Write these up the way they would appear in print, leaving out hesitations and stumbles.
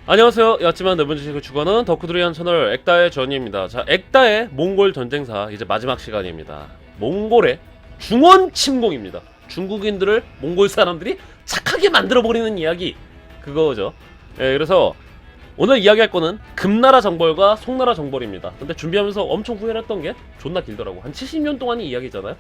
안녕하세요. 였지만 넓은 지식을 추구하는 덕후들이한 채널 액다의 전이입니다. 자, 액다의 몽골 전쟁사 이제 마지막 시간입니다. 몽골의 중원 침공입니다. 중국인들을 몽골 사람들이 착하게 만들어버리는 이야기 그거죠. 예, 그래서 오늘 이야기할 거는 금나라 정벌과 송나라 정벌입니다. 근데 준비하면서 엄청 후회를 했던 게 존나 길더라고. 한 70년 동안의 이야기잖아요.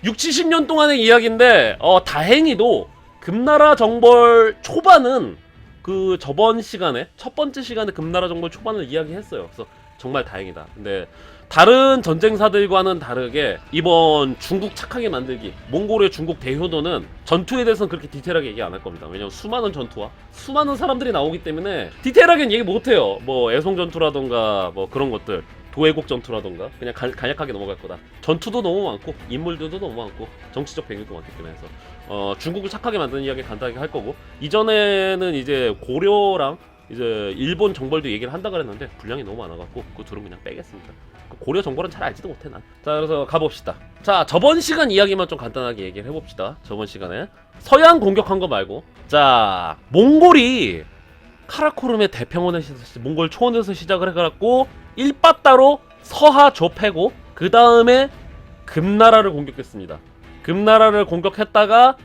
6, 70년 동안의 이야기인데 다행히도 금나라 정벌 초반은 그 저번 시간에 첫 번째 시간에 금나라 정벌 초반을 이야기했어요. 그래서 정말 다행이다. 근데 다른 전쟁사들과는 다르게 이번 중국 착하게 만들기 몽골의 중국 대효도는 전투에 대해서는 그렇게 디테일하게 얘기 안 할 겁니다. 왜냐면 수많은 전투와 수많은 사람들이 나오기 때문에 디테일하게는 얘기 못해요. 뭐 애송 전투라던가 뭐 그런 것들, 도애국 전투라던가 그냥 간략하게 넘어갈 거다. 전투도 너무 많고 인물들도 너무 많고 정치적 배경도 많기 때문에 해서 중국을 착하게 만드는 이야기 간단하게 할 거고, 이전에는 이제 고려랑 이제 일본 정벌도 얘기를 한다 그랬는데 분량이 너무 많아갖고 그 둘은 그냥 빼겠습니다. 고려 정벌은 잘 알지도 못해 난. 자, 그래서 가봅시다. 자, 저번 시간 이야기만 좀 간단하게 얘기를 해봅시다. 저번 시간에 서양 공격한 거 말고, 자, 몽골이 카라코름의 대평원에서 몽골 초원에서 시작을 해갖고 일바따로 서하 조패고 그 다음에 금나라를 공격했습니다. 금나라를 공격했다가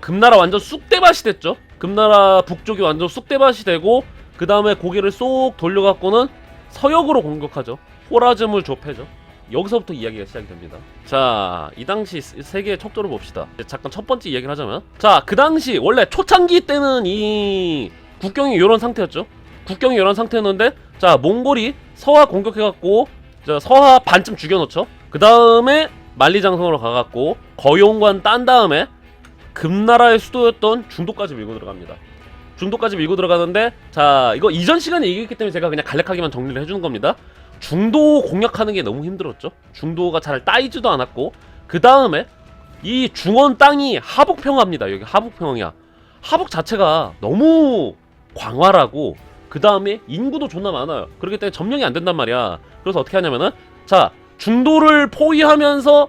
금나라 완전 쑥대밭이 됐죠. 금나라 북쪽이 완전 쑥대밭이 되고 그 다음에 고개를 쏙 돌려갖고는 서역으로 공격하죠. 호라즈물 조패죠. 여기서부터 이야기가 시작이 됩니다. 자, 이 당시 세계의 척도를 봅시다. 잠깐 첫 번째 이야기를 하자면, 자, 그 당시 원래 초창기 때는 이 국경이 이런 상태였죠. 국경이 이런 상태였는데, 자, 몽골이 서하 공격해갖고 자, 서하 반쯤 죽여놓죠. 그 다음에 만리장성으로 가갖고 거용관 딴 다음에 금나라의 수도였던 중도까지 밀고 들어갑니다. 중도까지 밀고 들어가는데, 자, 이거 이전 시간에 얘기했기 때문에 제가 그냥 간략하게만 정리를 해주는 겁니다. 중도 공략하는 게 너무 힘들었죠. 중도가 잘 따이지도 않았고, 그 다음에 이 중원 땅이 하북평화입니다. 여기 하북평화야. 하북 자체가 너무 광활하고 그 다음에 인구도 존나 많아요. 그렇기 때문에 점령이 안 된단 말이야. 그래서 어떻게 하냐면은, 자, 중도를 포위하면서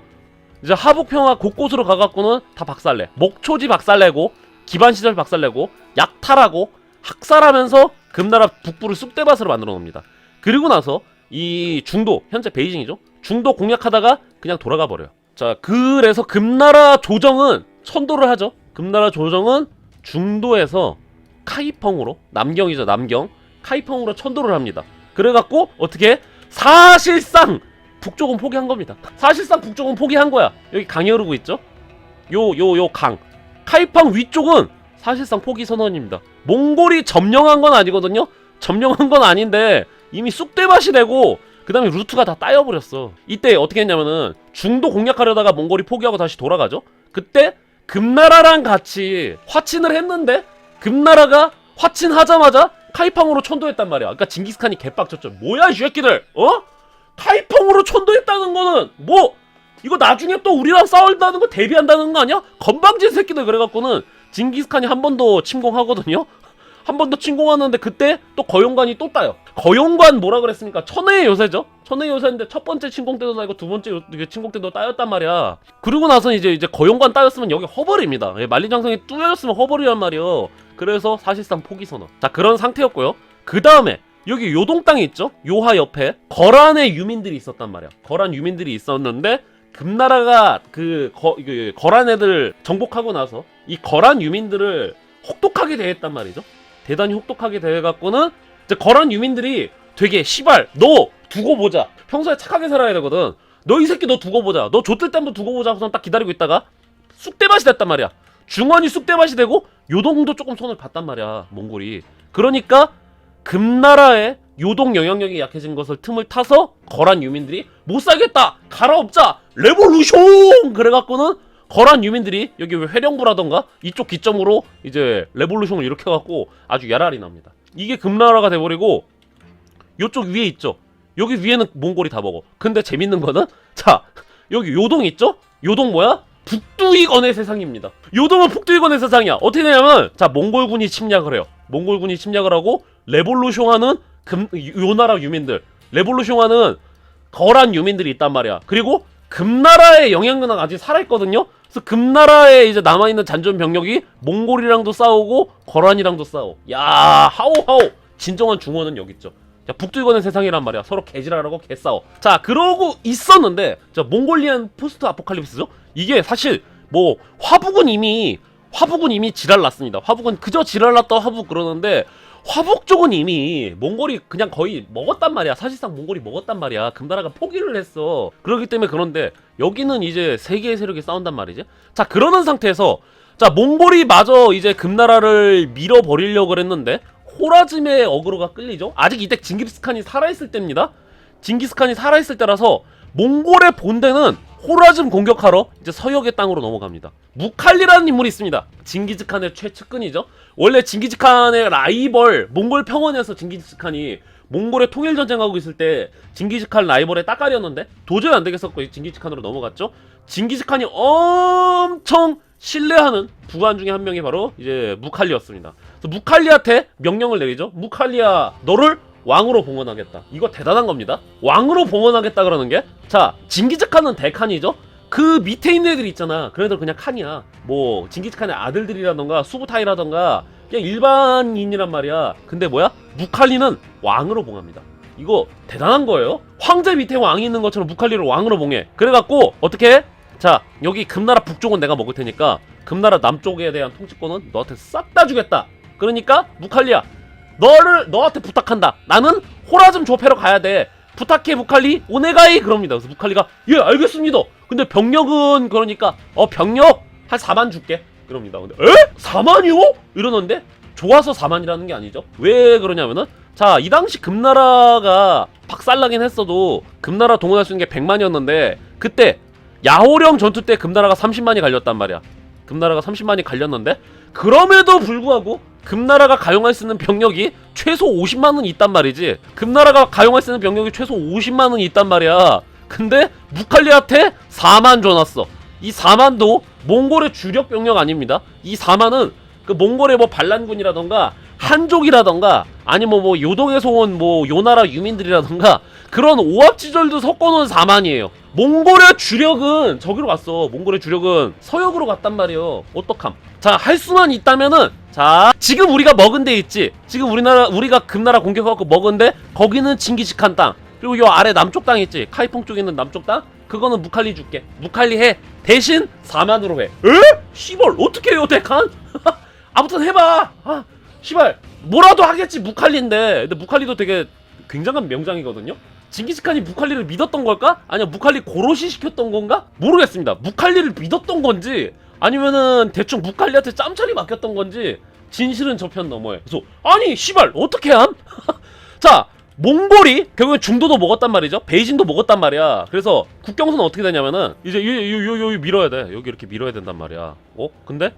이제 하북평화 곳곳으로 가갖고는 다 박살내. 목초지 박살내고 기반시설 박살내고 약탈하고 학살하면서 금나라 북부를 쑥대밭으로 만들어 놓습니다. 그리고 나서 이 중도, 현재 베이징이죠, 중도 공략하다가 그냥 돌아가 버려요. 자, 그래서 금나라 조정은 선도를 하죠. 금나라 조정은 중도에서 카이펑으로, 남경이죠, 남경, 카이펑으로 천도를 합니다. 그래갖고 어떻게, 사실상 북쪽은 포기한 겁니다. 사실상 북쪽은 포기한 거야. 여기 강이 흐르고 있죠. 요 강, 카이펑 위쪽은 사실상 포기 선언입니다. 몽골이 점령한 건 아니거든요. 점령한 건 아닌데 이미 쑥대밭이 되고 그 다음에 루트가 다 따여버렸어. 이때 어떻게 했냐면은 중도 공략하려다가 몽골이 포기하고 다시 돌아가죠. 그때 금나라랑 같이 화친을 했는데 금나라가 화친하자마자 카이펑으로 천도했단 말이야. 그러니까 징기스칸이 개빡쳤죠. 뭐야 이 새끼들, 카이펑으로 천도했다는 거는 뭐 이거 나중에 또 우리랑 싸운다는 거 대비한다는 거 아니야? 건방진 새끼들. 그래갖고는 징기스칸이 한 번 더 침공하거든요. 한 번 더 침공하는데 그때 또 거용관이 또 따요. 거용관 뭐라 그랬습니까? 천혜의 요새죠. 천혜의 요새인데 첫 번째 침공 때도 따이고 두 번째 침공 때도 따였단 말이야. 그리고 나서 이제 거용관 따였으면 여기 허벌입니다. 만리장성이 뚫려졌으면 허벌이란 말이요. 그래서 사실상 포기 선언. 자, 그런 상태였고요. 그 다음에 여기 요동 땅이 있죠. 요하 옆에 거란의 유민들이 있었단 말이야. 거란 유민들이 있었는데 금나라가 거란 애들 정복하고 나서 이 거란 유민들을 혹독하게 대했단 말이죠. 대단히 혹독하게 대해갖고는 이제 거란 유민들이 되게, 시발 너 두고 보자, 평소에 착하게 살아야 되거든, 너 이 새끼 너 두고 보자, 너 좆될 때 한번 두고 보자 하고선 딱 기다리고 있다가 쑥대밭이 됐단 말이야. 중원이 쑥대밭이 되고 요동도 조금 손을 봤단 말이야, 몽골이. 그러니까 금나라의 요동 영향력이 약해진 것을 틈을 타서 거란 유민들이 못 살겠다, 갈아엎자, 레볼루션! 그래갖고는 거란 유민들이 여기 회령부라던가 이쪽 기점으로 이제 레볼루션을 일으켜갖고 아주 야랄이 납니다. 이게 금나라가 돼버리고, 요쪽 위에 있죠, 여기 위에는 몽골이 다 먹어. 근데 재밌는 거는, 자, 여기 요동 있죠? 요동 뭐야? 북두이건의 세상입니다. 요동은 북두이건의 세상이야. 어떻게 되냐면, 자, 몽골군이 침략을 해요. 몽골군이 침략을 하고 레볼루션하는 요 나라 유민들, 레볼루션하는 거란 유민들이 있단 말이야. 그리고 금나라의 영향력은 아직 살아있거든요. 그래서 금나라에 이제 남아있는 잔존 병력이 몽골이랑도 싸우고 거란이랑도 싸워. 야, 하오하오. 진정한 중원은 여기 있죠. 자, 북두이건의 세상이란 말이야. 서로 개지랄하고 개싸워. 자, 그러고 있었는데, 자, 몽골리안 포스트 아포칼립스죠? 이게 사실 뭐 화북은 이미 지랄 났습니다. 화북은 그저 지랄 났다 화북 그러는데, 화북 쪽은 이미 몽골이 그냥 거의 먹었단 말이야. 사실상 몽골이 먹었단 말이야. 금나라가 포기를 했어. 그렇기 때문에. 그런데 여기는 이제 세 개의 세력이 싸운단 말이지. 자, 그러는 상태에서, 자, 몽골이 마저 이제 금나라를 밀어버리려고 그랬는데 호라즘의 어그로가 끌리죠. 아직 이때 징기스칸이 살아있을 때입니다. 징기스칸이 살아있을 때라서 몽골의 본대는 호라즘 공격하러 이제 서역의 땅으로 넘어갑니다. 무칼리라는 인물이 있습니다. 징기즈칸의 최측근이죠. 원래 징기즈칸의 라이벌, 몽골 평원에서 징기즈칸이 몽골의 통일전쟁하고 있을 때 징기즈칸 라이벌의 따까리였는데 도저히 안되겠었고 징기즈칸으로 넘어갔죠. 징기즈칸이 엄청 신뢰하는 부관 중에 한 명이 바로 이제 무칼리였습니다. 그래서 무칼리한테 명령을 내리죠. 무칼리야, 너를 왕으로 봉헌하겠다. 이거 대단한 겁니다. 왕으로 봉헌하겠다 그러는 게, 자, 징기즈칸은 대칸이죠. 그 밑에 있는 애들 있잖아. 그런 애들 그냥 칸이야. 뭐 징기즈칸의 아들들이라던가 수부타이라던가 그냥 일반인이란 말이야. 근데 뭐야? 무칼리는 왕으로 봉합니다. 이거 대단한 거예요. 황제 밑에 왕이 있는 것처럼 무칼리를 왕으로 봉해. 그래갖고 어떻게 해? 자, 여기 금나라 북쪽은 내가 먹을 테니까 금나라 남쪽에 대한 통치권은 너한테 싹 다 주겠다. 그러니까 무칼리야, 너한테 부탁한다. 나는 호라즘 조패로 가야 돼. 부탁해 무칼리, 오네가이. 그럽니다. 그래서 무칼리가 예 알겠습니다. 근데 병력은 그러니까 병력 한 4만 줄게. 그럽니다. 근데 에? 4만이요? 이러는데 좋아서 4만이라는 게 아니죠. 왜 그러냐면은, 자, 이 당시 금나라가 박살나긴 했어도 금나라 동원할 수 있는 게 100만이었는데 그때 야호령 전투 때 금나라가 30만이 갈렸단 말이야. 금나라가 30만이 갈렸는데 그럼에도 불구하고 금나라가 가용할 수 있는 병력이 최소 50만은 있단 말이지. 금나라가 가용할 수 있는 병력이 최소 50만은 있단 말이야. 근데 무칼리한테 4만 줘놨어. 이 4만도 몽골의 주력 병력 아닙니다. 이 4만은 그 몽골의 뭐 반란군이라던가 한족이라던가 아니면 뭐 요동에서 온 뭐 요나라 유민들이라던가 그런 오합지졸도 섞어놓은 4만이에요. 몽골의 주력은 저기로 갔어. 몽골의 주력은 서역으로 갔단 말이에요. 어떡함. 자, 할 수만 있다면은, 자, 지금 우리가 먹은 데 있지. 지금 우리가 금나라 공격해갖고 먹은 데, 거기는 징기즈칸 땅. 그리고 요 아래 남쪽 땅 있지. 카이퐁 쪽에 있는 남쪽 땅. 그거는 무칼리 줄게. 무칼리 해. 대신 4만으로 해. 에? 씨발 어떻게 해요 대칸? 아무튼 해봐. 아 씨발 뭐라도 하겠지. 무칼리인데. 근데 무칼리도 되게 굉장한 명장이거든요. 징기스칸이 무칼리를 믿었던 걸까? 아니야 무칼리 고로시 시켰던 건가? 모르겠습니다. 무칼리를 믿었던 건지 아니면은 대충 무칼리한테 짬처리 맡겼던 건지 진실은 저편 너머에. 그래서 아니 씨발 어떻게 함? 자, 몽골이 결국엔 중도도 먹었단 말이죠. 베이징도 먹었단 말이야. 그래서 국경선은 어떻게 되냐면은 이제 여기 밀어야 돼. 여기 이렇게 밀어야 된단 말이야. 근데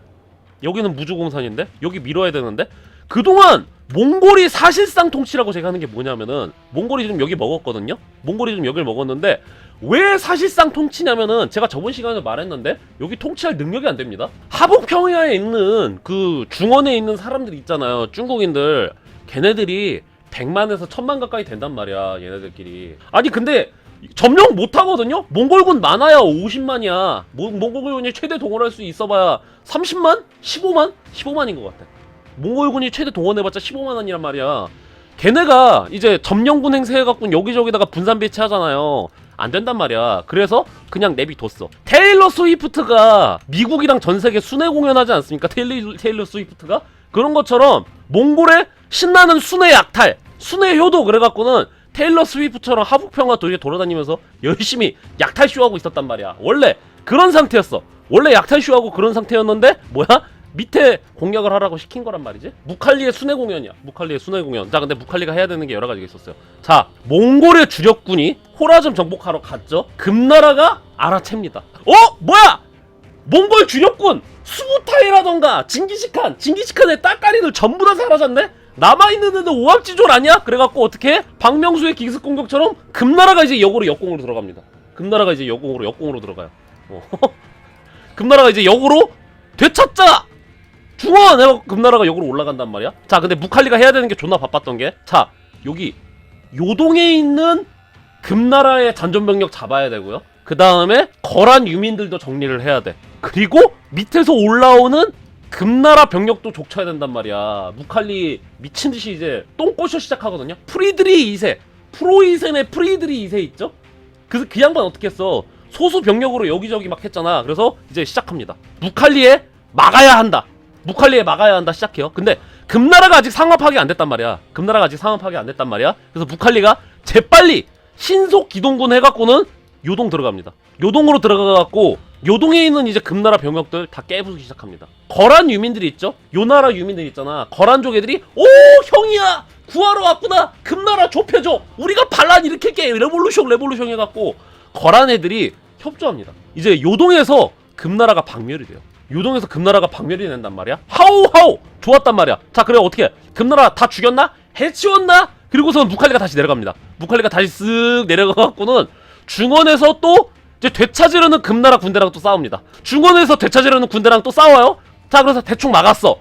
여기는 무주공산인데 여기 밀어야 되는데 그동안 몽골이 사실상 통치라고 제가 하는 게 뭐냐면은 몽골이 지금 여기 먹었거든요. 몽골이 지금 여기를 먹었는데 왜 사실상 통치냐면은 제가 저번 시간에 말했는데 여기 통치할 능력이 안 됩니다. 하북평야에 있는 그 중원에 있는 사람들 있잖아요. 중국인들. 걔네들이 100만에서 1000만 가까이 된단 말이야. 얘네들끼리. 아니 근데 점령 못하거든요? 몽골군 많아야 50만이야. 몽골군이 최대 동원할 수 있어봐야 30만? 15만? 15만인 것 같아. 몽골군이 최대 동원해봤자 15만 원이란 말이야. 걔네가 이제 점령군 행세해갖고 여기저기다가 분산 배치하잖아요. 안 된단 말이야. 그래서 그냥 내비뒀어. 테일러 스위프트가 미국이랑 전세계 순회 공연하지 않습니까? 테일러 스위프트가? 그런 것처럼 몽골의 신나는 순회 약탈, 순회 효도 그래갖고는 테일러 스위프트처럼 하북평화 도시에 돌아다니면서 열심히 약탈쇼하고 있었단 말이야. 원래 그런 상태였어. 원래 약탈쇼하고 그런 상태였는데 뭐야? 밑에 공략을 하라고 시킨 거란 말이지. 무칼리의 순회 공연이야. 무칼리의 순회 공연. 자, 근데 무칼리가 해야 되는 게 여러 가지가 있었어요. 자, 몽골의 주력군이 호라즘 정복하러 갔죠. 금나라가 알아챕니다. 뭐야? 몽골 주력군 수부타이라던가 징기시칸의 따까리들 전부 다 사라졌네? 남아있는 애들 오합지졸 아니야? 그래갖고 어떻게 해? 박명수의 기습 공격처럼 금나라가 이제 역공으로 들어갑니다. 금나라가 이제 역공으로 들어가요. 금나라가 이제 역으로 되찾자! 중원! 해서 금나라가 역으로 올라간단 말이야. 자, 근데 무칼리가 해야 되는 게 존나 바빴던 게, 자, 여기 요동에 있는 금나라의 잔존병력 잡아야 되고요. 그 다음에 거란 유민들도 정리를 해야 돼. 그리고 밑에서 올라오는 금나라 병력도 족쳐야 된단 말이야. 무칼리 미친듯이 이제 똥꼬쇼 시작하거든요. 프리드리 2세 프로이센의 프리드리 2세 있죠? 그래서 그 양반 어떻게 했어? 소수 병력으로 여기저기 막 했잖아. 그래서 이제 시작합니다. 무칼리에 막아야 한다. 무칼리에 막아야 한다 시작해요. 근데 금나라가 아직 상하 파괴 안 됐단 말이야. 금나라가 아직 상하 파괴 안 됐단 말이야. 그래서 무칼리가 재빨리 신속 기동군 해갖고는 요동 들어갑니다. 요동으로 들어가갖고 요동에 있는 이제 금나라 병력들 다 깨부수기 시작합니다. 거란 유민들이 있죠? 요 나라 유민들 있잖아. 거란족 애들이 오 형이야 구하러 왔구나. 금나라 좁혀줘. 우리가 반란 일으킬게. 레볼루션 해갖고 거란 애들이 협조합니다. 이제 요동에서 금나라가 박멸이 돼요. 요동에서 금나라가 박멸이 된단 말이야. 하우 좋았단 말이야. 자 그래 어떻게 금나라 다 죽였나? 해치웠나? 그리고서 무칼리가 다시 내려갑니다. 무칼리가 다시 쓱 내려가갖고는 중원에서 또 이제 되찾으려는 금나라 군대랑 또 싸웁니다. 중원에서 되찾으려는 군대랑 또 싸워요. 자 그래서 대충 막았어.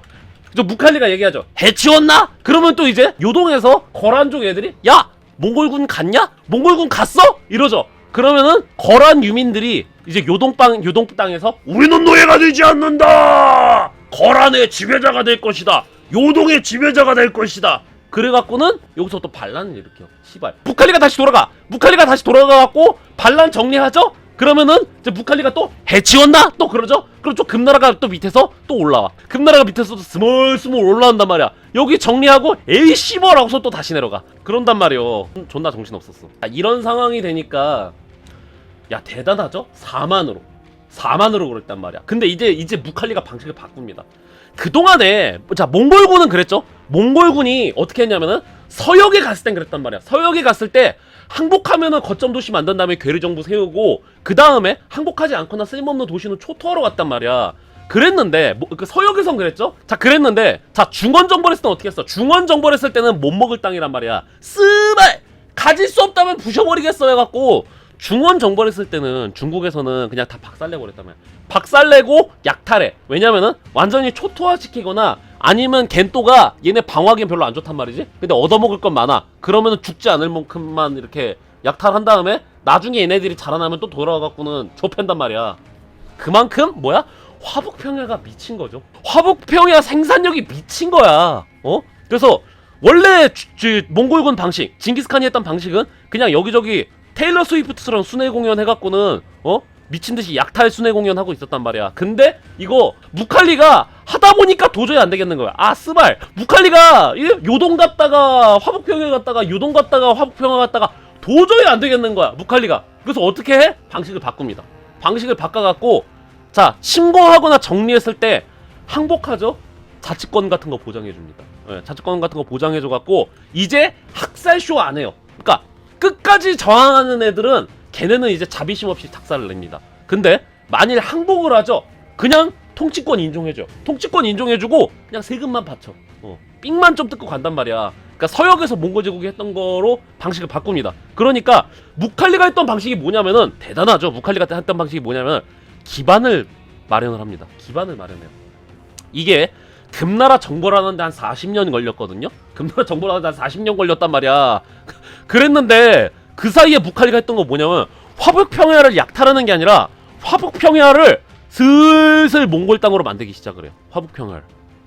이제 무칼리가 얘기하죠. 해치웠나? 그러면 또 이제 요동에서 거란족 애들이 야 몽골군 갔냐? 몽골군 갔어? 이러죠. 그러면은 거란 유민들이 이제 요동 땅에서 우리는 노예가 되지 않는다. 거란의 지배자가 될 것이다. 요동의 지배자가 될 것이다. 그래갖고는 여기서 또 반란을 일으켜. 시발. 무칼리가 다시 돌아가갖고 반란 정리하죠? 그러면은 이제 무칼리가 또 해치웠나? 또 그러죠? 그럼 또 금나라가 또 밑에서 또 올라와. 금나라가 밑에서 또 스멀스멀 올라온단 말이야. 여기 정리하고 에이 씨발 하고서 또 다시 내려가. 그런단 말이요. 존나 정신없었어. 이런 상황이 되니까 야 대단하죠? 4만으로 그랬단 말이야. 근데 이제 무칼리가 방식을 바꿉니다. 그동안에 자 몽골군은 그랬죠? 몽골군이 어떻게 했냐면은 서역에 갔을 땐 그랬단 말이야. 서역에 갔을 때 항복하면은 거점 도시 만든 다음에 괴뢰 정부 세우고 그 다음에 항복하지 않거나 쓸모없는 도시는 초토화로 갔단 말이야. 그랬는데 그 서역에선 그랬죠? 자 그랬는데 자 중원 정벌했을 때는 어떻게 했어? 중원 정벌했을 때는 못 먹을 땅이란 말이야. 쓰발 가질 수 없다면 부셔버리겠어 해갖고 중원 정벌했을 때는 중국에서는 그냥 다 박살내고 그랬단 말이야. 박살내고 약탈해. 왜냐면은 완전히 초토화시키거나 아니면 겐또가 얘네 방어하기엔 별로 안 좋단 말이지. 근데 얻어먹을 건 많아. 그러면은 죽지 않을 만큼만 이렇게 약탈한 다음에 나중에 얘네들이 자라나면 또 돌아와갖고는 좁힌단 말이야. 그만큼 뭐야? 화북평야가 미친 거죠. 화북평야 생산력이 미친 거야. 그래서 원래 몽골군 방식, 징기스칸이 했던 방식은 그냥 여기저기 테일러 스위프트처럼 순회 공연 해갖고는 미친듯이 약탈 순회 공연 하고 있었단 말이야. 근데 이거 무칼리가 하다 보니까 도저히 안 되겠는 거야. 아 스발 무칼리가 요동 갔다가 화북평야 갔다가 요동 갔다가 화북평야 갔다가 도저히 안 되겠는 거야 무칼리가. 그래서 어떻게 해? 방식을 바꿉니다. 방식을 바꿔갖고 자 침공하거나 정리했을 때 항복하죠. 자치권 같은 거 보장해줍니다. 자치권 같은 거 보장해줘갖고 이제 학살쇼 안 해요. 그러니까 끝까지 저항하는 애들은 걔네는 이제 자비심 없이 작살을 냅니다. 근데 만일 항복을 하죠. 그냥 통치권 인정해줘. 통치권 인정해주고 그냥 세금만 바쳐. 삥만 좀 뜯고 간단 말이야. 그러니까 서역에서 몽골 제국이 했던 거로 방식을 바꿉니다. 그러니까 무칼리가 했던 방식이 뭐냐면은 대단하죠. 무칼리가 했던 방식이 뭐냐면 기반을 마련을 합니다. 기반을 마련해요. 이게 금나라 정벌하는데 한 40년 걸렸거든요. 금나라 정벌하는데 한 40년 걸렸단 말이야. 그랬는데 그 사이에 무칼리가 했던 거 뭐냐면 화북평야를 약탈하는 게 아니라 화북평야를 슬슬 몽골 땅으로 만들기 시작을 해요. 화북평야를.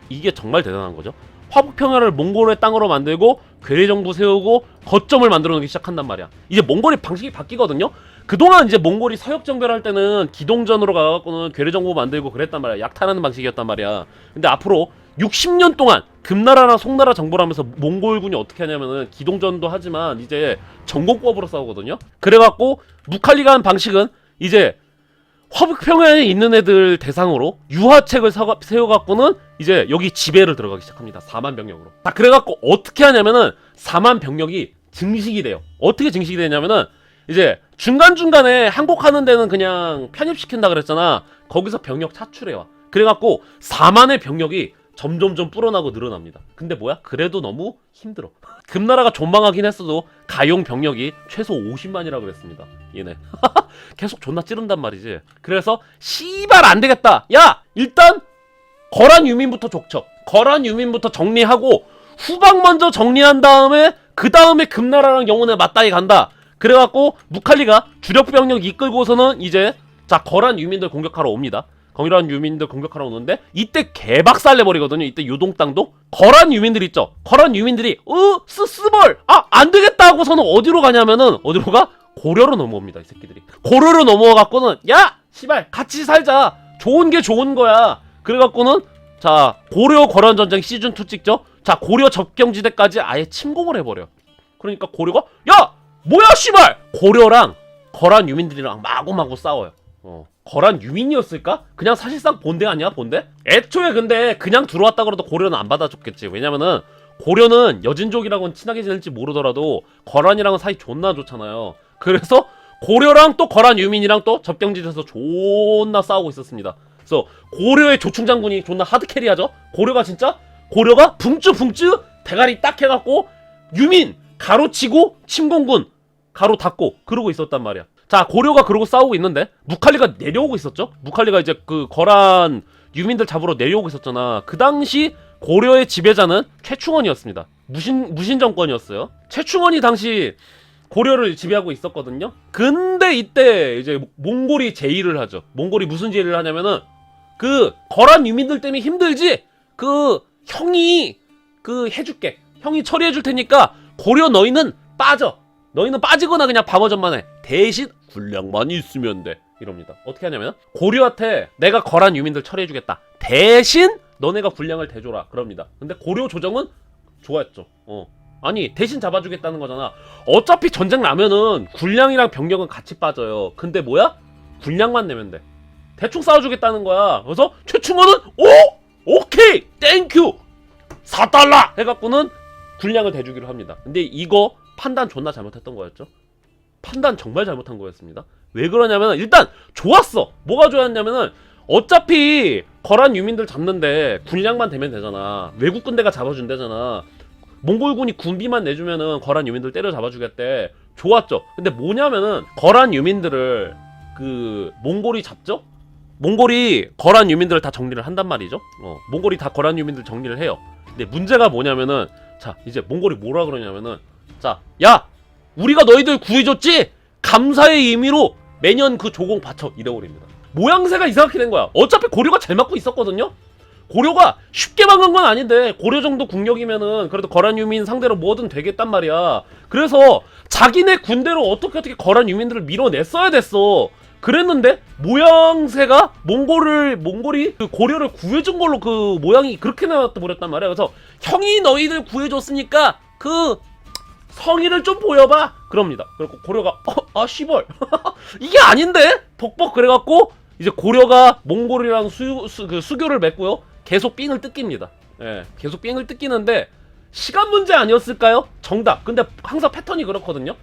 이게 정말 대단한 거죠. 화북평야를 몽골의 땅으로 만들고 괴뢰 정부 세우고 거점을 만들어 놓기 시작한단 말이야. 이제 몽골이 방식이 바뀌거든요. 그동안 이제 몽골이 서역 정벌할 때는 기동전으로 가갖고는 괴뢰 정부 만들고 그랬단 말이야. 약탈하는 방식이었단 말이야. 근데 앞으로 60년 동안 금나라랑 송나라 정벌하면서 몽골군이 어떻게 하냐면은 기동전도 하지만 이제 전공법으로 싸우거든요. 그래갖고 무칼리가 한 방식은 이제 화북평야에 있는 애들 대상으로 유화책을 세워갖고는 이제 여기 지배를 들어가기 시작합니다. 4만 병력으로. 자 그래갖고 어떻게 하냐면은 4만 병력이 증식이 돼요. 어떻게 증식이 되냐면은 이제 중간중간에 항복하는 데는 그냥 편입시킨다 그랬잖아. 거기서 병력 차출해와. 그래갖고 4만의 병력이 점점점 불어나고 늘어납니다. 근데 뭐야? 그래도 너무 힘들어. 금나라가 존망하긴 했어도 가용 병력이 최소 50만이라고 그랬습니다. 얘네. 계속 존나 찌른단 말이지. 그래서 씨발 안 되겠다. 야! 일단 거란 유민부터 족쳐. 거란 유민부터 정리하고 후방 먼저 정리한 다음에 그 다음에 금나라랑 영혼의 맞다이 간다. 그래갖고 무칼리가 주력 병력 이끌고서는 이제 자 거란 유민들 공격하러 옵니다. 거란 유민들 공격하러 오는데 이때 개박살 내버리거든요. 이때 요동 땅도 거란 유민들 있죠. 거란 유민들이 스스벌 안 되겠다 하고서는 어디로 가냐면은 어디로 가? 고려로 넘어옵니다. 이 새끼들이 고려로 넘어와 갖고는 야 씨발 같이 살자. 좋은 게 좋은 거야. 그래 갖고는 자 고려 거란 전쟁 시즌 2 찍죠. 자 고려 접경지대까지 아예 침공을 해버려. 그러니까 고려가 야 뭐야 씨발 고려랑 거란 유민들이랑 마구마구 싸워요. 거란 유민이었을까? 그냥 사실상 본대 아니야 본대? 애초에 근데 그냥 들어왔다 그래도 고려는 안 받아줬겠지. 왜냐면은 고려는 여진족이랑은 친하게 지낼지 모르더라도 거란이랑은 사이 존나 좋잖아요. 그래서 고려랑 또 거란 유민이랑 또 접경지대에서 존나 싸우고 있었습니다. 그래서 고려의 조충장군이 존나 하드캐리하죠. 고려가 붕쯔 대가리 딱 해갖고 유민 가로치고 침공군 가로 닫고 그러고 있었단 말이야. 자 고려가 그러고 싸우고 있는데 무칼리가 내려오고 있었죠. 무칼리가 이제 그 거란 유민들 잡으러 내려오고 있었잖아. 그 당시 고려의 지배자는 최충원이었습니다. 무신 정권이었어요. 최충원이 당시 고려를 지배하고 있었거든요. 근데 이때 이제 몽골이 제의를 하죠. 몽골이 무슨 제의를 하냐면은 그 거란 유민들 때문에 힘들지. 그 형이 그 해줄게. 형이 처리해줄 테니까 고려 너희는 빠져. 너희는 빠지거나 그냥 방어전만 해. 대신 군량만 있으면 돼. 이럽니다. 어떻게 하냐면 고려한테 내가 거란 유민들 처리해주겠다. 대신 너네가 군량을 대줘라. 그럽니다. 근데 고려 조정은 좋아했죠. 아니 대신 잡아주겠다는 거잖아. 어차피 전쟁 나면은 군량이랑 병력은 같이 빠져요. 근데 뭐야? 군량만 내면 돼. 대충 싸워주겠다는 거야. 그래서 최충원은 오케이 땡큐 4달러 해갖고는 군량을 대주기로 합니다. 근데 이거 판단 존나 잘못했던 거였죠. 판단 정말 잘못한 거였습니다. 왜 그러냐면 일단 좋았어. 뭐가 좋았냐면은 어차피 거란 유민들 잡는데 군량만 되면 되잖아. 외국 군대가 잡아준대잖아. 몽골군이 군비만 내주면은 거란 유민들 때려 잡아주겠대. 좋았죠. 근데 뭐냐면은 거란 유민들을 그 몽골이 잡죠. 몽골이 거란 유민들을 다 정리를 한단 말이죠. 몽골이 다 거란 유민들 정리를 해요. 근데 문제가 뭐냐면은 자 이제 몽골이 뭐라 그러냐면은 자 야 우리가 너희들 구해줬지? 감사의 의미로 매년 그 조공 바쳐 이래버립니다. 모양새가 이상하게 된 거야. 어차피 고려가 잘 맞고 있었거든요. 고려가 쉽게 막은 건 아닌데 고려 정도 국력이면은 그래도 거란 유민 상대로 뭐든 되겠단 말이야. 그래서 자기네 군대로 어떻게 거란 유민들을 밀어냈어야 됐어. 그랬는데 모양새가 몽골이 그 고려를 구해준 걸로 그 모양이 그렇게 나왔다 버렸단 말이야. 그래서 형이 너희들 구해줬으니까 그 성의를 좀 보여봐 그럽니다. 그리고 고려가 씨벌 이게 아닌데 벅벅 그래갖고 이제 고려가 몽골이랑 수교를 맺고요. 계속 삥을 뜯깁니다. 예, 계속 삥을 뜯기는데 시간 문제 아니었을까요? 정답. 근데 항상 패턴이 그렇거든요.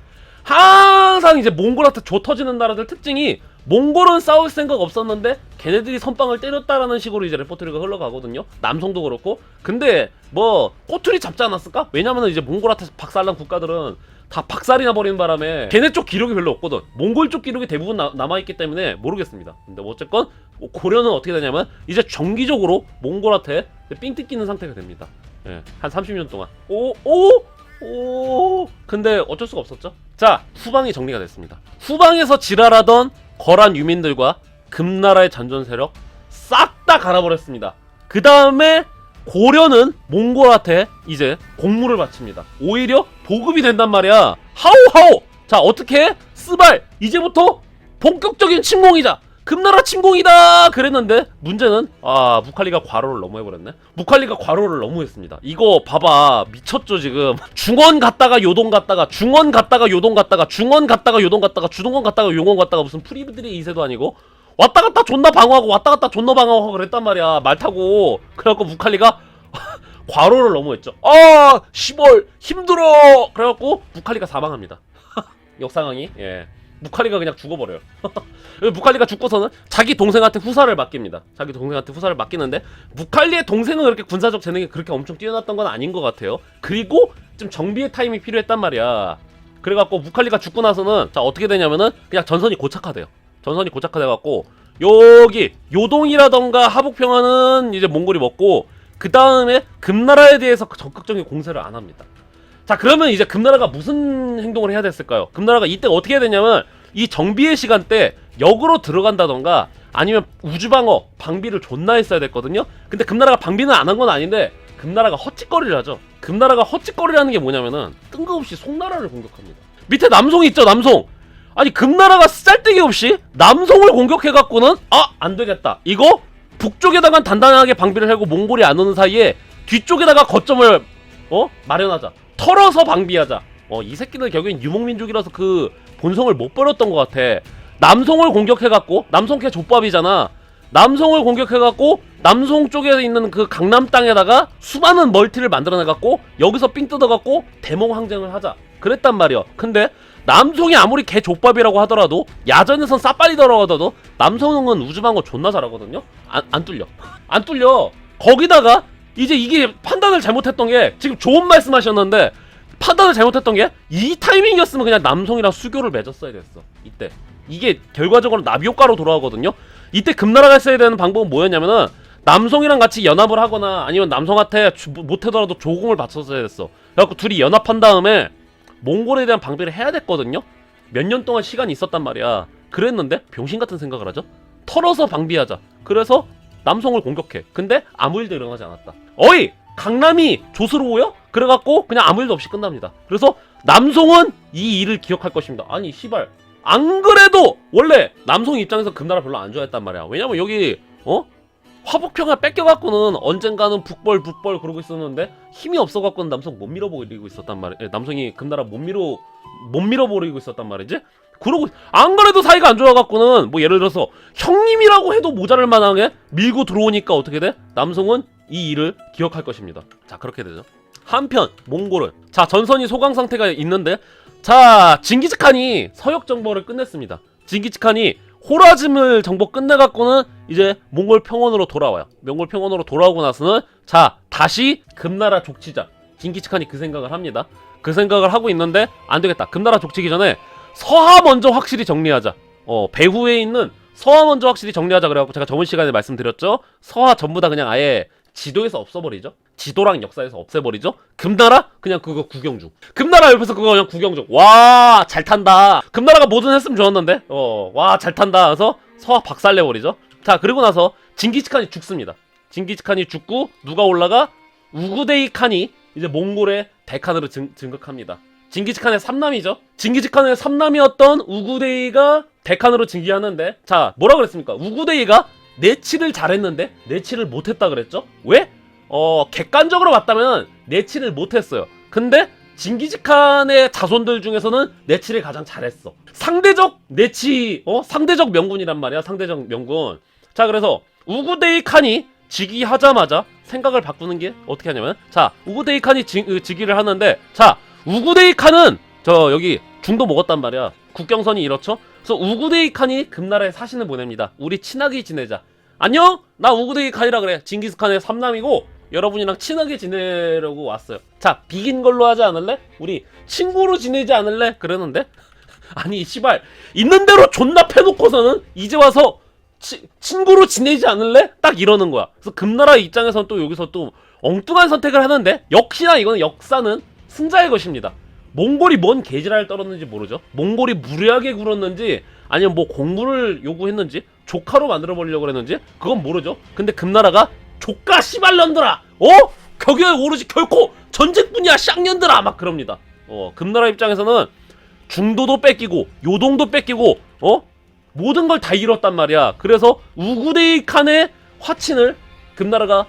항상 이제 몽골한테 조 터지는 나라들 특징이 몽골은 싸울 생각 없었는데 걔네들이 선빵을 때렸다라는 식으로 이제 레포트리가 흘러가거든요. 남성도 그렇고. 근데 뭐 꼬투리 잡지 않았을까? 왜냐면은 이제 몽골한테 박살난 국가들은 다 박살이 나버리는 바람에 걔네 쪽 기록이 별로 없거든. 몽골 쪽 기록이 대부분 남아있기 때문에 모르겠습니다. 근데 뭐 어쨌건 고려는 어떻게 되냐면 이제 정기적으로 몽골한테 삥 뜯기는 상태가 됩니다. 예, 한 30년 동안. 근데 어쩔 수가 없었죠. 자, 후방이 정리가 됐습니다. 후방에서 지랄하던 거란 유민들과 금나라의 잔존 세력 싹 다 갈아버렸습니다. 그 다음에 고려는 몽골한테 이제 공물을 바칩니다. 오히려 보급이 된단 말이야. 하오. 자 어떻게 해? 스발 이제부터 본격적인 침공이자 금나라 침공이다 그랬는데 문제는 무칼리가 과로를 너무 해버렸네. 무칼리가 과로를 너무 했습니다. 이거 봐봐 미쳤죠 지금. 중원 갔다가 요동 갔다가 중원 갔다가 요동 갔다가 중원 갔다가 요동 갔다가 주동원 갔다가 용원 갔다가 무슨 프리드리 2세도 아니고 왔다 갔다 존나 방어하고 왔다 갔다 존나 방어하고 그랬단 말이야 말 타고. 그래갖고 무칼리가 과로를 너무 했죠. 시벌 힘들어 그래갖고 무칼리가 사망합니다. 역상황이 무칼리가 그냥 죽어버려요. 무칼리가 죽고서는 자기 동생한테 후사를 맡깁니다. 자기 동생한테 후사를 맡기는데 무칼리의 동생은 그렇게 군사적 재능이 그렇게 엄청 뛰어났던 건 아닌 것 같아요. 그리고 좀 정비의 타임이 필요했단 말이야. 그래갖고 무칼리가 죽고 나서는 자 어떻게 되냐면은 그냥 전선이 고착화돼요. 전선이 고착화돼갖고 여기 요동이라던가 하북평화는 이제 몽골이 먹고 그 다음에 금나라에 대해서 적극적인 공세를 안 합니다. 자 그러면 이제 금나라가 무슨 행동을 해야 됐을까요? 금나라가 이때 어떻게 해야 되냐면 이 정비의 시간 때 역으로 들어간다던가 아니면 우주방어 방비를 존나 했어야 됐거든요. 근데 금나라가 방비는 안 한 건 아닌데 금나라가 헛짓거리를 하죠. 금나라가 헛짓거리를 하는 게 뭐냐면은 뜬금없이 송나라를 공격합니다. 밑에 남송이 있죠. 남송. 아니 금나라가 쌀데기 없이 남송을 공격해갖고는 안 되겠다. 이거 북쪽에다가 단단하게 방비를 하고 몽골이 안 오는 사이에 뒤쪽에다가 거점을 마련하자. 털어서 방비하자. 이 새끼들 결국엔 유목민족이라서 그 본성을 못 버렸던 것 같아. 남송을 공격해갖고 남송캐 족밥이잖아. 남송을 공격해갖고 남송 쪽에 있는 그 강남 땅에다가 수많은 멀티를 만들어내갖고 여기서 삥 뜯어갖고 대몽 항쟁을 하자. 그랬단 말이야. 근데 남송이 아무리 개 족밥이라고 하더라도 야전에선 싸빨리더라고 하더라도 남송은 우주방어 존나 잘하거든요. 안 뚫려. 거기다가 이제 이게 판단을 잘못했던 게 지금 좋은 말씀하셨는데 판단을 잘못했던 게 이 타이밍이었으면 그냥 남송이랑 수교를 맺었어야 됐어. 이때 이게 결과적으로 나비 효과로 돌아오거든요. 이때 금나라가 했어야 되는 방법은 뭐였냐면은 남송이랑 같이 연합을 하거나 아니면 남송한테 못하더라도 조공을 바쳤어야 됐어. 그래갖고 둘이 연합한 다음에 몽골에 대한 방비를 해야 됐거든요. 몇 년 동안 시간이 있었단 말이야. 그랬는데 병신같은 생각을 하죠. 털어서 방비하자. 그래서 남송을 공격해. 근데 아무 일도 일어나지 않았다. 어이! 강남이 조스로워요? 그래갖고 그냥 아무 일도 없이 끝납니다. 그래서 남송은 이 일을 기억할 것입니다. 아니 씨발 안 그래도 원래 남송 입장에서 금나라 별로 안 좋아했단 말이야. 왜냐면 여기 화북평을 뺏겨갖고는 언젠가는 북벌 그러고 있었는데 힘이 없어갖고는 남송 못 밀어버리고 있었단 말이야. 남송이 금나라 못 밀어버리고 있었단 말이지. 그러고 안 그래도 사이가 안 좋아갖고는 뭐 예를 들어서 형님이라고 해도 모자랄 만하게 밀고 들어오니까 어떻게 돼? 남송은 이 일을 기억할 것입니다. 자 그렇게 되죠. 한편 몽골은 자 전선이 소강 상태가 있는데 자 징기즈칸이 서역 정보를 끝냈습니다. 징기즈칸이 호라즘을 정보 끝내갖고는 이제 몽골 평원으로 돌아와요. 몽골 평원으로 돌아오고 나서는 자 다시 금나라 족치자. 징기즈칸이 그 생각을 합니다. 그 생각을 하고 있는데 안 되겠다. 금나라 족치기 전에 서하 먼저 확실히 정리하자. 배후에 있는 서하 먼저 확실히 정리하자. 그래갖고 제가 저번 시간에 말씀드렸죠. 서하 전부 다 그냥 아예 지도에서 없애버리죠. 지도랑 역사에서 없애버리죠. 금나라 그냥 그거 구경 중. 금나라 옆에서 그거 그냥 구경 중. 와 잘 탄다. 금나라가 뭐든 했으면 좋았는데 와 잘 탄다. 그래서 서하 박살내버리죠. 자 그리고 나서 징기즈칸이 죽습니다. 징기즈칸이 죽고 누가 올라가? 우구데이 칸이 이제 몽골의 대칸으로 진격합니다. 징기즈칸의 삼남이죠. 징기즈칸의 삼남이었던 우구데이가 대칸으로 즉위하는데 자 뭐라 그랬습니까? 우구데이가 내치를 잘했는데 내치를 못했다 그랬죠? 왜? 객관적으로 봤다면 내치를 못했어요. 근데 징기즈칸의 자손들 중에서는 내치를 가장 잘했어. 상대적 내치, 상대적 명군이란 말이야. 상대적 명군. 자 그래서 우구데이 칸이 즉위하자마자 생각을 바꾸는 게 어떻게 하냐면 자 우구데이 칸이 즉위를 하는데 자 우구데이 칸은 저 여기 중도 먹었단 말이야. 국경선이 이렇죠? 그래서 우구데이 칸이 금나라에 사신을 보냅니다. 우리 친하게 지내자. 안녕? 나 우구데이 칸이라 그래. 징기스칸의 삼남이고 여러분이랑 친하게 지내려고 왔어요. 자 비긴 걸로 하지 않을래? 우리 친구로 지내지 않을래? 그러는데 아니 씨발 있는 대로 존나 패놓고서는 이제 와서 친구로 지내지 않을래? 딱 이러는 거야. 그래서 금나라 입장에서는 또 여기서 또 엉뚱한 선택을 하는데 역시나 이거는 역사는 승자의 것입니다. 몽골이 뭔 개지랄을 떨었는지 모르죠. 몽골이 무리하게 굴었는지 아니면 뭐 공부를 요구했는지 조카로 만들어버리려고 했는지 그건 모르죠. 근데 금나라가 조카 씨발년들아 격에 오르지 결코 전쟁뿐이야 쌍년들아 막 그럽니다. 금나라 입장에서는 중도도 뺏기고 요동도 뺏기고 모든 걸 다 잃었단 말이야. 그래서 우구데이 칸의 화친을 금나라가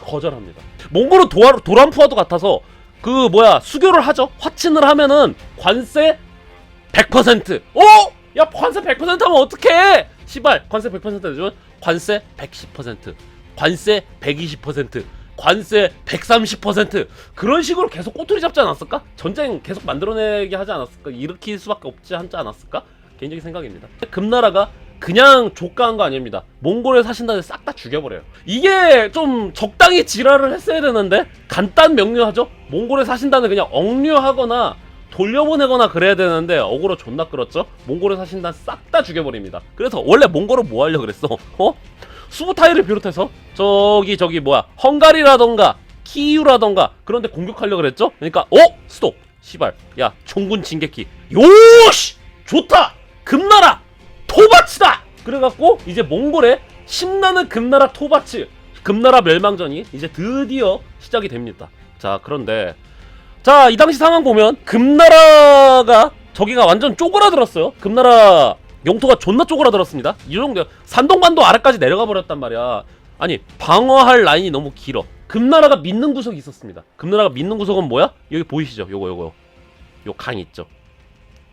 거절합니다. 몽골은 도란푸아도 같아서 그 수교를 하죠. 화친을 하면은 관세 100%. 야 관세 100% 하면 어떡해? 시발 관세 100% 내주면 관세 110%, 관세 120%, 관세 130% 그런 식으로 계속 꼬투리 잡지 않았을까? 전쟁 계속 만들어내게 하지 않았을까? 일으킬 수밖에 없지 않았을까? 개인적인 생각입니다. 금나라가 그냥 족가한 거 아닙니다. 몽골에 사신다는데 싹 다 죽여버려요. 이게 좀 적당히 지랄을 했어야 되는데 간단 명료하죠? 몽골에 사신다는 그냥 억류하거나 돌려보내거나 그래야 되는데 어그로 존나 끌었죠? 몽골에 사신다는 싹 다 죽여버립니다. 그래서 원래 몽골은 뭐 하려고 그랬어? 수부타이를 비롯해서 저기 헝가리라던가 키이우라던가 그런데 공격하려고 그랬죠? 그러니까 스톱! 시발 야 총군 진격기 요시! 좋다! 금나라! 토바치다! 그래갖고 이제 몽골의 신나는 금나라 토바츠, 금나라 멸망전이 이제 드디어 시작이 됩니다. 자, 그런데 자, 이 당시 상황 보면 금나라가 저기가 완전 쪼그라들었어요. 금나라 영토가 존나 쪼그라들었습니다. 이 정도 산동반도 아래까지 내려가 버렸단 말이야. 아니, 방어할 라인이 너무 길어. 금나라가 믿는 구석이 있었습니다. 금나라가 믿는 구석은 뭐야? 여기 보이시죠? 요거 요 강 있죠?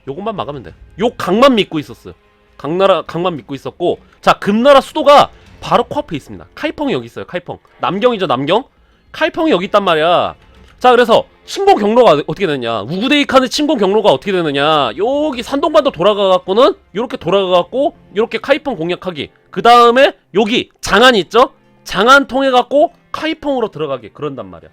요것만 막으면 돼. 요 강만 믿고 있었어요. 강만 믿고 있었고, 자, 금나라 수도가 바로 코앞에 있습니다. 카이펑이 여기 있어요. 카이펑. 남경이죠, 남경. 카이펑이 여기 있단 말이야. 자, 그래서 침공 경로가 어떻게 되느냐, 우구데이 칸의 침공 경로가 어떻게 되느냐, 여기 산동반도 돌아가갖고는 요렇게 돌아가갖고 요렇게 카이펑 공략하기, 그 다음에 여기 장안 있죠? 장안 통해갖고 카이펑으로 들어가기, 그런단 말이야.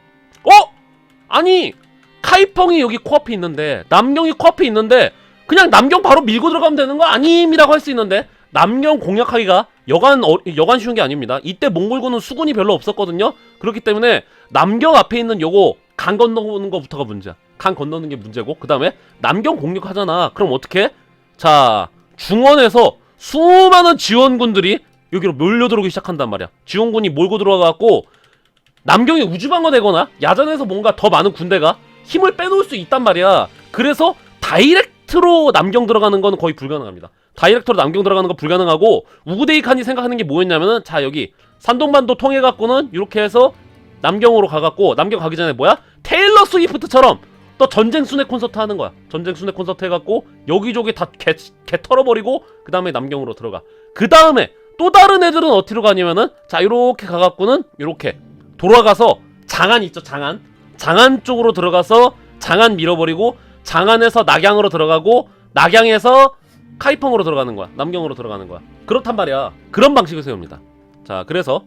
아니, 카이펑이 여기 코앞에 있는데, 남경이 코앞에 있는데 그냥 남경 바로 밀고 들어가면 되는 거 아님이라고 할 수 있는데, 남경 공략하기가 여간 쉬운 게 아닙니다. 이때 몽골군은 수군이 별로 없었거든요. 그렇기 때문에 남경 앞에 있는 요거 강 건너는 거부터가 문제야. 강 건너는 게 문제고, 그 다음에 남경 공격하잖아. 그럼 어떻게? 자, 중원에서 수많은 지원군들이 여기로 몰려들어오기 시작한단 말이야. 지원군이 몰고 들어와갖고 남경이 우주방어 되거나 야전에서 뭔가 더 많은 군대가 힘을 빼놓을 수 있단 말이야. 그래서 다이렉트로 남경 들어가는 건 거의 불가능합니다. 다이렉트로 남경 들어가는 건 불가능하고, 우구데이 칸이 생각하는 게 뭐였냐면은, 자, 여기 산동반도 통해갖고는 이렇게 해서 남경으로 가갖고, 남경 가기 전에 뭐야? 테일러 스위프트처럼 또 전쟁 순회 콘서트 하는 거야. 전쟁 순회 콘서트 해갖고 여기저기 다 개 털어버리고 그 다음에 남경으로 들어가. 그 다음에 또 다른 애들은 어디로 가냐면은, 자, 요렇게 가갖고는 요렇게 돌아가서 장안 있죠, 장안. 장안 쪽으로 들어가서 장안 밀어버리고, 장안에서 낙양으로 들어가고, 낙양에서 카이펑으로 들어가는 거야. 남경으로 들어가는 거야. 그렇단 말이야. 그런 방식을 세웁니다. 자, 그래서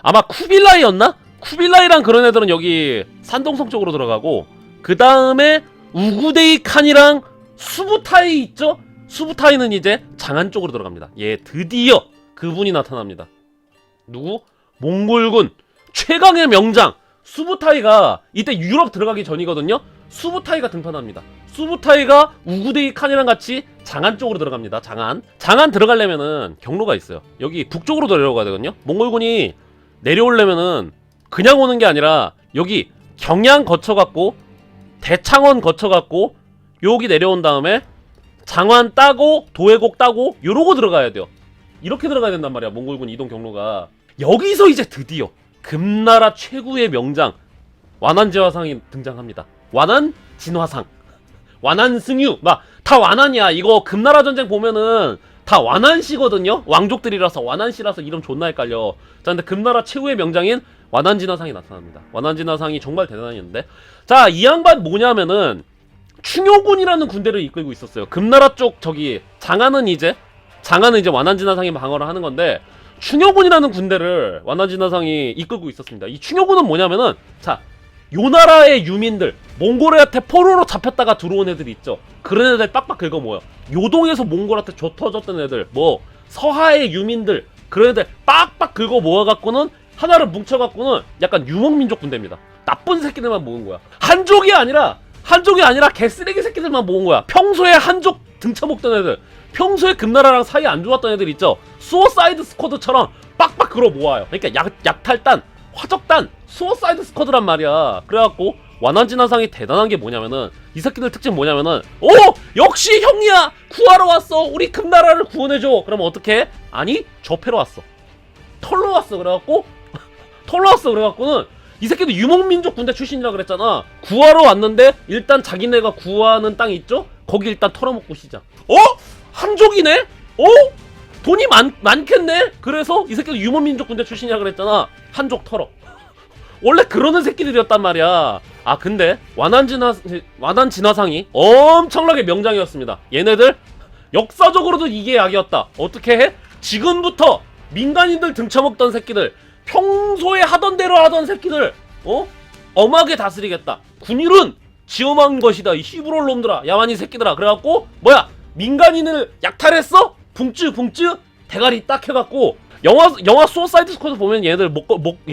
아마 쿠빌라이였나? 쿠빌라이랑 그런 애들은 여기 산동성 쪽으로 들어가고, 그 다음에 우구데이 칸이랑 수부타이 있죠? 수부타이는 이제 장안 쪽으로 들어갑니다. 예, 드디어 그분이 나타납니다. 누구? 몽골군 최강의 명장 수부타이가 이때 유럽 들어가기 전이거든요. 수부타이가 등판합니다. 수부타이가 우구데이 칸이랑 같이 장안 쪽으로 들어갑니다. 장안 들어가려면은 경로가 있어요. 여기 북쪽으로 내려가야 되거든요. 몽골군이 내려오려면은 그냥 오는 게 아니라 여기 경양 거쳐갖고 대창원 거쳐갖고 여기 내려온 다음에 장안 따고 도해곡 따고 요러고 들어가야 돼요. 이렇게 들어가야 된단 말이야. 몽골군 이동 경로가. 여기서 이제 드디어 금나라 최고의 명장 완안진화상이 등장합니다. 완안진화상, 완안승유, 막 다 완안이야. 이거 금나라 전쟁 보면은 다 완안씨거든요. 왕족들이라서 완안씨라서 이름 존나 헷갈려. 자, 근데 금나라 최고의 명장인 완안진화상이 나타납니다. 완안진화상이 정말 대단했는데, 자, 이 양반 뭐냐면은 충효군이라는 군대를 이끌고 있었어요. 금나라 쪽 저기 장안은 이제 완안진화상이 방어를 하는 건데, 충효군이라는 군대를 완안진화상이 이끌고 있었습니다. 이 충효군은 뭐냐면은, 자, 요 나라의 유민들, 몽골한테 포로로 잡혔다가 들어온 애들 있죠. 그런 애들 빡빡 긁어 모여. 요동에서 몽골한테 줘 터졌던 애들, 뭐 서하의 유민들, 그런 애들 빡빡 긁어 모아갖고는 하나를 뭉쳐갖고는 약간 유목민족 군대입니다. 나쁜 새끼들만 모은 거야. 한족이 아니라 개쓰레기 새끼들만 모은 거야. 평소에 한족 등쳐먹던 애들, 평소에 금나라랑 사이 안 좋았던 애들 있죠. 수어사이드 스쿼드처럼 빡빡 긁어 모아요. 그러니까 약탈단, 화적단, 수어사이드 스쿼드란 말이야. 그래갖고 완안진화상이 대단한 게 뭐냐면은, 이 새끼들 특징 뭐냐면은, 역시 형이야, 구하러 왔어, 우리 금나라를 구원해줘. 그러면 어떡해? 아니, 접해러 왔어, 털러 왔어. 그래갖고는 이 새끼도 유목민족 군대 출신이라 그랬잖아. 구하러 왔는데 일단 자기네가 구하는 땅 있죠? 거기 일단 털어먹고 시작. 한족이네? 돈이 많겠네? 그래서 이 새끼도 유목민족 군대 출신이라 그랬잖아. 한족 털어. 원래 그러는 새끼들이었단 말이야. 아, 근데 완안진화상이 엄청나게 명장이었습니다. 얘네들 역사적으로도 이게 약이었다. 어떻게 해? 지금부터 민간인들 등쳐먹던 새끼들, 평소에 하던 대로 하던 새끼들, 엄하게 다스리겠다. 군율은 지엄한 것이다. 이 시부롤 놈들아, 야만인 새끼들아. 그래갖고 뭐야, 민간인을 약탈했어? 붕쯔 대가리 딱 해갖고, 영화 수어사이드 스쿼드 보면 얘네들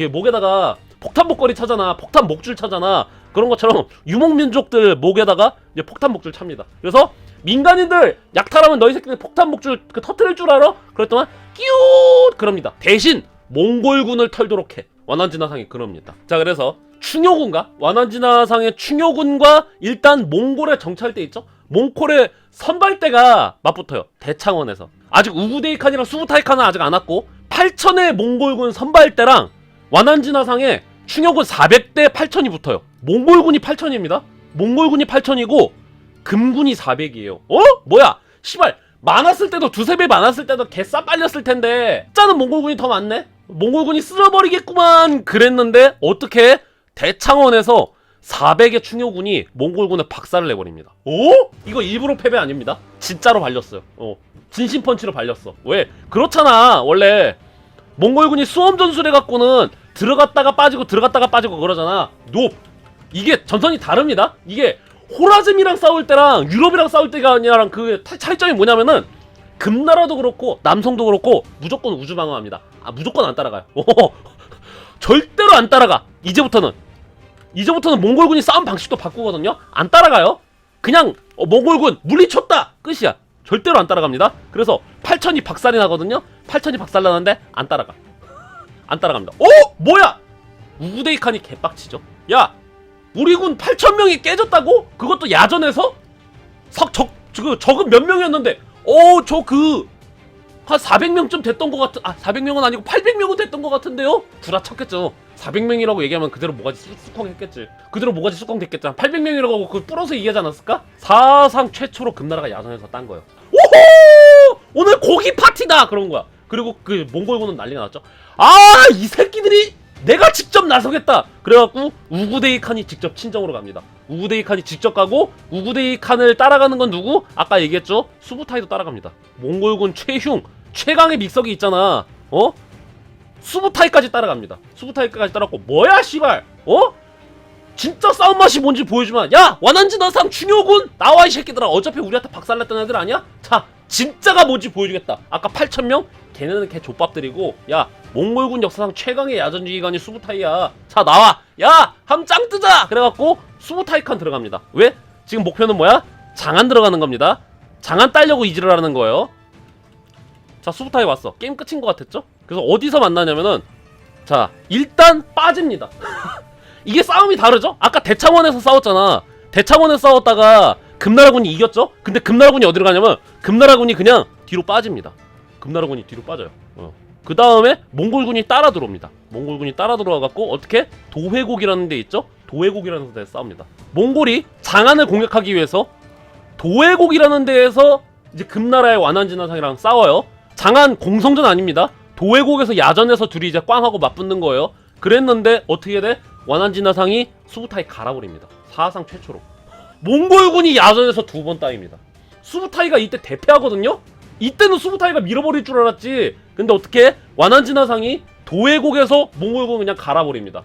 목에다가 폭탄 목걸이 차잖아. 폭탄 목줄 차잖아. 그런 것처럼 유목민족들 목에다가 이제 폭탄 목줄 찹니다. 그래서 민간인들 약탈하면 너희 새끼들 폭탄 목줄 그 터트릴 줄 알아? 그랬더니 끼웃 그럽니다. 대신 몽골군을 털도록 해. 완난진화상이 그럽니다. 자, 그래서 충효군과 완난진화상의 충효군과 일단 몽골에 정찰대 있죠? 몽골의 선발대가 맞붙어요. 대창원에서. 아직 우구데이칸이랑 수부타이칸은 아직 안 왔고 8천의 몽골군 선발대랑 완난진화상에 충효군 400대 8천이 붙어요. 몽골군이 8천입니다. 몽골군이 8천이고 금군이 400이에요. 어? 뭐야? 시발 많았을 때도 두세 배 많았을 때도 개싸 빨렸을 텐데 짜는 몽골군이 더 많네? 몽골군이 쓸어버리겠구만 그랬는데 어떻게 대창원에서 400의 충효군이 몽골군에 박살을 내버립니다. 오? 이거 일부러 패배 아닙니다. 진짜로 발렸어요. 진심 펀치로 발렸어. 왜? 그렇잖아. 원래 몽골군이 수험 전술해 갖고는 들어갔다가 빠지고 그러잖아. 노. 이게 전선이 다릅니다. 이게 호라즘이랑 싸울 때랑 유럽이랑 싸울 때가 아니라랑 그 차이점이 뭐냐면은 금나라도 그렇고 남성도 그렇고 무조건 우주방어합니다. 무조건 안 따라가요. 절대로 안 따라가. 이제부터는 몽골군이 싸움 방식도 바꾸거든요. 안 따라가요. 그냥 몽골군 물리쳤다 끝이야. 절대로 안 따라갑니다. 그래서 8천이 박살이 나거든요. 8천이 박살나는데 안 따라가. 안 따라갑니다. 뭐야? 우구데이칸이 개빡치죠. 야, 우리 군 8천명이 깨졌다고? 그것도 야전에서? 적은 몇 명이었는데 한 400명쯤 됐던 것 같은 400명은 아니고 800명은 됐던 것 같은데요? 구라쳤겠죠. 400명이라고 얘기하면 그대로 뭐가지 쑥쑥 했겠지. 그대로 뭐가지 쑥쑥 됐겠잖아. 800명이라고 하고 그걸 뿌려서 얘기하지 않았을까? 사상 최초로 금나라가 야전에서 딴 거예요. 오호! 오늘 고기 파티다! 그런 거야. 그리고 그 몽골군은 난리가 났죠. 이 새끼들이 내가 직접 나서겠다! 그래갖고 우구데이칸이 직접 친정으로 갑니다. 우구데이칸이 직접 가고 우구데이칸을 따라가는 건 누구? 아까 얘기했죠? 수부타이도 따라갑니다. 몽골군 최강의 믹서기 있잖아. 수부타이까지 따라갑니다. 수부타이까지 따라갔고 뭐야 씨발 진짜 싸움 맛이 뭔지 보여주면 야 완난진화상 충효군 나와 이 새끼들아. 어차피 우리한테 박살났던 애들 아니야? 자 진짜가 뭔지 보여주겠다. 아까 8천명? 걔네는 걔 족밥들이고 야 몽골군 역사상 최강의 야전지휘관이 수부타이야. 자 나와. 야 함짱 뜨자. 그래갖고 수부타이칸 들어갑니다. 왜? 지금 목표는 뭐야? 장안 들어가는 겁니다. 장안 따려고 이지를 하는 거예요. 자 수부타이 왔어. 게임 끝인 것 같았죠? 그래서 어디서 만나냐면은 자 일단 빠집니다. 이게 싸움이 다르죠? 아까 대창원에서 싸웠잖아. 대창원에서 싸웠다가 금나라군이 이겼죠? 근데 금나라군이 어디로 가냐면 금나라군이 그냥 뒤로 빠집니다. 금나라군이 뒤로 빠져요. 그 다음에 몽골군이 따라 들어옵니다. 몽골군이 따라 들어와갖고 어떻게? 도회곡이라는 데 있죠? 도회곡이라는 데서 싸웁니다. 몽골이 장안을 공격하기 위해서 도회곡이라는 데에서 이제 금나라의 완난진화상이랑 싸워요. 장안 공성전 아닙니다. 도회곡에서 야전에서 둘이 이제 꽝하고 맞붙는 거예요. 그랬는데 어떻게 돼? 완난진화상이 수부타이 갈아버립니다. 사상 최초로. 몽골군이 야전에서 2번 따입니다. 수부타이가 이때 대패하거든요? 이때는 수부타이가 밀어버릴 줄 알았지. 근데 어떻게 완난진화상이 도회곡에서 몽골군 그냥 갈아버립니다.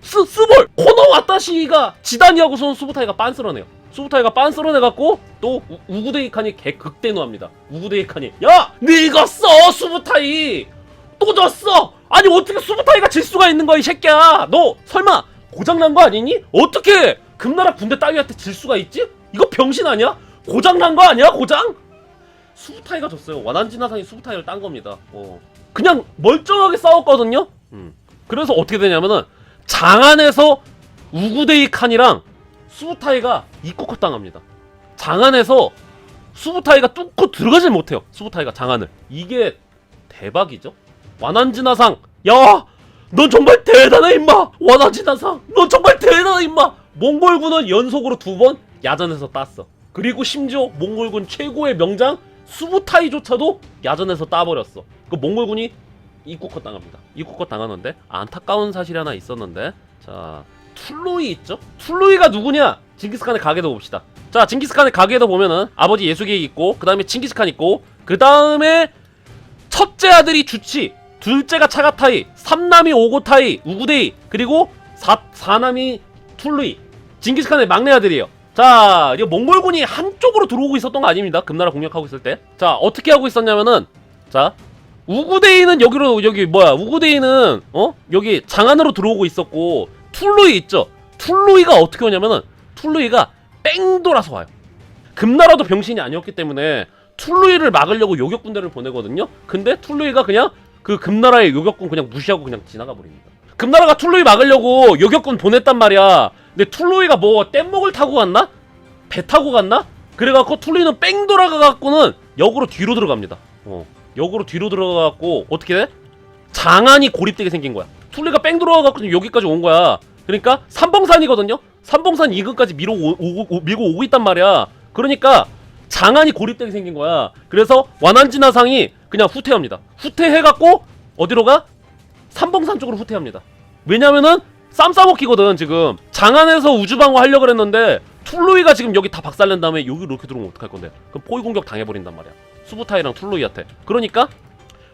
스볼! 코노 와타시가 지단이하고서는 수부타이가 빤스러내요. 수부타이가 빤스러내갖고 또 우구데이칸이 개극대노합니다. 우구데이칸이 야! 늙었어 수부타이! 또 졌어! 아니 어떻게 수부타이가 질 수가 있는 거야 이 새끼야! 너 설마 고장난 거 아니니? 어떻게 금나라 군대 따위한테 질 수가 있지? 이거 병신 아니야? 고장난 거 아니야 고장? 수부타이가 졌어요. 완난진화상이 수부타이를 딴 겁니다. 그냥 멀쩡하게 싸웠거든요? 그래서 어떻게 되냐면은 장안에서 우구데이칸이랑 수부타이가 입국컷 당합니다. 장안에서 수부타이가 뚫고 들어가질 못해요. 수부타이가 장안을. 이게 대박이죠? 완난진화상 야! 넌 정말 대단해 임마! 완난진화상 넌 정말 대단해 임마! 몽골군은 연속으로 2번 야전에서 땄어. 그리고 심지어 몽골군 최고의 명장 수부타이조차도 야전에서 따버렸어. 그 몽골군이 입국컷 당합니다. 입국컷 당하는데 안타까운 사실이 하나 있었는데 자 툴루이 있죠? 툴루이가 누구냐? 징기스칸의 가게도 봅시다. 자 징기스칸의 가게도 보면은 아버지 예수게이 있고 그 다음에 징기스칸 있고 그 다음에 첫째 아들이 주치, 둘째가 차가타이, 삼남이 오고타이, 우구데이, 그리고 사남이 툴루이. 징기스칸의 막내 아들이에요. 자, 이거 몽골군이 한쪽으로 들어오고 있었던 거 아닙니다. 금나라 공략하고 있을 때. 자, 어떻게 하고 있었냐면은 자, 우구데이는 우구데이는 여기 장안으로 들어오고 있었고 툴루이 있죠. 툴루이가 어떻게 오냐면은 툴루이가 뺑 돌아서 와요. 금나라도 병신이 아니었기 때문에 툴루이를 막으려고 요격군대를 보내거든요. 근데 툴루이가 그냥 그 금나라의 요격군 그냥 무시하고 그냥 지나가 버립니다. 금나라가 툴루이 막으려고 요격군 보냈단 말이야. 근데 툴루이가 뭐 뗏목을 타고 갔나? 배 타고 갔나? 그래갖고 툴루이는 뺑 돌아가갖고는 역으로 뒤로 들어갑니다. 역으로 뒤로 들어가갖고 어떻게 돼? 장안이 고립되게 생긴 거야. 툴루이가 뺑 돌아가갖고 여기까지 온 거야. 그러니까 삼봉산이거든요. 삼봉산 이근까지 밀고 오고 있단 말이야. 그러니까 장안이 고립되게 생긴 거야. 그래서 완안지나상이 그냥 후퇴합니다. 후퇴해갖고 어디로 가? 삼봉산 쪽으로 후퇴합니다. 왜냐면은 쌈 싸먹기거든. 지금 장안에서 우주방어 하려고 했는데 툴루이가 지금 여기 다 박살낸 다음에 여기로 이렇게 들어오면 어떡할 건데? 그럼 포위 공격 당해버린단 말이야. 수부타이랑 툴루이한테. 그러니까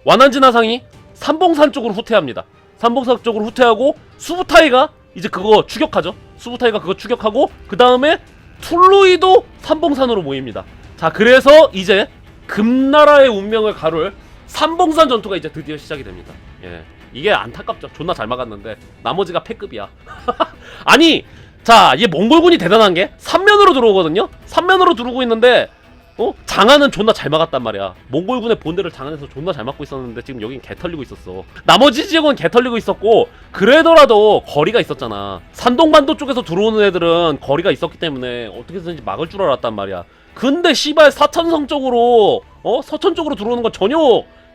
완안지나상이 삼봉산 쪽으로 후퇴합니다. 삼봉산 쪽으로 후퇴하고 수부타이가 이제 그거 추격하죠. 수부타이가 그거 추격하고 그 다음에 툴루이도 삼봉산으로 모입니다. 자, 그래서 이제 금나라의 운명을 가룰 삼봉산 전투가 이제 드디어 시작이 됩니다. 예, 이게 안타깝죠. 존나 잘 막았는데 나머지가 패급이야. 아니, 자, 얘 몽골군이 대단한 게 3면으로 들어오거든요. 3면으로 들어오고 있는데 장안은 존나 잘 막았단 말이야. 몽골군의 본대를 장안에서 존나 잘 막고 있었는데 지금 여긴 개 털리고 있었어. 나머지 지역은 개 털리고 있었고 그래더라도 거리가 있었잖아. 산동반도 쪽에서 들어오는 애들은 거리가 있었기 때문에 어떻게든지 막을 줄 알았단 말이야. 근데 씨발 사천성 쪽으로 서천 쪽으로 들어오는 건 전혀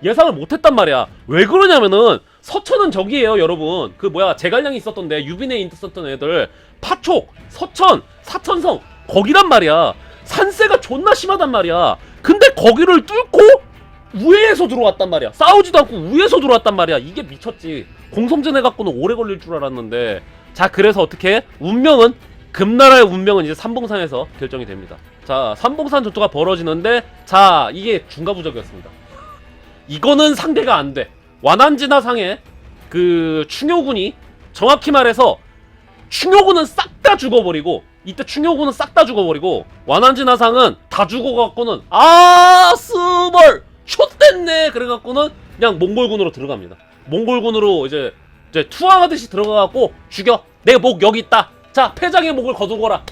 예상을 못했단 말이야. 왜 그러냐면은 서천은 저기예요, 여러분. 그 뭐야 제갈량이 있었던데 유빈에 있었던 애들 파촉, 서천, 사천성 거기란 말이야. 산세가 존나 심하단 말이야. 근데 거기를 뚫고 우회에서 들어왔단 말이야. 싸우지도 않고 우회에서 들어왔단 말이야. 이게 미쳤지. 공성전 해갖고는 오래 걸릴 줄 알았는데. 자, 그래서 어떻게 운명은 금나라의 운명은 이제 삼봉산에서 결정이 됩니다. 자, 삼봉산 전투가 벌어지는데 자, 이게 중과부적이었습니다. 이거는 상대가 안 돼. 완안지나상의 그 충효군이 정확히 말해서 충효군은 싹 다 죽어버리고 이때 충효군은 싹 다 죽어버리고 완안지나상은 다 죽어갖고는 스벌 숏됐네 그래갖고는 그냥 몽골군으로 들어갑니다. 몽골군으로 이제 투항하듯이 들어가갖고 죽여. 내 목 여기 있다. 자, 패장의 목을 거두거라.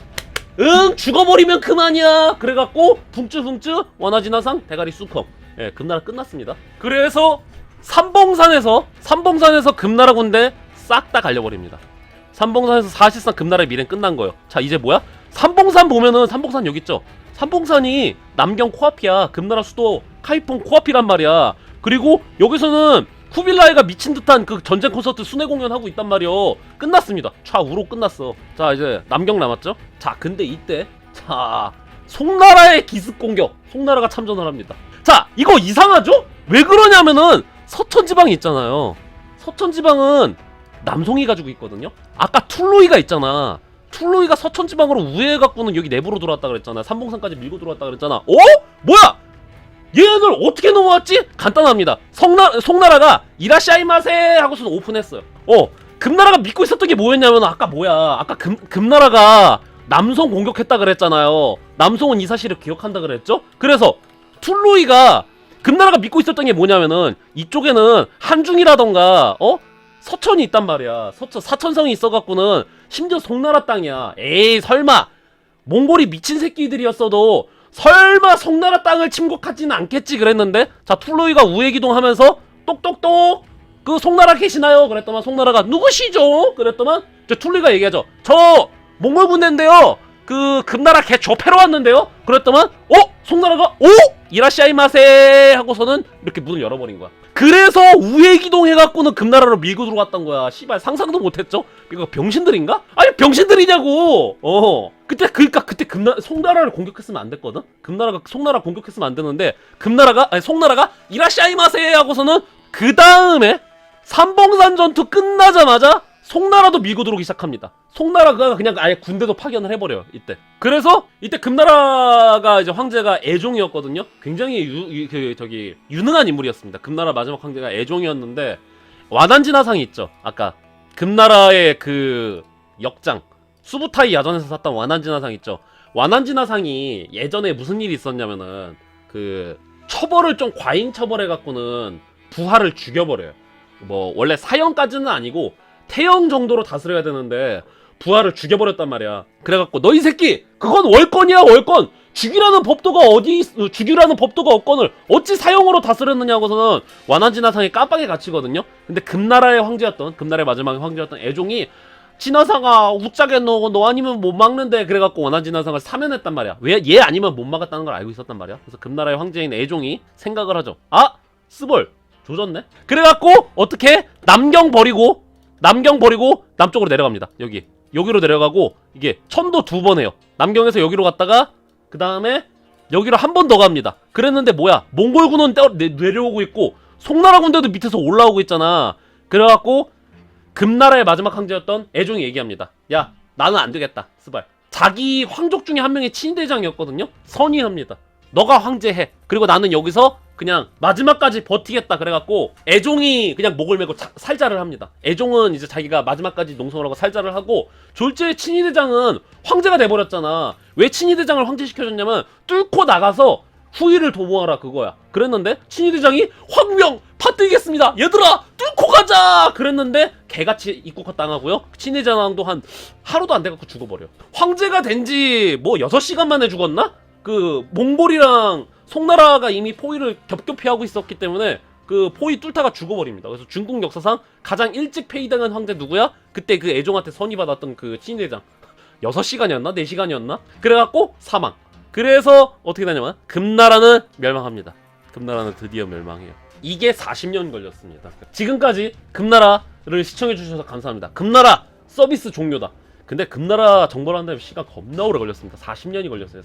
응, 죽어버리면 그만이야. 그래갖고 붕쯔붕쯔 완안지나상 대가리 수컴. 예, 금나라 끝났습니다. 그래서 삼봉산에서 금나라 군대 싹 다 갈려버립니다. 삼봉산에서 사실상 금나라의 미래는 끝난 거예요. 자, 이제 뭐야? 삼봉산 보면은 삼봉산 여기 있죠? 삼봉산이 남경 코앞이야. 금나라 수도 카이폰 코앞이란 말이야. 그리고 여기서는 쿠빌라이가 미친 듯한 그 전쟁 콘서트 순회 공연하고 있단 말이요. 끝났습니다. 좌우로 끝났어. 자, 이제 남경 남았죠? 자, 근데 이때 자, 송나라의 기습 공격. 송나라가 참전을 합니다. 자, 이거 이상하죠? 왜 그러냐면은 서천지방이 있잖아요. 서천지방은 남송이 가지고 있거든요. 아까 툴루이가 있잖아. 툴루이가 서천지방으로 우회해갖고는 여기 내부로 들어왔다 그랬잖아. 삼봉산까지 밀고 들어왔다 그랬잖아. 뭐야? 얘네들 어떻게 넘어왔지? 간단합니다. 송나라가 이라샤이마세 하고서는 오픈했어요. 금나라가 믿고 있었던 게 뭐였냐면 아까 금나라가 남송 공격했다 그랬잖아요. 남송은 이 사실을 기억한다 그랬죠? 그래서 툴루이가 금나라가 믿고 있었던 게 뭐냐면은 이쪽에는 한중이라던가 서천이 있단 말이야. 사천성이 있어갖고는 심지어 송나라 땅이야. 에이, 설마 몽골이 미친 새끼들이었어도 설마 송나라 땅을 침공하지는 않겠지 그랬는데, 자, 툴루이가 우회기동하면서 똑똑똑 그 송나라 계시나요? 그랬더만 송나라가 누구시죠? 그랬더만 저 툴루이가 얘기하죠. 저 몽골 군대인데요. 그 금나라 개 조패러 왔는데요. 그랬더만 송나라가 이라시아이마세 하고서는 이렇게 문을 열어버린 거야. 그래서 우회기동 해갖고는 금나라로 밀고 들어갔던 거야. 씨발, 상상도 못했죠? 이거 병신들인가? 아니, 병신들이냐고. 그때 송나라를 공격했으면 안 됐거든. 송나라 공격했으면 안 되는데 송나라가 이라시아이마세 하고서는 그 다음에 삼봉산 전투 끝나자마자 송나라도 밀고 들어오기 시작합니다. 송나라가 그냥 아예 군대도 파견을 해버려요, 이때. 그래서 이때 금나라가 이제 황제가 애종이었거든요. 굉장히 유능한 인물이었습니다. 금나라 마지막 황제가 애종이었는데, 완안지나상이 있죠. 아까 금나라의 그 역장 수부타이 야전에서 샀던 완안지나상 있죠. 완안지나상이 예전에 무슨 일이 있었냐면은 그 처벌을 좀 과잉 처벌해갖고는 부하를 죽여버려요. 뭐 원래 사형까지는 아니고 태형 정도로 다스려야 되는데 부하를 죽여버렸단 말이야. 그래갖고 너 이 새끼 그건 월권이야 월권. 죽이라는 법도가 죽이라는 법도가 없건을 어찌 사형으로 다스렸느냐고서는 완화진화상이 깜빡이 갇히거든요. 근데 금나라의 황제였던 금나라의 마지막 황제였던 애종이 진화상아 웃자게 너 아니면 못 막는데 그래갖고 원한진화상을 사면했단 말이야. 왜 얘 아니면 못 막았다는 걸 알고 있었단 말이야. 그래서 금나라의 황제인 애종이 생각을 하죠. 아 스벌 조졌네. 그래갖고 어떻게 남경 버리고 남쪽으로 내려갑니다. 여기로 내려가고 이게 천도 2번 해요. 남경에서 여기로 갔다가 그 다음에 여기로 한 번 더 갑니다. 그랬는데 뭐야 몽골군은 내려오고 있고 송나라 군대도 밑에서 올라오고 있잖아. 그래갖고 금나라의 마지막 황제였던 애종이 얘기합니다. 야 나는 안 되겠다 스발. 자기 황족 중에 한 명이 친대장이었거든요. 선의합니다. 너가 황제해. 그리고 나는 여기서 그냥 마지막까지 버티겠다. 그래갖고 애종이 그냥 목을 메고 살자를 합니다. 애종은 이제 자기가 마지막까지 농성을 하고 살자를 하고 졸지의 친위대장은 황제가 돼버렸잖아. 왜 친위대장을 황제시켜줬냐면 뚫고 나가서 후위를 도모하라 그거야. 그랬는데 친위대장이 황명 받들겠습니다 얘들아 뚫고 가자 그랬는데 개같이 입국화 당하고요. 친위대장도 한 하루도 안 돼갖고 죽어버려. 황제가 된지 뭐 6시간 만에 죽었나? 그 몽골이랑 송나라가 이미 포위를 겹겹이 하고 있었기 때문에 그 포위 뚫다가 죽어버립니다. 그래서 중국 역사상 가장 일찍 폐위당한 황제 누구야? 그때 그 애종한테 선의받았던 그 친위대장 6시간이었나? 4시간이었나? 그래갖고 사망. 그래서 어떻게 되냐면 금나라는 멸망합니다. 금나라는 드디어 멸망해요. 이게 40년 걸렸습니다. 지금까지 금나라를 시청해주셔서 감사합니다. 금나라 서비스 종료다. 근데 금나라 정벌 하는 데 시간 겁나 오래 걸렸습니다. 40년이 걸렸어요.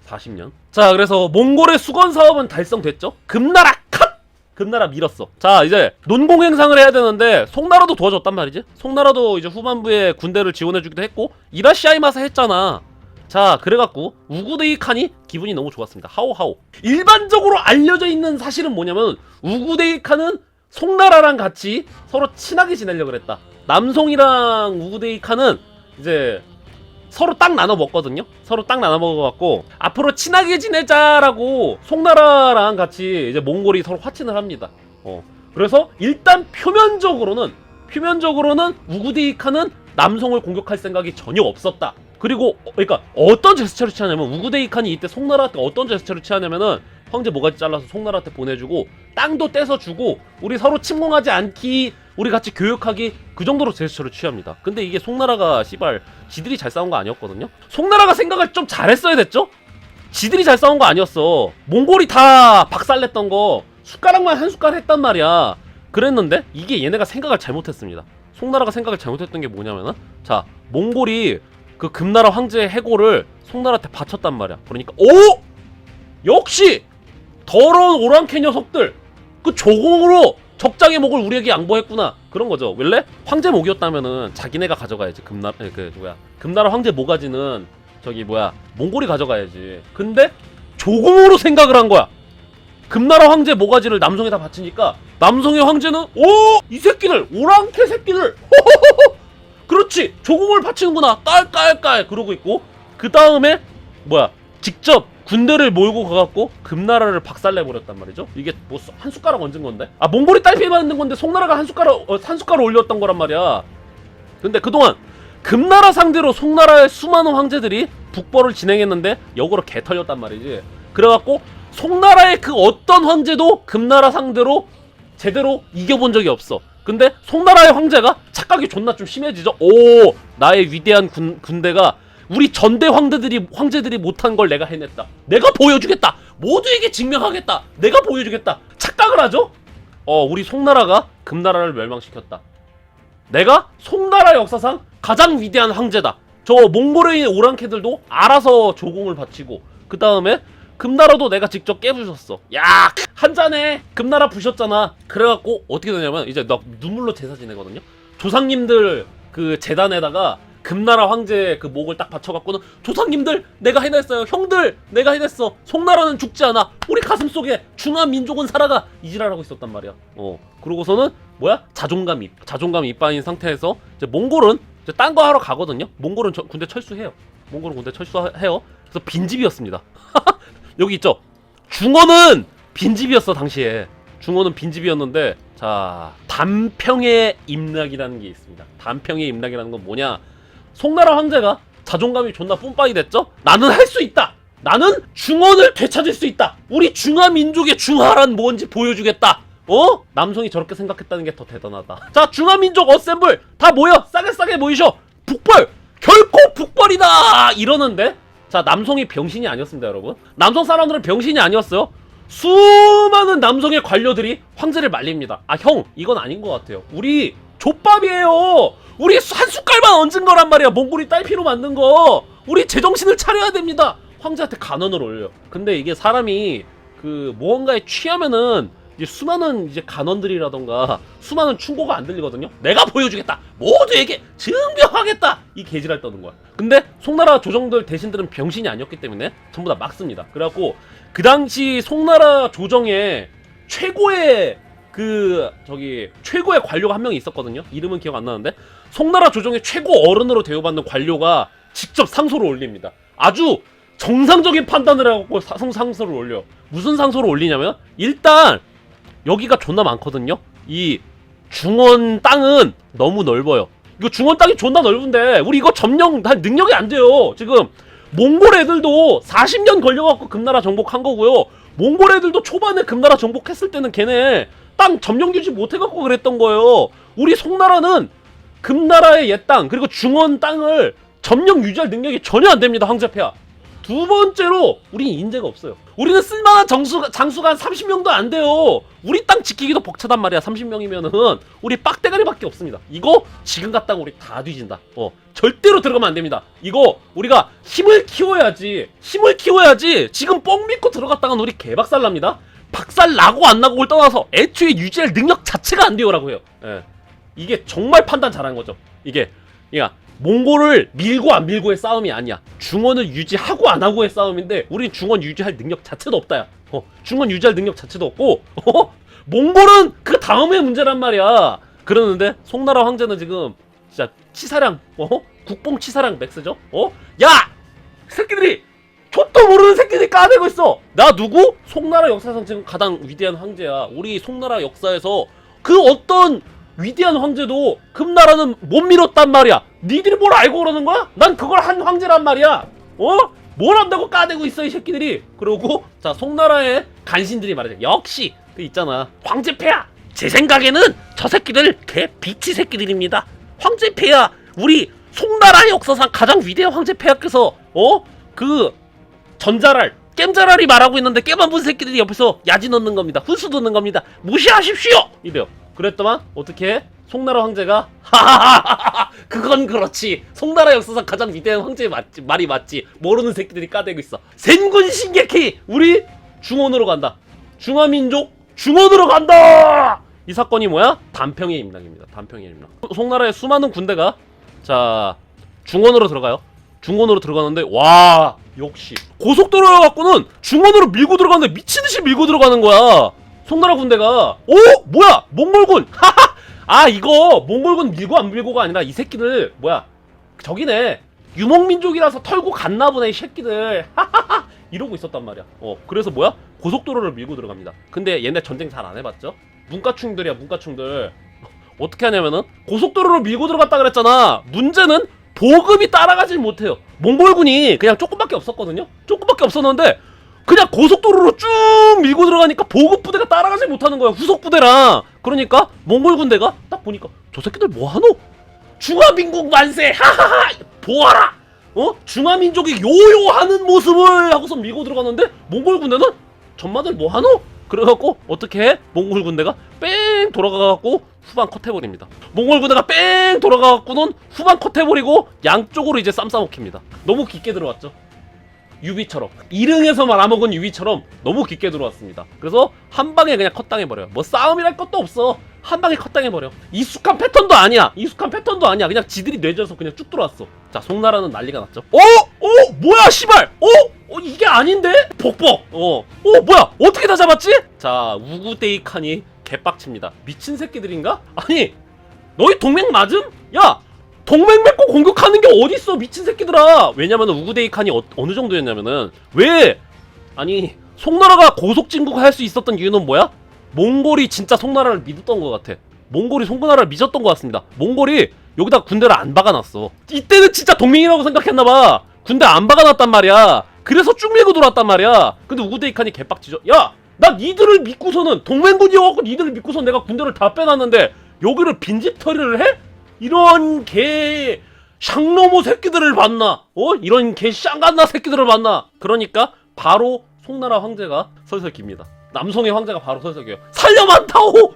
40년. 자, 그래서 몽골의 수건 사업은 달성됐죠? 금나라 컷! 금나라 밀었어. 자, 이제 논공행상을 해야 되는데 송나라도 도와줬단 말이지. 송나라도 이제 후반부에 군대를 지원해주기도 했고 이라시아이마사 했잖아. 자, 그래갖고 우구데이 칸이 기분이 너무 좋았습니다. 하오하오. 일반적으로 알려져 있는 사실은 뭐냐면 우구데이 칸은 송나라랑 같이 서로 친하게 지내려고 그랬다. 남송이랑 우구데이 칸은 이제 서로 딱 나눠 먹거든요. 서로 딱 나눠 먹어갖고 앞으로 친하게 지내자라고 송나라랑 같이 이제 몽골이 서로 화친을 합니다. 그래서 일단 표면적으로는 우구데이 칸은 남송을 공격할 생각이 전혀 없었다. 그리고 그러니까 어떤 제스처를 취하냐면 우구데이 칸이 이때 송나라한테 어떤 제스처를 취하냐면은 황제 모가지 잘라서 송나라한테 보내주고 땅도 떼서주고 우리 서로 침공하지 않기 우리 같이 교역하기 그 정도로 제스처를 취합니다. 근데 이게 송나라가 씨발 지들이 잘 싸운 거 아니었거든요. 송나라가 생각을 좀 잘했어야 됐죠. 지들이 잘 싸운 거 아니었어. 몽골이 다 박살냈던 거 숟가락만 한 숟갈 했단 말이야. 그랬는데 이게 얘네가 생각을 잘못했습니다. 송나라가 생각을 잘못했던 게 뭐냐면은 자 몽골이 그 금나라 황제의 해골을 송나라한테 바쳤단 말이야. 그러니까 오! 역시 더러운 오랑캐 녀석들 그 조공으로 적장의 목을 우리에게 양보했구나 그런 거죠. 원래 황제 목이었다면은 자기네가 가져가야지. 금나라 황제 모가지는 몽골이 가져가야지. 근데 조공으로 생각을 한 거야. 금나라 황제 모가지를 남성에다 바치니까 남성의 황제는 오! 이 새끼들 오랑캐 새끼들 그렇지 조공을 바치는구나 깔깔깔 그러고 있고 그 다음에 직접 군대를 몰고 가갖고 금나라를 박살내버렸단 말이죠. 이게 뭐 한 숟가락 얹은 건데 몽골이 딸피 받는 건데 송나라가 한 숟가락 올렸던 거란 말이야. 근데 그동안 금나라 상대로 송나라의 수많은 황제들이 북벌을 진행했는데 역으로 개털렸단 말이지. 그래갖고 송나라의 그 어떤 황제도 금나라 상대로 제대로 이겨본 적이 없어. 근데 송나라의 황제가 착각이 존나 좀 심해지죠. 오, 나의 위대한 군대가 우리 전대 황제들이 못한 걸 내가 해냈다. 내가 보여주겠다. 모두에게 증명하겠다. 내가 보여주겠다. 착각을 하죠. 우리 송나라가 금나라를 멸망시켰다. 내가 송나라 역사상 가장 위대한 황제다. 저 몽골의 오랑캐들도 알아서 조공을 바치고 그 다음에 금나라도 내가 직접 깨부셨어. 야, 한잔해. 금나라 부셨잖아. 그래갖고 어떻게 되냐면 이제 나 눈물로 제사 지내거든요. 조상님들 그 재단에다가 금나라 황제 그 목을 딱 받쳐갖고는 조상님들 내가 해냈어요. 형들 내가 해냈어. 송나라는 죽지 않아. 우리 가슴속에 중화 민족은 살아가. 이지랄하고 있었단 말이야. 그러고서는 자존감 이빠인 상태에서 이제 몽골은 이제 딴 거 하러 가거든요. 몽골은 군대 철수해요. 그래서 빈집이었습니다. 여기 있죠. 중원은 빈집이었어 당시에. 중원은 빈집이었는데 자 단평의 임락이라는 게 있습니다. 단평의 임락이라는 건 뭐냐? 송나라 황제가 자존감이 존나 뿜빠이 됐죠? 나는 할 수 있다! 나는 중원을 되찾을 수 있다! 우리 중화민족의 중화란 뭔지 보여주겠다! 남성이 저렇게 생각했다는 게 더 대단하다. 자, 중화민족 어셈블! 다 모여! 싸게 모이셔! 북벌! 결코 북벌이다! 이러는데? 자, 남성이 병신이 아니었습니다, 여러분. 남성 사람들은 병신이 아니었어요. 수많은 남성의 관료들이 황제를 말립니다. 아, 형, 이건 아닌 것 같아요. 우리 족밥이에요. 우리 한 숟갈만 얹은 거란 말이야. 몽골이 딸피로 만든 거. 우리 제정신을 차려야 됩니다. 황제한테 간언을 올려. 근데 이게 사람이 무언가에 취하면은 이제 수많은 이제 간언들이라던가 수많은 충고가 안 들리거든요. 내가 보여주겠다. 모두에게 증명하겠다. 이 개지랄 떠는 거야. 근데 송나라 조정들 대신들은 병신이 아니었기 때문에 전부 다 막습니다. 그래갖고 그 당시 송나라 조정에 최고의 최고의 관료가 한 명이 있었거든요. 이름은 기억 안 나는데 송나라 조정의 최고 어른으로 대우받는 관료가 직접 상소를 올립니다. 아주 정상적인 판단을 해갖고 상소를 올려. 무슨 상소를 올리냐면 일단 여기가 존나 많거든요. 이 중원 땅은 너무 넓어요. 이거 중원 땅이 존나 넓은데 우리 이거 점령할 능력이 안 돼요. 지금 몽골 애들도 40년 걸려갖고 금나라 정복한 거고요. 몽골 애들도 초반에 금나라 정복했을 때는 걔네 땅 점령주지 못해갖고 그랬던 거예요. 우리 송나라는 금나라의 옛 땅 그리고 중원 땅을 점령 유지할 능력이 전혀 안 됩니다. 황제폐하. 두 번째로 우린 인재가 없어요. 우리는 쓸만한 장수가 한 30명도 안 돼요. 우리 땅 지키기도 벅차단 말이야. 30명이면은 우리 빡대가리밖에 없습니다. 이거 지금 갔다가 우리 다 뒤진다. 절대로 들어가면 안 됩니다. 이거 우리가 힘을 키워야지. 지금 뻥 믿고 들어갔다간 우리 개박살 납니다. 박살 나고 안 나고를 떠나서 애초에 유지할 능력 자체가 안 돼요라고 해요. 예. 이게 정말 판단 잘한 거죠. 이게 몽골을 밀고 안 밀고의 싸움이 아니야. 중원을 유지하고 안 하고의 싸움인데 우린 중원 유지할 능력 자체도 없다야. 중원 유지할 능력 자체도 없고 몽골은 그 다음의 문제란 말이야. 그러는데 송나라 황제는 지금 진짜 치사량 국뽕 치사량 맥스죠. 야! 새끼들이 족도 모르는 새끼들이 까대고 있어. 나 누구? 송나라 역사상 지금 가장 위대한 황제야. 우리 송나라 역사에서 그 어떤 위대한 황제도 금나라는 못 밀었단 말이야. 니들이 뭘 알고 그러는 거야? 난 그걸 한 황제란 말이야. 뭘 한다고 까대고 있어 이 새끼들이. 그러고 자 송나라의 간신들이 말하자. 역시 그 있잖아 황제폐하. 제 생각에는 저 새끼들 개 비치 새끼들입니다. 황제폐하 우리 송나라 역사상 가장 위대한 황제폐하께서 그 전자랄 겜자랄이 말하고 있는데 깨 안 본 새끼들이 옆에서 야지 넣는 겁니다. 훈수 듣는 겁니다. 무시하십시오. 이래요. 그랬더만 어떻게 송나라 황제가 하하하하 그건 그렇지. 송나라 역사상 가장 위대한 황제의 말이 맞지. 모르는 새끼들이 까대고 있어. 센군신객히 우리 중원으로 간다. 중화민족 중원으로 간다. 이 사건이 뭐야? 단평의 임랑입니다. 단평의 임랑. 송나라의 수많은 군대가 자 중원으로 들어가요. 중원으로 들어가는데 와 역시 고속도로여 갖고는 중원으로 밀고 들어가는데 미친듯이 밀고 들어가는 거야. 송나라 군대가 뭐야 몽골군 하하 아 이거 몽골군 밀고 안 밀고가 아니라 이 새끼들 뭐야 저기네 유목민족이라서 털고 갔나 보네 이 새끼들 하하하 이러고 있었단 말이야. 그래서 뭐야 고속도로를 밀고 들어갑니다. 근데 얘네 전쟁 잘 안 해봤죠? 문과충들이야 문과충들. 어떻게 하냐면은 고속도로를 밀고 들어갔다 그랬잖아. 문제는 보급이 따라가질 못해요. 몽골군이 그냥 조금밖에 없었거든요. 조금밖에 없었는데 그냥 고속도로로 쭉 밀고 들어가니까 보급 부대가 따라가지 못하는 거야. 후속 부대랑. 그러니까 몽골 군대가 딱 보니까 저 새끼들 뭐하노? 중화민국 만세! 하하하! 보아라! 중화민족이 요요하는 모습을 하고서 밀고 들어가는데 몽골 군대는 전마들 뭐하노? 그래갖고 어떻게 해? 몽골 군대가 뺑 돌아가갖고 후반 컷해버립니다. 몽골 군대가 뺑 돌아가갖고는 후반 컷해버리고 양쪽으로 이제 쌈 싸먹힙니다. 너무 깊게 들어왔죠. 유비처럼 2릉에서 말아먹은 유비처럼 너무 깊게 들어왔습니다. 그래서 한 방에 그냥 컷당해버려요. 뭐 싸움이랄 것도 없어. 한 방에 컷당해버려. 익숙한 패턴도 아니야. 그냥 지들이 뇌져서 그냥 쭉 들어왔어. 자 송나라는 난리가 났죠. 뭐야 씨발 이게 아닌데? 복복 뭐야 어떻게 다 잡았지? 자 우구데이 칸이 개빡칩니다. 미친 새끼들인가? 아니 너희 동맹 맞음? 야 동맹 맺고 공격하는 게 어딨어 미친 새끼들아. 왜냐면 우구데이 칸이 어느 정도였냐면은 아니 송나라가 고속 진국할 수 있었던 이유는 뭐야? 몽골이 진짜 송나라를 믿었던 것 같아. 몽골이 송나라를 미쳤던 것 같습니다. 몽골이 여기다 군대를 안 박아놨어. 이때는 진짜 동맹이라고 생각했나봐. 군대 안 박아놨단 말이야. 그래서 쭉 밀고 돌았단 말이야. 근데 우구데이칸이 개빡치죠. 야! 나 니들을 믿고서는 동맹군이어갖고 니들을 믿고서 내가 군대를 다 빼놨는데 여기를 빈집털이를 해? 이런 개 샹노모 새끼들을 봤나? 이런 개 샹간나 새끼들을 봤나? 그러니까 바로 송나라 황제가 설설 깁니다. 남송의 황제가 바로 설설 기요. 살려만 다오!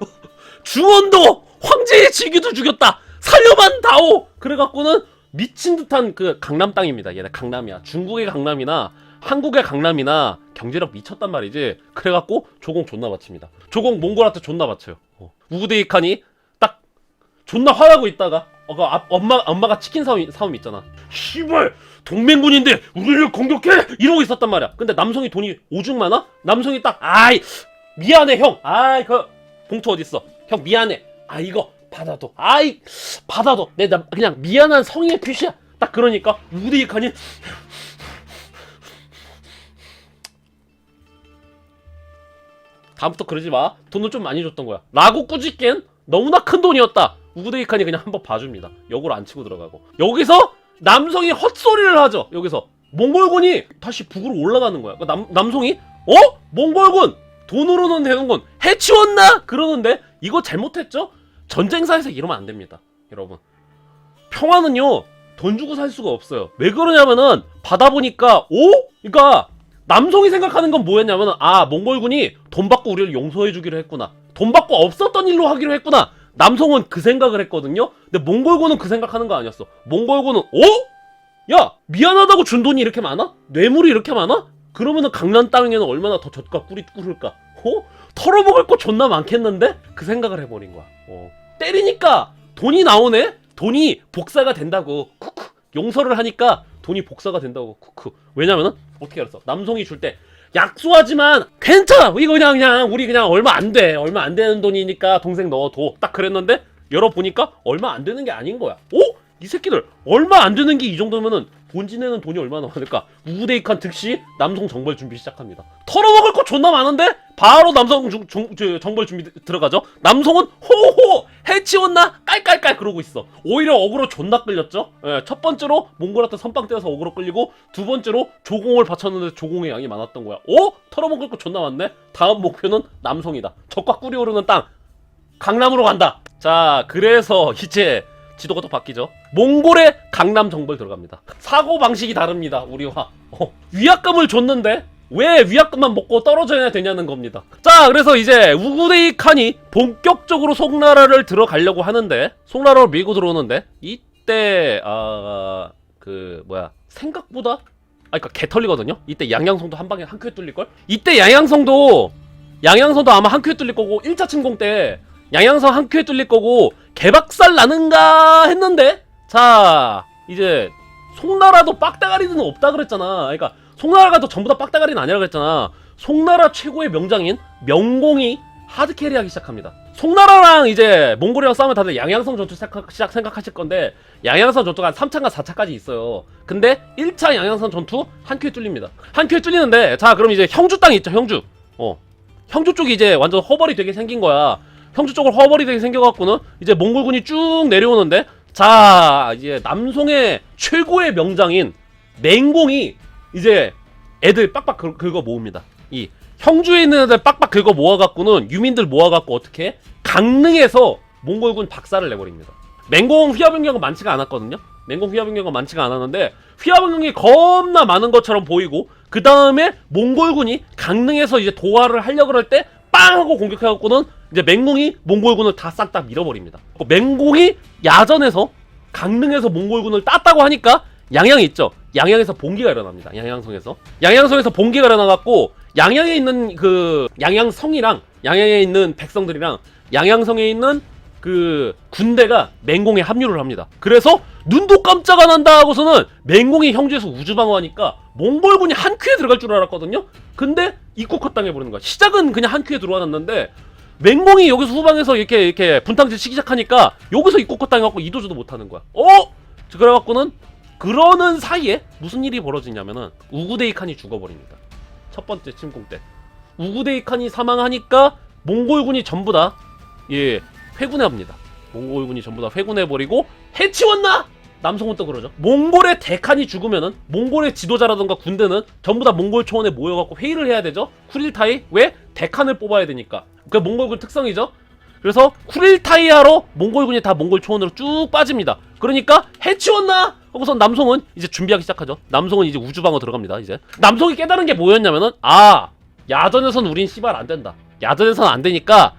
중원도 황제의 직위도 죽였다. 살려만 다오. 그래갖고는 미친 듯한 그 강남 땅입니다. 얘네 강남이야. 중국의 강남이나 한국의 강남이나 경제력 미쳤단 말이지. 그래갖고 조공 존나 바칩니다. 조공 몽골한테 존나 바쳐요. 우구데이칸이 딱 존나 화나고 있다가 엄마가 치킨 사움 있잖아. 씨발 동맹군인데 우리를 공격해 이러고 있었단 말이야. 근데 남성이 돈이 오죽 많아? 남성이 딱 아이 미안해 형. 아이 그 봉투 어딨어? 형 미안해. 아 이거 받아둬. 아이 받아둬. 나 그냥 미안한 성의의 표시야. 딱 그러니까 우구데이칸이 다음부터 그러지 마. 돈을 좀 많이 줬던 거야. 라고 꾸짖기엔 너무나 큰 돈이었다. 우구데이칸이 그냥 한번 봐줍니다. 역으로 안 치고 들어가고. 여기서 남성이 헛소리를 하죠. 여기서 몽골군이 다시 북으로 올라가는 거야. 남성이 몽골군 돈으로는 되는군 해치웠나? 그러는데 이거 잘못했죠? 전쟁사에서 이러면 안 됩니다. 여러분 평화는요 돈 주고 살 수가 없어요. 왜 그러냐면은 받아보니까 그러니까 남성이 생각하는 건 뭐였냐면은 몽골군이 돈 받고 우리를 용서해주기로 했구나. 돈 받고 없었던 일로 하기로 했구나. 남성은 그 생각을 했거든요. 근데 몽골군은 그 생각하는 거 아니었어. 몽골군은 야 미안하다고 준 돈이 이렇게 많아? 뇌물이 이렇게 많아? 그러면은 강남 땅에는 얼마나 더 젖과 꿀이 꿀을까? 털어먹을 거 존나 많겠는데? 그 생각을 해버린 거야. 때리니까 돈이 나오네? 돈이 복사가 된다고. 쿠쿠. 용서를 하니까 돈이 복사가 된다고. 쿠쿠. 왜냐면은 어떻게 알았어? 남성이 줄 때 약소하지만 괜찮아. 이거 그냥 우리 그냥 얼마 안 돼. 얼마 안 되는 돈이니까 동생 넣어둬. 딱 그랬는데 열어보니까 얼마 안 되는 게 아닌 거야. 이 새끼들 얼마 안 되는 게 이 정도면은 본진에는 돈이 얼마나 많을까? 우구데이칸 즉시 남성 정벌 준비 시작합니다. 털어먹을 거 존나 많은데 바로 남성 정벌 준비 들어가죠. 남성은 호호 해치웠나 깔깔깔 그러고 있어. 오히려 어그로 존나 끌렸죠. 첫 번째로 몽골한테 선빵 떼어서 어그로 끌리고 두 번째로 조공을 바쳤는데 조공의 양이 많았던 거야. 털어먹을 거 존나 많네. 다음 목표는 남성이다. 적과 꿀이 오르는 땅 강남으로 간다. 자 그래서 이제 지도가 또 바뀌죠. 몽골의 강남 정벌 들어갑니다. 사고방식이 다릅니다. 우리와 위약금을 줬는데 왜 위약금만 먹고 떨어져야 되냐는 겁니다. 자 그래서 이제 우구데이칸이 본격적으로 송나라를 들어가려고 하는데 송나라를 밀고 들어오는데 이때 생각보다 그러니까 개털리거든요. 이때 양양성도 한 방에 한 큐에 뚫릴걸? 이때 양양성도 아마 한 큐에 뚫릴 거고 1차 침공 때 양양성 한 큐에 뚫릴 거고 개박살 나는가 했는데 자 이제 송나라도 빡대가리는 없다 그랬잖아. 그러니까 송나라가 또 전부 다 빡대가리는 아니라 그랬잖아. 송나라 최고의 명장인 명공이 하드캐리하기 시작합니다. 송나라랑 이제 몽골이랑 싸우면 다들 양양성 전투 생각하실 건데 양양성 전투가 한 3차인가 4차까지 있어요. 근데 1차 양양성 전투 한 큐에 뚫립니다. 한 큐에 뚫리는데 자 그럼 이제 형주 땅이 있죠. 형주 쪽이 이제 완전 허벌이 되게 생긴 거야. 형주 쪽으로 허벌이 되게 생겨갖고는 이제 몽골군이 쭉 내려오는데 자 이제 남송의 최고의 명장인 맹공이 이제 애들 빡빡 긁어 모읍니다. 이 형주에 있는 애들 빡빡 긁어 모아갖고는 유민들 모아갖고 어떻게 강릉에서 몽골군 박살을 내버립니다. 맹공 휘하병력은 많지가 않았거든요. 맹공 휘하병력은 많지가 않았는데 휘하병력이 겁나 많은 것처럼 보이고 그 다음에 몽골군이 강릉에서 이제 도하를 하려고 그럴 때 빵 하고 공격해갖고는 이제 맹공이 몽골군을 다 싹 다 밀어버립니다. 맹공이 야전에서 강릉에서 몽골군을 땄다고 하니까 양양이 있죠. 양양에서 봉기가 일어납니다. 양양성에서 봉기가 일어나갖고 양양에 있는 그 양양성이랑 양양에 있는 백성들이랑 양양성에 있는 그 군대가 맹공에 합류를 합니다. 그래서 눈도 깜짝 안 한다 하고서는 맹공이 형주에서 우주방어하니까 몽골군이 한 큐에 들어갈 줄 알았거든요. 근데 입국컷 당해버리는 거야. 시작은 그냥 한 큐에 들어왔는데 맹공이 여기서 후방에서 이렇게 분탕질 치기 시작하니까 여기서 입국컷 당해갖고 이도저도 못하는 거야. 그래갖고는 그러는 사이에 무슨 일이 벌어지냐면은 우구데이칸이 죽어버립니다. 첫 번째 침공 때 우구데이칸이 사망하니까 몽골군이 전부 다 회군해합니다. 몽골군이 전부 다 회군해버리고 해치웠나? 남성은 또 그러죠. 몽골의 대칸이 죽으면은 몽골의 지도자라던가 군대는 전부 다 몽골 초원에 모여갖고 회의를 해야 되죠. 쿠릴타이 왜? 대칸을 뽑아야 되니까. 그게 몽골군 특성이죠. 그래서 쿠릴타이 하러 몽골군이 다 몽골 초원으로 쭉 빠집니다. 그러니까 해치웠나? 하고서 남송은 이제 준비하기 시작하죠. 남송은 이제 우주방어 들어갑니다. 이제 남송이 깨달은 게 뭐였냐면은 야전에선 우린 씨발 안 된다. 야전에선 안 되니까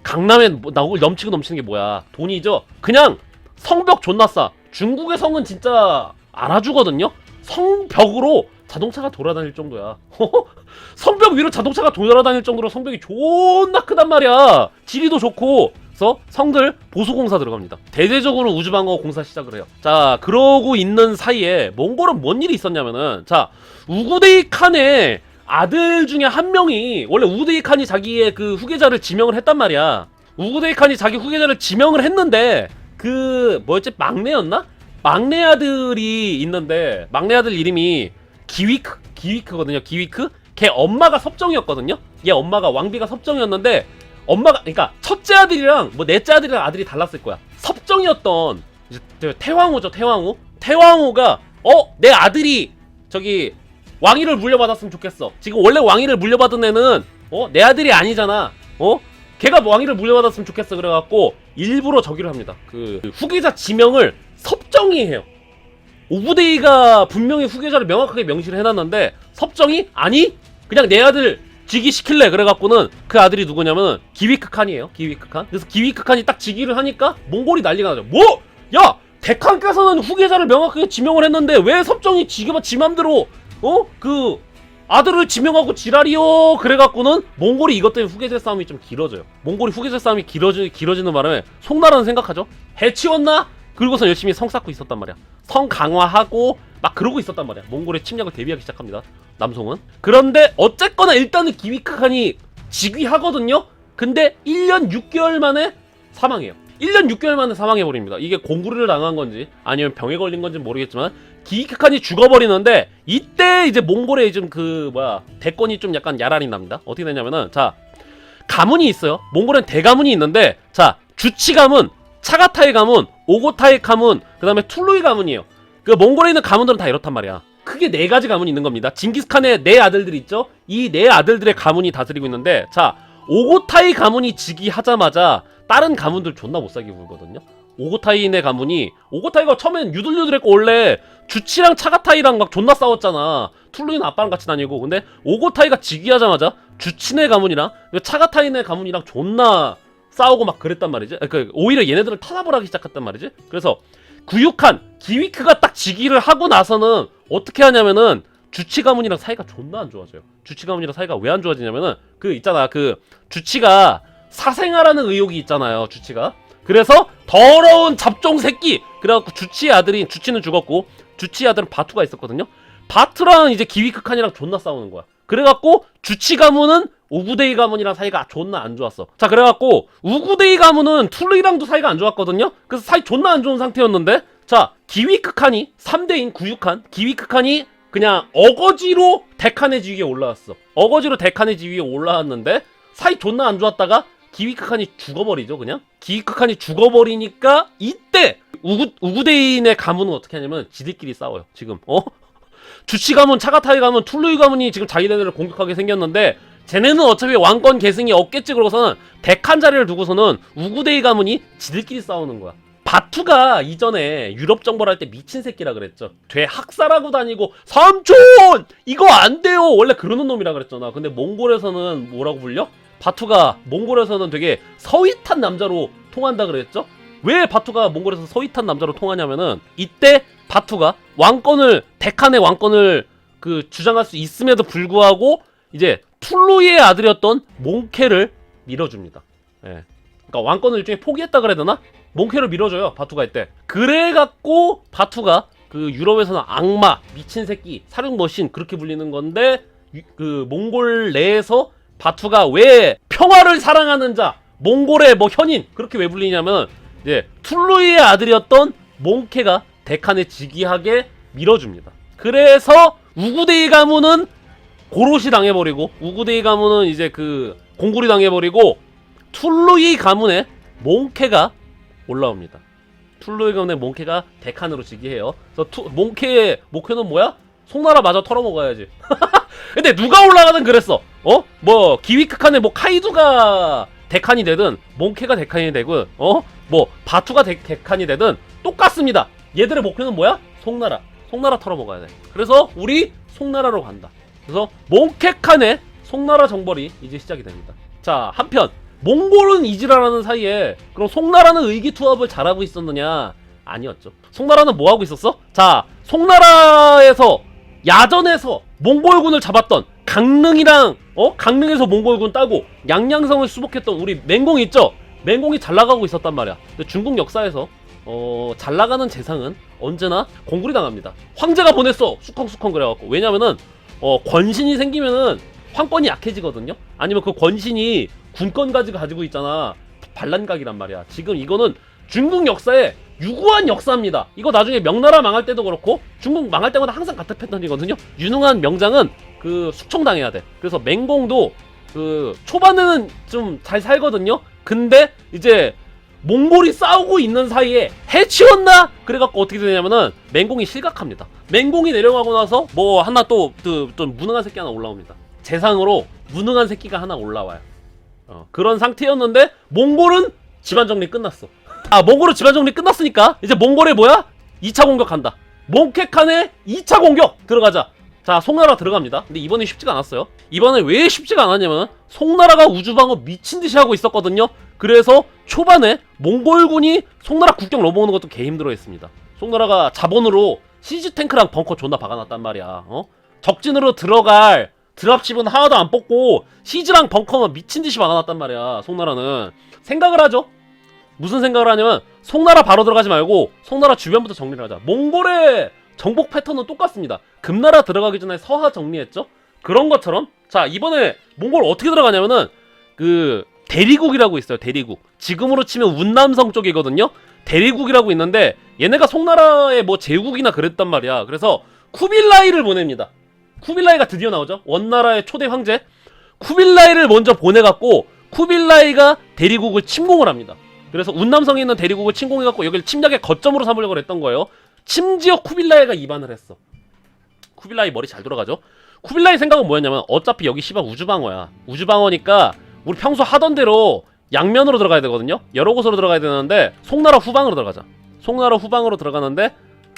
강남에 나오고 넘치고 넘치는 게 뭐야? 돈이죠. 그냥 성벽 존나 싸. 중국의 성은 진짜 알아주거든요. 성벽으로 자동차가 돌아다닐 정도야. 성벽 위로 자동차가 돌아다닐 정도로 성벽이 존나 크단 말이야. 지리도 좋고. 그래서 성들 보수공사 들어갑니다. 대대적으로 우주방어 공사 시작을 해요. 자, 그러고 있는 사이에 몽골은 뭔 일이 있었냐면은, 자, 우구데이 칸의 아들 중에 한 명이, 원래 우구데이 칸이 자기의 그 후계자를 지명을 했단 말이야. 우구데이 칸이 자기 후계자를 지명을 했는데, 뭐였지? 막내였나? 막내 아들이 있는데, 막내 아들 이름이 기위크거든요. 기위크? 걔 엄마가 섭정이었거든요. 얘 엄마가 왕비가 섭정이었는데, 엄마가, 그러니까 첫째 아들이랑 뭐 넷째 아들이랑 아들이 달랐을 거야. 섭정이었던 이제 태왕후죠. 태왕후가 내 아들이 저기 왕위를 물려받았으면 좋겠어. 지금 원래 왕위를 물려받은 애는 내 아들이 아니잖아. 걔가 왕위를 물려받았으면 좋겠어. 그래갖고 일부러 저기를 합니다. 그 후계자 지명을 섭정이 해요. 우구데이가 분명히 후계자를 명확하게 명시를 해놨는데 섭정이 아니 그냥 내 아들 즉위시킬래. 그래갖고는 그 아들이 누구냐면은 기위크 칸이에요. 기위크 칸. 그래서 기위크 칸이 딱 즉위를 하니까 몽골이 난리가 나죠. 뭐? 야! 대칸께서는 후계자를 명확하게 지명을 했는데 왜 섭정이 지금 지 맘대로 그 아들을 지명하고 지랄이요. 그래갖고는 몽골이 이것 때문에 후계자 싸움이 좀 길어져요. 몽골이 후계자 싸움이 길어지는 바람에 송나라는 생각하죠. 해치웠나? 그리고서 열심히 성 쌓고 있었단 말이야. 성 강화하고 막 그러고 있었단 말이야. 몽골의 침략을 대비하기 시작합니다. 남송은. 그런데 어쨌거나 일단은 기위크 칸이 즉위하거든요. 근데 1년 6개월 만에 사망해요. 1년 6개월 만에 사망해버립니다. 이게 공구리를 당한 건지 아니면 병에 걸린 건지 모르겠지만 기위크 칸이 죽어버리는데 이때 이제 몽골의 좀 대권이 좀 약간 야란이 납니다. 어떻게 되냐면은 자, 가문이 있어요. 몽골엔 대가문이 있는데 자, 주치 가문, 차가타이 가문, 오고타이 가문, 그 다음에 툴루이 가문이에요. 그 몽골에 있는 가문들은 다 이렇단 말이야. 크게 4가지 가문이 있는 겁니다. 징기스칸의 4아들들이 있죠. 이 4아들들의 가문이 다스리고 있는데 자, 오고타이 가문이 즉위하자마자 다른 가문들 존나 못살게 굴거든요. 오고타이네 가문이 오고타이가 처음엔 유들유들했고 원래 주치랑 차가타이랑 막 존나 싸웠잖아. 툴루이는 아빠랑 같이 다니고. 근데 오고타이가 즉위하자마자 주치네 가문이랑 차가타이네 가문이랑 존나 싸우고 막 그랬단 말이지. 오히려 얘네들을 탄압을 하기 시작했단 말이지. 그래서 구육한 기위크가 딱 즉위를 하고 나서는 어떻게 하냐면은 주치 가문이랑 사이가 존나 안 좋아져요. 주치 가문이랑 사이가 왜 안 좋아지냐면은 주치가 사생아라는 의혹이 있잖아요. 주치가. 그래서 더러운 잡종 새끼. 그래갖고 주치의 아들인 주치는 죽었고 주치의 아들은 바투가 있었거든요. 바투랑 이제 기위크 칸이랑 존나 싸우는 거야. 그래갖고 주치 가문은 우구데이 가문이랑 사이가 존나 안 좋았어. 자, 그래갖고 우구데이 가문은 툴루이랑도 사이가 안 좋았거든요. 그래서 사이 존나 안 좋은 상태였는데 자, 기위크 칸이 3대인 구육칸 기위크 칸이 그냥 어거지로 대칸의 지위에 올라왔어. 어거지로 대칸의 지위에 올라왔는데 사이 존나 안 좋았다가 기위크 칸이 죽어버리죠. 그냥 기위크 칸이 죽어버리니까 이때 우구데이네 가문은 어떻게 하냐면 지들끼리 싸워요. 지금 주치 가문, 차가타이 가문, 툴루이 가문이 지금 자기네들을 공격하게 생겼는데 쟤네는 어차피 왕권 계승이 없겠지. 그러고서는 대칸 자리를 두고서는 우구데이 가문이 지들끼리 싸우는 거야. 바투가 이전에 유럽 정벌 할 때 미친 새끼라 그랬죠. 돼 학살하고 다니고 삼촌 이거 안 돼요 원래 그러는 놈이라 그랬잖아. 근데 몽골에서는 뭐라고 불려? 바투가 몽골에서는 되게 서윗한 남자로 통한다 그랬죠. 왜 바투가 몽골에서 서윗한 남자로 통하냐면은 이때 바투가 대칸의 왕권을 주장할 수 있음에도 불구하고 이제 툴루이의 아들이었던 몽케를 밀어줍니다. 예. 그러니까 왕권을 일종의 포기했다 그래야 되나? 몽케를 밀어줘요. 바투가 이때. 그래갖고 바투가 유럽에서는 악마, 미친 새끼, 사륙머신 그렇게 불리는 건데 몽골 내에서 바투가 왜 평화를 사랑하는 자, 몽골의 현인 그렇게 왜 불리냐면 이제 툴루이의 아들이었던 몽케가 대칸에 즉위하게 밀어줍니다. 그래서 우구데이 가문은 고로시 당해버리고 우구데이 가문은 이제 공굴이 당해버리고 툴루이 가문의 몽케가 올라옵니다. 툴루의 경우에 몽케가 대칸으로 즉위해요. 그래서 몽케의 목표는 뭐야? 송나라 마저 털어먹어야지. 근데 누가 올라가든 그랬어. 뭐 기위크칸의 뭐 카이두가 대칸이 되든 몽케가 대칸이 되든 뭐 바투가 대칸이 되든 똑같습니다. 얘들의 목표는 뭐야? 송나라 털어먹어야 돼. 그래서 우리 송나라로 간다. 그래서 몽케칸의 송나라 정벌이 이제 시작이 됩니다. 자, 한편 몽골은 이지라라는 사이에 그럼 송나라는 의기투합을 잘하고 있었느냐? 아니었죠. 송나라는 뭐 하고 있었어? 자, 송나라에서 야전에서 몽골군을 잡았던 강릉이랑 강릉에서 몽골군 따고 양양성을 수복했던 우리 맹공이 있죠? 맹공이 잘 나가고 있었단 말이야. 근데 중국 역사에서 잘 나가는 재상은 언제나 공굴이 당합니다. 황제가 보냈어. 수컹수컹 그래갖고. 왜냐면은 권신이 생기면은 황권이 약해지거든요. 아니면 그 권신이 군권까지 가지고 있잖아. 반란각이란 말이야. 지금 이거는 중국 역사의 유구한 역사입니다. 이거 나중에 명나라 망할 때도 그렇고 중국 망할 때마다 항상 같은 패턴이거든요. 유능한 명장은 그 숙청당해야 돼. 그래서 맹공도 그 초반에는 좀 잘 살거든요. 근데 이제 몽골이 싸우고 있는 사이에 해치웠나? 그래갖고 어떻게 되냐면은 맹공이 실각합니다. 맹공이 내려가고 나서 뭐 하나 또 무능한 새끼 하나 올라옵니다. 재상으로 무능한 새끼가 하나 올라와요. 그런 상태였는데 몽골은 집안 정리 끝났어. 몽골은 집안 정리 끝났으니까 이제 몽골에 뭐야? 2차 공격한다. 몽케칸의 2차 공격 들어가자. 자, 송나라 들어갑니다. 근데 이번에 쉽지가 않았어요. 이번에 왜 쉽지가 않았냐면 송나라가 우주방어 미친듯이 하고 있었거든요. 그래서 초반에 몽골군이 송나라 국경 넘어오는 것도 개 힘들어했습니다. 송나라가 자본으로 시즈 탱크랑 벙커 존나 박아놨단 말이야. 적진으로 들어갈 드랍십은 하나도 안 뽑고 시즈랑 벙커만 미친듯이 박아놨단 말이야. 송나라는 생각을 하죠. 무슨 생각을 하냐면 송나라 바로 들어가지 말고 송나라 주변부터 정리를 하자. 몽골의 정복 패턴은 똑같습니다. 금나라 들어가기 전에 서하 정리했죠. 그런 것처럼 자, 이번에 몽골 어떻게 들어가냐면은 그 대리국이라고 있어요. 대리국. 지금으로 치면 운남성 쪽이거든요. 대리국이라고 있는데 얘네가 송나라의 뭐 제국이나 그랬단 말이야. 그래서 쿠빌라이를 보냅니다. 쿠빌라이가 드디어 나오죠. 원나라의 초대 황제 쿠빌라이를 먼저 보내갖고 쿠빌라이가 대리국을 침공을 합니다. 그래서 운남성에 있는 대리국을 침공해갖고 여기를 침략의 거점으로 삼으려고 했던 거예요. 심지어 쿠빌라이가 입안을 했어. 쿠빌라이 머리 잘 돌아가죠. 쿠빌라이 생각은 뭐였냐면 어차피 여기 씨발 우주방어야. 우주방어니까 우리 평소 하던 대로 양면으로 들어가야 되거든요. 여러 곳으로 들어가야 되는데 송나라 후방으로 들어가자. 송나라 후방으로 들어가는데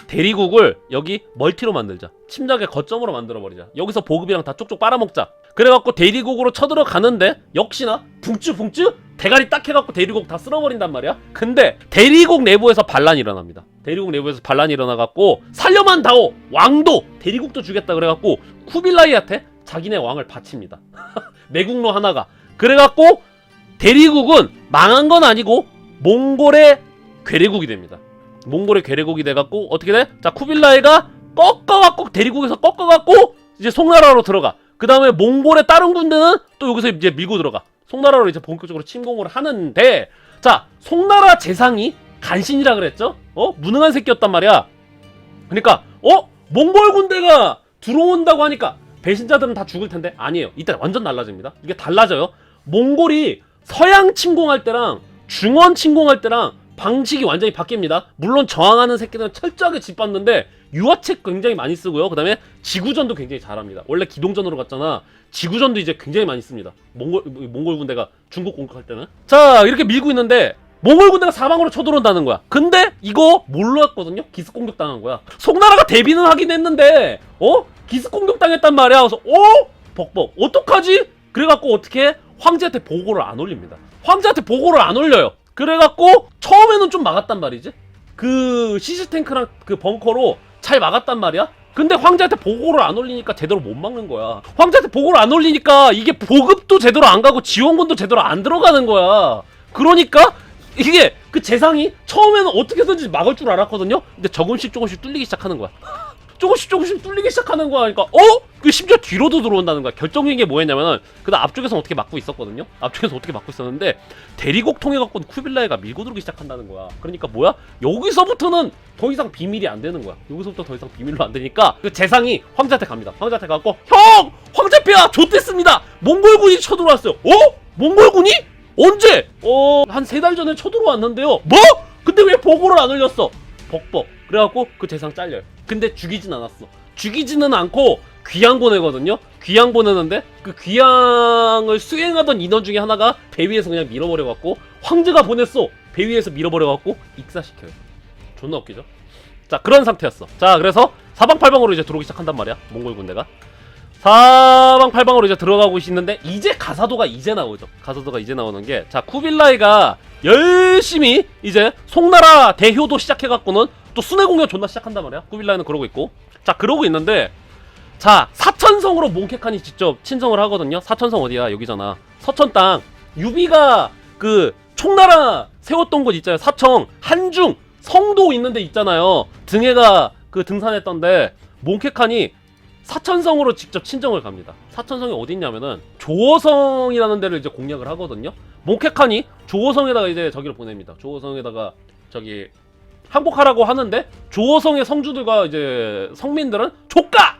대리국을 여기 멀티로 만들자. 침략의 거점으로 만들어버리자. 여기서 보급이랑 다 쪽쪽 빨아먹자. 그래갖고 대리국으로 쳐들어가는데 역시나 붕쭈 대가리 딱 해갖고 대리국 다 쓸어버린단 말이야. 근데 대리국 내부에서 반란이 일어납니다. 대리국 내부에서 반란이 일어나갖고 살려만 다오! 왕도! 대리국도 주겠다 그래갖고 쿠빌라이한테 자기네 왕을 바칩니다. 내국로 하나가. 그래갖고 대리국은 망한 건 아니고 몽골의 괴뢰국이 됩니다. 몽골의 괴뢰국이 돼갖고 어떻게 돼? 자, 쿠빌라이가 꺾어갖고 대리국에서 꺾어갖고 이제 송나라로 들어가. 그 다음에 몽골의 다른 군대는 또 여기서 이제 밀고 들어가. 송나라로 이제 본격적으로 침공을 하는데 자, 송나라 재상이 간신이라 그랬죠? 무능한 새끼였단 말이야. 그러니까 몽골 군대가 들어온다고 하니까 배신자들은 다 죽을 텐데 아니에요. 이때 완전 달라집니다. 이게 달라져요. 몽골이 서양 침공할 때랑 중원 침공할 때랑 방식이 완전히 바뀝니다. 물론 저항하는 새끼들은 철저하게 짓밟는데 유화책 굉장히 많이 쓰고요. 그 다음에 지구전도 굉장히 잘합니다. 원래 기동전으로 갔잖아. 지구전도 이제 굉장히 많이 씁니다. 몽골 군대가 중국 공격할 때는. 자, 이렇게 밀고 있는데 몽골 군대가 사방으로 쳐들어온다는 거야. 근데 이거 몰랐거든요. 기습 공격 당한 거야. 송나라가 대비는 하긴 했는데 기습 공격 당했단 말이야. 그래서 벅벅 어떡하지? 그래갖고 어떻게 황제한테 보고를 안 올립니다. 황제한테 보고를 안 올려요. 그래갖고 처음에는 좀 막았단 말이지. 그 시스탱크랑 그 벙커로 잘 막았단 말이야. 근데 황제한테 보고를 안 올리니까 제대로 못 막는 거야. 황제한테 보고를 안 올리니까 이게 보급도 제대로 안 가고 지원군도 제대로 안 들어가는 거야. 그러니까 이게 그 재상이 처음에는 어떻게든지 막을 줄 알았거든요. 근데 조금씩 뚫리기 시작하는 거야. 조금씩 뚫리기 시작하는 거야. 그러니까 그 심지어 뒤로도 들어온다는 거야. 결정적인 게 뭐였냐면은 그다음 앞쪽에서 어떻게 막고 있었거든요. 앞쪽에서 어떻게 막고 있었는데 대리국 통해 갖고 쿠빌라이가 밀고 들어오기 시작한다는 거야. 그러니까 뭐야? 여기서부터는 더 이상 비밀이 안 되는 거야. 여기서부터 더 이상 비밀로 안 되니까 그 재상이 황제한테 갑니다. 황제한테 가고 형! 황제폐하 좋댔습니다. 몽골군이 쳐들어왔어요. 몽골군이? 언제? 한 3달 전에 쳐들어왔는데요. 뭐? 근데 왜 보고를 안 올렸어? 벅벅. 그래갖고 그 재상 잘려요. 근데 죽이진 않았어. 죽이지는 않고 귀양 보내거든요. 귀양 보내는데 그 귀양을 수행하던 인원 중에 하나가 배 위에서 그냥 밀어버려갖고 황제가 보냈어. 배 위에서 밀어버려갖고 익사시켜요. 존나 웃기죠? 자, 그런 상태였어. 자, 그래서 사방팔방으로 이제 들어오기 시작한단 말이야. 몽골 군대가. 사방팔방으로 이제 들어가고 있는데 이제 가사도가 이제 나오죠. 가사도가 이제 나오는 게, 자, 쿠빌라이가 열심히 이제 송나라 대효도 시작해갖고는 또 순회공격 존나 시작한단 말이야. 쿠빌라이는 그러고 있고. 자, 그러고 있는데, 자, 사천성으로 몽케칸이 직접 친정을 하거든요. 사천성 어디야? 여기잖아. 서천 땅. 유비가 그 총나라 세웠던 곳 있잖아요. 사청, 한중, 성도 있는 데 있잖아요. 등해가 그 등산했던데 몽케칸이 사천성으로 직접 친정을 갑니다. 사천성이 어디 있냐면은 조어성이라는 데를 이제 공략을 하거든요. 몽케칸이 조어성에다가 이제 저기를 보냅니다. 조어성에다가 저기 항복하라고 하는데 조어성의 성주들과 이제 성민들은 조까!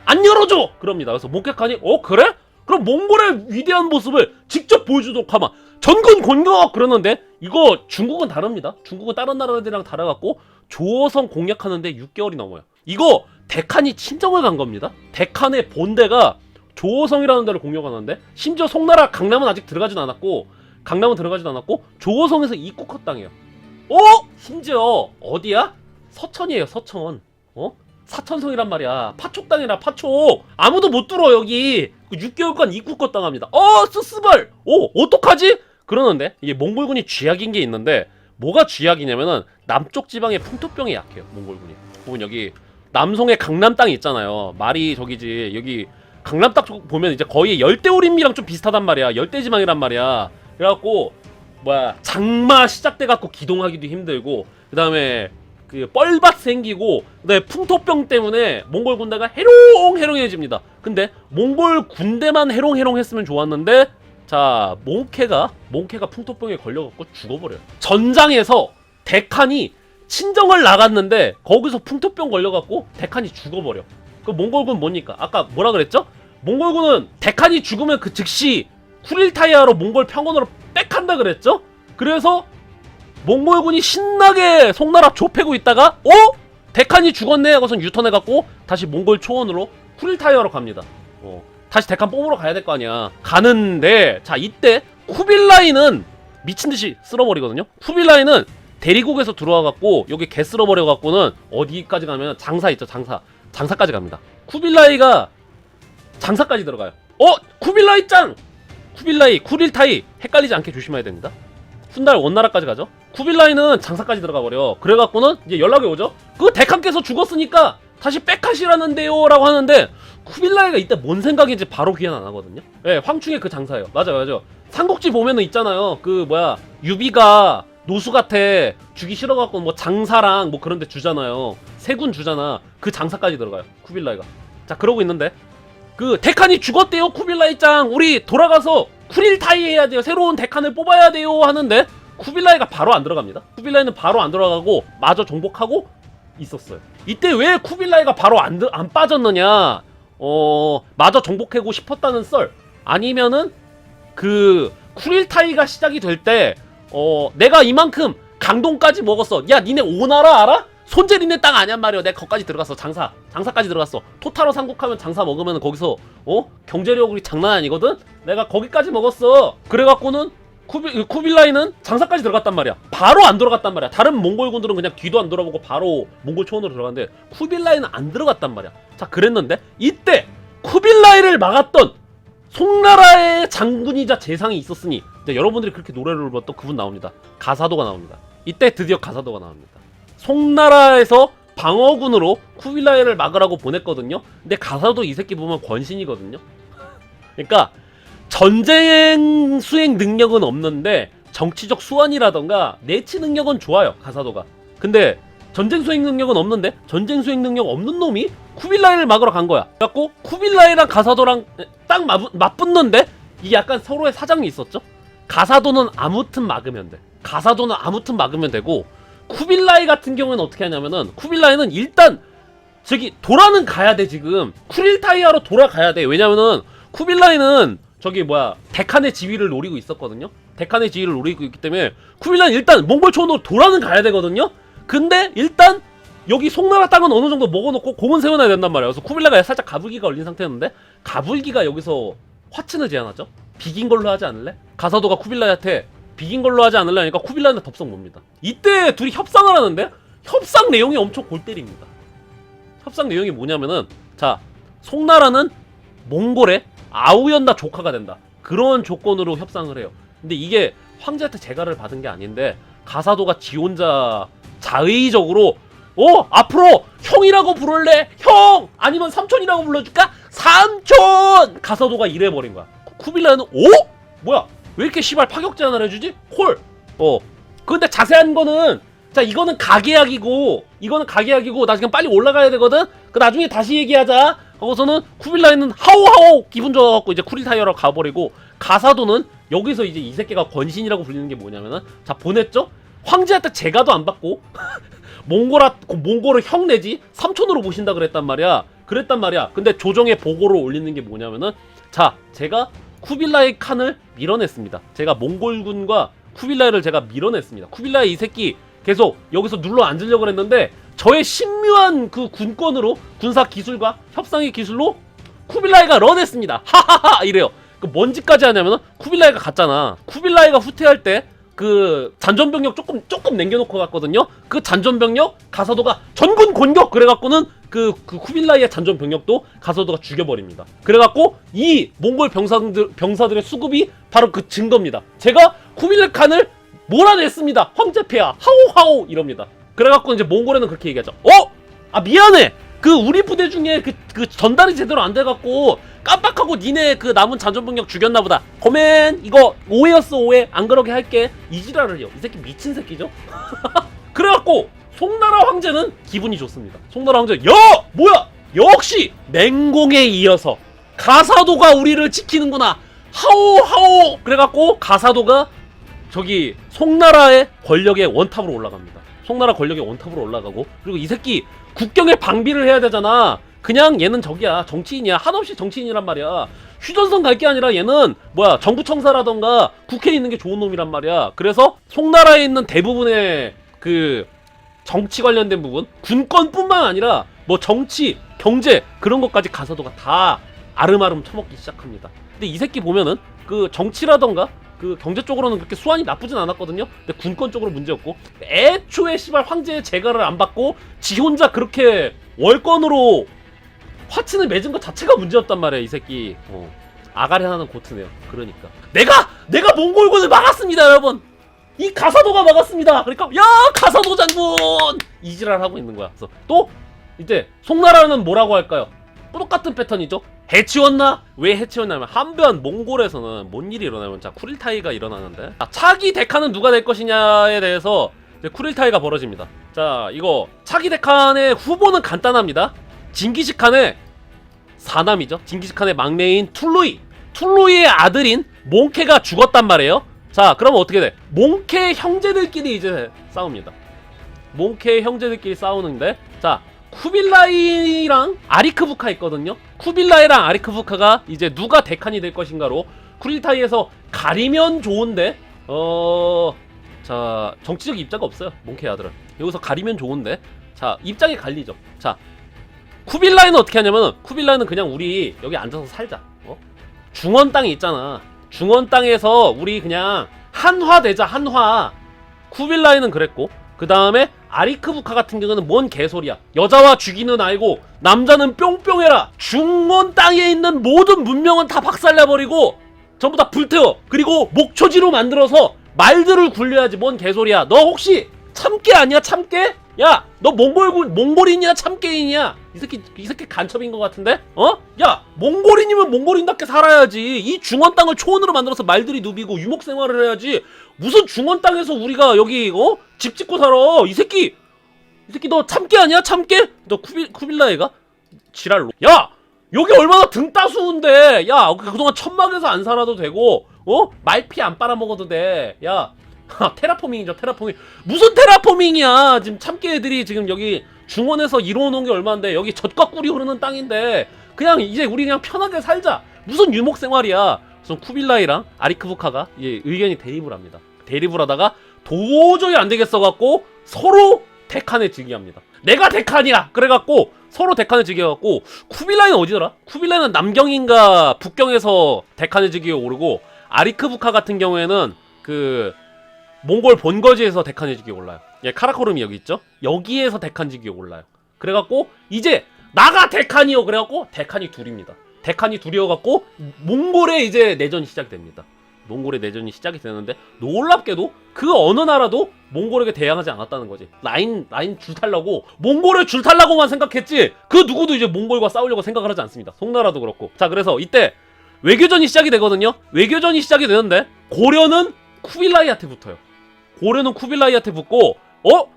안 열어줘! 그럽니다. 그래서 몽케칸이 그래? 그럼 몽골의 위대한 모습을 직접 보여주도록 하마. 전군 공격! 그러는데 이거 중국은 다릅니다. 중국은 다른 나라들이랑 달라갖고 조어성 공략하는데 6개월이 넘어요. 이거 대칸이 친정을 간 겁니다. 대칸의 본대가 조어성이라는 데를 공격하는데, 심지어 송나라 강남은 아직 들어가진 않았고, 조어성에서 입국컷 당해요. 심지어 어디야? 서천이에요. 서천. 사천성이란 말이야. 파촉 당해라. 파촉. 아무도 못 뚫어 여기. 6개월간 입국컷 당합니다. 스스벌. 어떡하지? 그러는데 이게 몽골군이 쥐약인 게 있는데, 뭐가 쥐약이냐면은 남쪽 지방의 풍토병이 약해요. 몽골군이. 보면 여기 남송의 강남 땅이 있잖아요. 말이 저기지. 여기 강남 땅 쪽 보면 이제 거의 열대우림이랑 좀 비슷하단 말이야. 열대지방이란 말이야. 그래갖고 장마 시작돼갖고 기동하기도 힘들고, 그 다음에 그 뻘밭 생기고, 그다음에 풍토병 때문에 몽골 군대가 해롱해롱해집니다. 근데 몽골 군대만 해롱해롱했으면 좋았는데, 자, 몽케가 풍토병에 걸려갖고 죽어버려요. 전장에서 대칸이 친정을 나갔는데 거기서 풍토병 걸려갖고 대칸이 죽어버려. 그 몽골군 뭡니까? 아까 뭐라 그랬죠? 몽골군은 대칸이 죽으면 그 즉시 쿠릴타이아로 몽골 평원으로 빽한다 그랬죠? 그래서 몽골군이 신나게 송나라 좁히고 있다가 대칸이 죽었네 하고선 유턴해갖고 다시 몽골 초원으로 쿠릴타이아로 갑니다. 다시 대칸 뽑으러 가야 될 거 아니야. 가는데, 자, 이때 쿠빌라이는 미친듯이 쓸어버리거든요. 쿠빌라이는 대리국에서 들어와갖고 여기 개 쓸어버려갖고는 어디까지 가면 장사 있죠. 장사까지 갑니다. 쿠빌라이가 장사까지 들어가요. 쿠빌라이 짱! 쿠릴타이 헷갈리지 않게 조심해야 됩니다. 훗날 원나라까지 가죠. 쿠빌라이는 장사까지 들어가버려. 그래갖고는 이제 연락이 오죠. 그 대칸께서 죽었으니까 다시 백하시라는데요 라고 하는데, 쿠빌라이가 이때 뭔 생각인지 바로 귀환 안 하거든요. 예, 황충의 그 장사예요. 맞아요. 삼국지 보면은 있잖아요. 유비가 노수같애 주기 싫어갖고 뭐 장사랑 뭐 그런데 주잖아요. 세군 주잖아. 그 장사까지 들어가요. 쿠빌라이가. 자, 그러고 있는데 그 대칸이 죽었대요. 쿠빌라이 짱, 우리 돌아가서 쿠릴타이 해야 돼요. 새로운 대칸을 뽑아야 돼요 하는데 쿠빌라이가 바로 안 들어갑니다. 쿠빌라이는 바로 안 들어가고 마저 정복하고 있었어요. 이때 왜 쿠빌라이가 바로 안 빠졌느냐? 마저 정복하고 싶었다는 썰, 아니면은 그 쿠릴타이가 시작이 될 때 내가 이만큼 강동까지 먹었어. 야, 니네 오나라 알아? 손재 니네 땅 아냔 말이야. 내가 거기까지 들어갔어. 장사까지 들어갔어. 토타로 삼국하면 장사 먹으면 거기서 경제력이 장난 아니거든. 내가 거기까지 먹었어. 그래갖고는 쿠빌라이는 장사까지 들어갔단 말이야. 바로 안 들어갔단 말이야. 다른 몽골군들은 그냥 뒤도 안 돌아보고 바로 몽골 초원으로 들어갔는데 쿠빌라이는 안 들어갔단 말이야. 자, 그랬는데 이때 쿠빌라이를 막았던 송나라의 장군이자 재상이 있었으니, 이제 여러분들이 그렇게 노래를 불렀던 그분 나옵니다. 가사도가 나옵니다. 이때 드디어 가사도가 나옵니다. 송나라에서 방어군으로 쿠빌라이를 막으라고 보냈거든요. 근데 가사도 이 새끼 보면 권신이거든요. 그러니까 전쟁 수행 능력은 없는데 정치적 수완이라던가 내치 능력은 좋아요. 가사도가. 근데 전쟁 수행 능력은 없는데, 전쟁 수행 능력 없는 놈이 쿠빌라이를 막으러 간 거야. 그래갖고 쿠빌라이랑 가사도랑 딱 맞붙는데 이게 약간 서로의 사정이 있었죠. 가사도는 아무튼 막으면 되고, 쿠빌라이 같은 경우에는 어떻게 하냐면은, 쿠빌라이는 일단 저기 돌아는 가야 돼. 지금 쿠릴타이아로 돌아가야 돼. 왜냐면은 쿠빌라이는 저기 대칸의 지위를 노리고 있었거든요. 데칸의 지위를 노리고 있기 때문에 쿠빌라이는 일단 몽골 초원으로 돌아는 가야 되거든요. 근데 일단 여기 송나라 땅은 어느 정도 먹어놓고 공은 세워놔야 된단 말이야. 그래서 쿠빌라이가 살짝 가불기가 걸린 상태였는데 가불기가 여기서 화친을 제안하죠. 비긴 걸로 하지 않을래? 가사도가 쿠빌라이한테 비긴 걸로 하지 않을래 하니까 쿠빌라이는 덥석 뭡니다. 이때 둘이 협상을 하는데 협상 내용이 엄청 골 때립니다. 협상 내용이 뭐냐면은 자, 송나라는 몽골의 아우연다 조카가 된다. 그런 조건으로 협상을 해요. 근데 이게 황제한테 재가를 받은 게 아닌데 가사도가 지 혼자 자의적으로 앞으로 형이라고 부를래? 형! 아니면 삼촌이라고 불러줄까? 삼촌! 가사도가 이래버린 거야. 쿠빌라이는 뭐야? 왜 이렇게 씨발 파격 제안을 해주지? 콜! 근데 자세한 거는 자, 이거는 가계약이고 나 지금 빨리 올라가야 되거든? 그 나중에 다시 얘기하자. 하고서는 쿠빌라이는 하오하오 기분 좋아갖고 이제 쿠릴타이어로 가버리고 가사도는 여기서 이제 이 새끼가 권신이라고 불리는 게 뭐냐면은 자, 보냈죠? 황제한테 재가도 안 받고 몽골을 형 내지 삼촌으로 모신다 그랬단 말이야. 근데 조정에 보고를 올리는 게 뭐냐면은 자, 제가 쿠빌라이 칸을 밀어냈습니다. 제가 몽골군과 쿠빌라이를 제가 밀어냈습니다. 쿠빌라이 이 새끼 계속 여기서 눌러 앉으려고 했는데 저의 신묘한 그 군권으로 군사 기술과 협상의 기술로 쿠빌라이가 런했습니다. 하하하 이래요. 그 뭔 짓까지 하냐면은 쿠빌라이가 갔잖아. 쿠빌라이가 후퇴할 때 그 잔존병력 조금 남겨놓고 갔거든요. 그 잔존병력 가사도가 전군 공격 그래갖고는 그 쿠빌라이의 잔존병력도 가사도가 죽여버립니다. 그래갖고 이 몽골 병사들의 수급이 바로 그 증거입니다. 제가 쿠빌라이 칸을 몰아냈습니다. 황제폐하 하오하오 이럽니다. 그래갖고 이제 몽골에는 그렇게 얘기하죠. 미안해. 그 우리 부대 중에 그 전달이 제대로 안 돼갖고 깜빡하고 니네 그 남은 잔존병력 죽였나보다. 거맨 이거 오해였어 오해. 안 그러게 할게. 이지랄을 해요. 이 새끼 미친 새끼죠. 그래갖고 송나라 황제는 기분이 좋습니다. 송나라 황제 뭐야 역시 맹공에 이어서 가사도가 우리를 지키는구나. 하오하오. 그래갖고 가사도가 저기 송나라의 권력의 원탑으로 올라갑니다. 송나라 권력의 원탑으로 올라가고 그리고 이 새끼 국경에 방비를 해야 되잖아. 그냥 얘는 저기야 정치인이야. 한없이 정치인이란 말이야. 휴전선 갈 게 아니라 얘는 뭐야 정부청사라던가 국회에 있는 게 좋은 놈이란 말이야. 그래서 송나라에 있는 대부분의 그 정치 관련된 부분 군권뿐만 아니라 뭐 정치 경제 그런 것까지 가사도가 다 아름아름 처먹기 시작합니다. 근데 이 새끼 보면은 그 정치라던가 그 경제 쪽으로는 그렇게 수완이 나쁘진 않았거든요. 근데 군권 쪽으로 문제였고 애초에 씨발 황제의 재가를 안 받고 지 혼자 그렇게 월권으로 화친을 맺은 것 자체가 문제였단 말이야 이 새끼. 아가리 하나는 고트네요. 그러니까 내가 몽골군을 막았습니다 여러분. 이 가사도가 막았습니다. 그러니까 야 가사도 장군 이지랄 하고 있는 거야. 그래서 또 이제 송나라는 뭐라고 할까요? 똑같은 패턴이죠. 해치웠나? 왜 해치웠냐면 한편 몽골에서는 뭔 일이 일어나면 자 쿠릴타이가 일어나는데 차기 데칸은 누가 될 것이냐에 대해서 이제 쿠릴타이가 벌어집니다. 자 이거 차기 데칸의 후보는 간단합니다. 징기스칸의 사남이죠. 징기스칸의 막내인 툴루이의 아들인 몽케가 죽었단 말이에요. 자 그러면 어떻게 돼? 몽케 형제들끼리 이제 싸웁니다. 몽케 형제들끼리 싸우는데 자 쿠빌라이랑 아리크부카 있거든요. 쿠빌라이랑 아리크부카가 이제 누가 데칸이 될 것인가로 쿠릴타이에서 가리면 좋은데 자 정치적 입자가 없어요. 몽케 아들은 여기서 가리면 좋은데 자 입장이 갈리죠. 자 쿠빌라이는 어떻게 하냐면 쿠빌라이는 그냥 우리 여기 앉아서 살자. 중원 땅이 있잖아. 중원 땅에서 우리 그냥 한화되자 한화. 쿠빌라이는 그랬고 그 다음에 아리크부카 같은 경우는 뭔 개소리야. 여자와 죽이는 알고 남자는 뿅뿅해라. 중원 땅에 있는 모든 문명은 다 박살내버리고 전부 다 불태워. 그리고 목초지로 만들어서 말들을 굴려야지. 뭔 개소리야. 너 혹시 참깨 아니야 참깨? 야 너 몽골인이야 참깨인이야? 이 새끼 간첩인 것 같은데? 야 몽골인이면 몽골인답게 살아야지. 이 중원 땅을 초원으로 만들어서 말들이 누비고 유목 생활을 해야지. 무슨 중원 땅에서 우리가 여기 집 짓고 살아. 이 새끼 너 참깨 아니야 참깨? 너 쿠빌라이가 지랄로. 야 여기 얼마나 등 따스운데. 야 그동안 천막에서 안 살아도 되고 말피 안 빨아먹어도 돼. 야 테라포밍이죠 테라포밍. 무슨 테라포밍이야. 지금 참깨 애들이 지금 여기 중원에서 이루어놓은 게 얼마인데 여기 젖과 꿀이 흐르는 땅인데 그냥 이제 우리 그냥 편하게 살자. 무슨 유목 생활이야. 우선 쿠빌라이랑 아리크부카가 의견이 대립을 합니다. 대립을 하다가 도저히 안 되겠어 갖고 서로 데칸에 즉위합니다. 내가 데칸이야! 그래갖고 서로 데칸에 즉위해갖고 쿠빌라이는 어디더라? 쿠빌라이는 남경인가 북경에서 데칸에 즉위에 오르고 아리크부카 같은 경우에는 그 몽골 본거지에서 데칸에 즉위에 올라요. 예, 카라코름이 여기 있죠? 여기에서 데칸 즉위에 올라요. 그래갖고 이제 나가 데칸이요! 그래갖고 데칸이 둘입니다. 데칸이 둘이어갖고 몽골의 이제 내전이 시작됩니다. 몽골의 내전이 시작이 되는데 놀랍게도 그 어느 나라도 몽골에게 대항하지 않았다는 거지. 라인 줄탈라고 몽골을 줄탈라고만 생각했지 그 누구도 이제 몽골과 싸우려고 생각을 하지 않습니다. 송나라도 그렇고. 자, 그래서 이때 외교전이 시작이 되거든요. 외교전이 시작이 되는데 고려는 쿠빌라이한테 붙어요. 고려는 쿠빌라이한테 붙고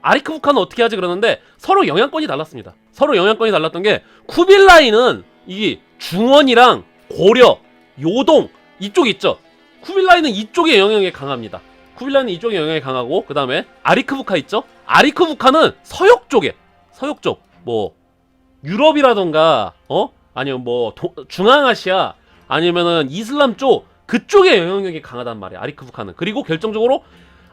아리크부카는 어떻게 하지 그러는데 서로 영향권이 달랐습니다. 서로 영향권이 달랐던 게 쿠빌라이는 이 중원이랑 고려, 요동 이쪽 있죠. 쿠빌라이는 이쪽에 영향이 강합니다. 쿠빌라이는 이쪽에 영향이 강하고 그 다음에 아리크부카 있죠. 아리크부카는 서역 쪽에 서역 쪽 뭐 유럽이라던가 아니면 뭐 중앙아시아 아니면은 이슬람 쪽 그쪽에 영향력이 강하단 말이야. 아리크부카는. 그리고 결정적으로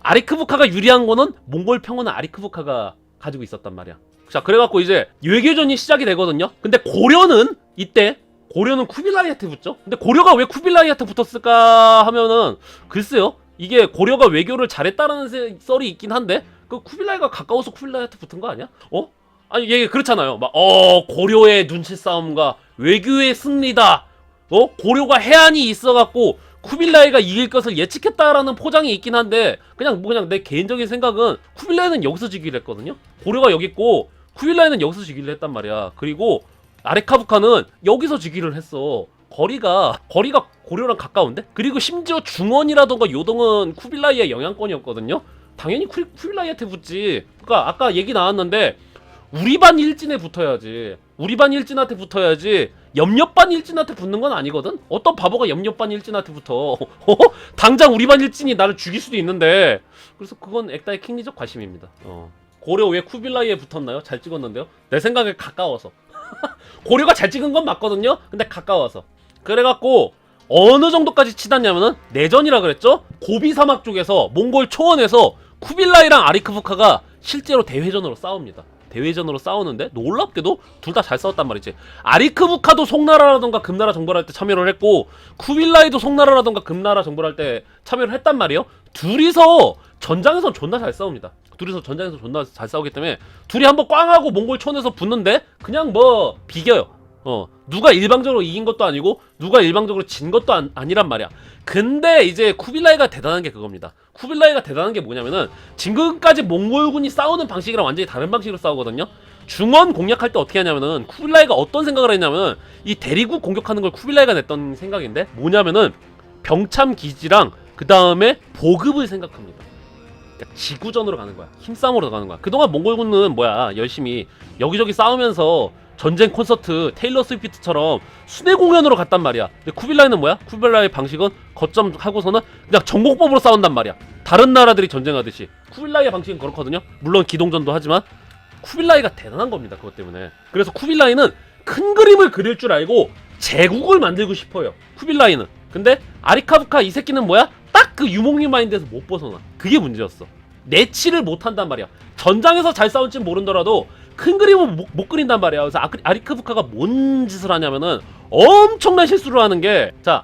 아리크부카가 유리한 거는 몽골 평원은 아리크부카가 가지고 있었단 말이야. 자, 그래갖고 이제 외교전이 시작이 되거든요. 근데 고려는 이때 고려는 쿠빌라이한테 붙죠. 근데 고려가 왜 쿠빌라이한테 붙었을까 하면은 글쎄요. 이게 고려가 외교를 잘했다는 썰이 있긴 한데 그 쿠빌라이가 가까워서 쿠빌라이한테 붙은 거 아니야? 아니 이게 그렇잖아요. 막 고려의 눈치 싸움과 외교의 승리다. 고려가 해안이 있어갖고 쿠빌라이가 이길 것을 예측했다라는 포장이 있긴 한데 그냥 내 개인적인 생각은 쿠빌라이는 여기서 즉위를 했거든요. 고려가 여기 있고 쿠빌라이는 여기서 즉위를 했단 말이야. 그리고 아리카부카는 여기서 즉위를 했어. 거리가 고려랑 가까운데? 그리고 심지어 중원이라던가 요동은 쿠빌라이의 영향권이었거든요. 당연히 쿠빌라이한테 붙지. 그러니까 아까 얘기 나왔는데 우리 반 일진에 붙어야지. 우리 반 일진한테 붙어야지. 옆반 일진한테 붙는 건 아니거든? 어떤 바보가 옆반 일진한테 붙어. 당장 우리 반 일진이 나를 죽일 수도 있는데. 그래서 그건 액다의 킹리적 과심입니다. 고려 왜 쿠빌라이에 붙었나요? 잘 찍었는데요? 내 생각에 가까워서. 고려가 잘 찍은 건 맞거든요? 근데 가까워서. 그래갖고 어느 정도까지 치닫냐면은 내전이라 그랬죠? 고비 사막 쪽에서 몽골 초원에서 쿠빌라이랑 아리크부카가 실제로 대회전으로 싸웁니다. 대회전으로 싸우는데 놀랍게도 둘 다 잘 싸웠단 말이지. 아리크부카도 송나라라던가 금나라 정벌할 때 참여를 했고 쿠빌라이도 송나라라던가 금나라 정벌할 때 참여를 했단 말이에요. 둘이서 전장에서 존나 잘 싸웁니다. 둘이서 전장에서 존나 잘 싸우기 때문에 둘이 한번 꽝 하고 몽골 촌에서 붙는데 그냥 뭐 비겨요. 누가 일방적으로 이긴 것도 아니고 누가 일방적으로 진 것도 아니란 말이야. 근데 이제 쿠빌라이가 대단한 게 그겁니다. 쿠빌라이가 대단한 게 뭐냐면은 지금까지 몽골군이 싸우는 방식이랑 완전히 다른 방식으로 싸우거든요. 중원 공략할 때 어떻게 하냐면은 쿠빌라이가 어떤 생각을 했냐면은 이 대리국 공격하는 걸 쿠빌라이가 냈던 생각인데 뭐냐면은 병참 기지랑 그 다음에 보급을 생각합니다. 그러니까 지구전으로 가는 거야. 힘싸움으로 가는 거야. 그동안 몽골군은 열심히 여기저기 싸우면서 전쟁 콘서트 테일러 스위프트처럼 순회 공연으로 갔단 말이야. 근데 쿠빌라이는 쿠빌라이의 방식은 거점 하고서는 그냥 전공법으로 싸운단 말이야. 다른 나라들이 전쟁하듯이. 쿠빌라이의 방식은 그렇거든요. 물론 기동전도 하지만 쿠빌라이가 대단한 겁니다. 그것 때문에. 그래서 쿠빌라이는 큰 그림을 그릴 줄 알고 제국을 만들고 싶어요. 쿠빌라이는. 근데 아리카부카 이 새끼는 딱 그 유목민 마인드에서 못 벗어나. 그게 문제였어. 내치를 못 한단 말이야. 전장에서 잘 싸울진 모른더라도 큰 그림은 못 그린단 말이야. 그래서 아리크부카가 뭔 짓을 하냐면은 엄청난 실수를 하는 게, 자,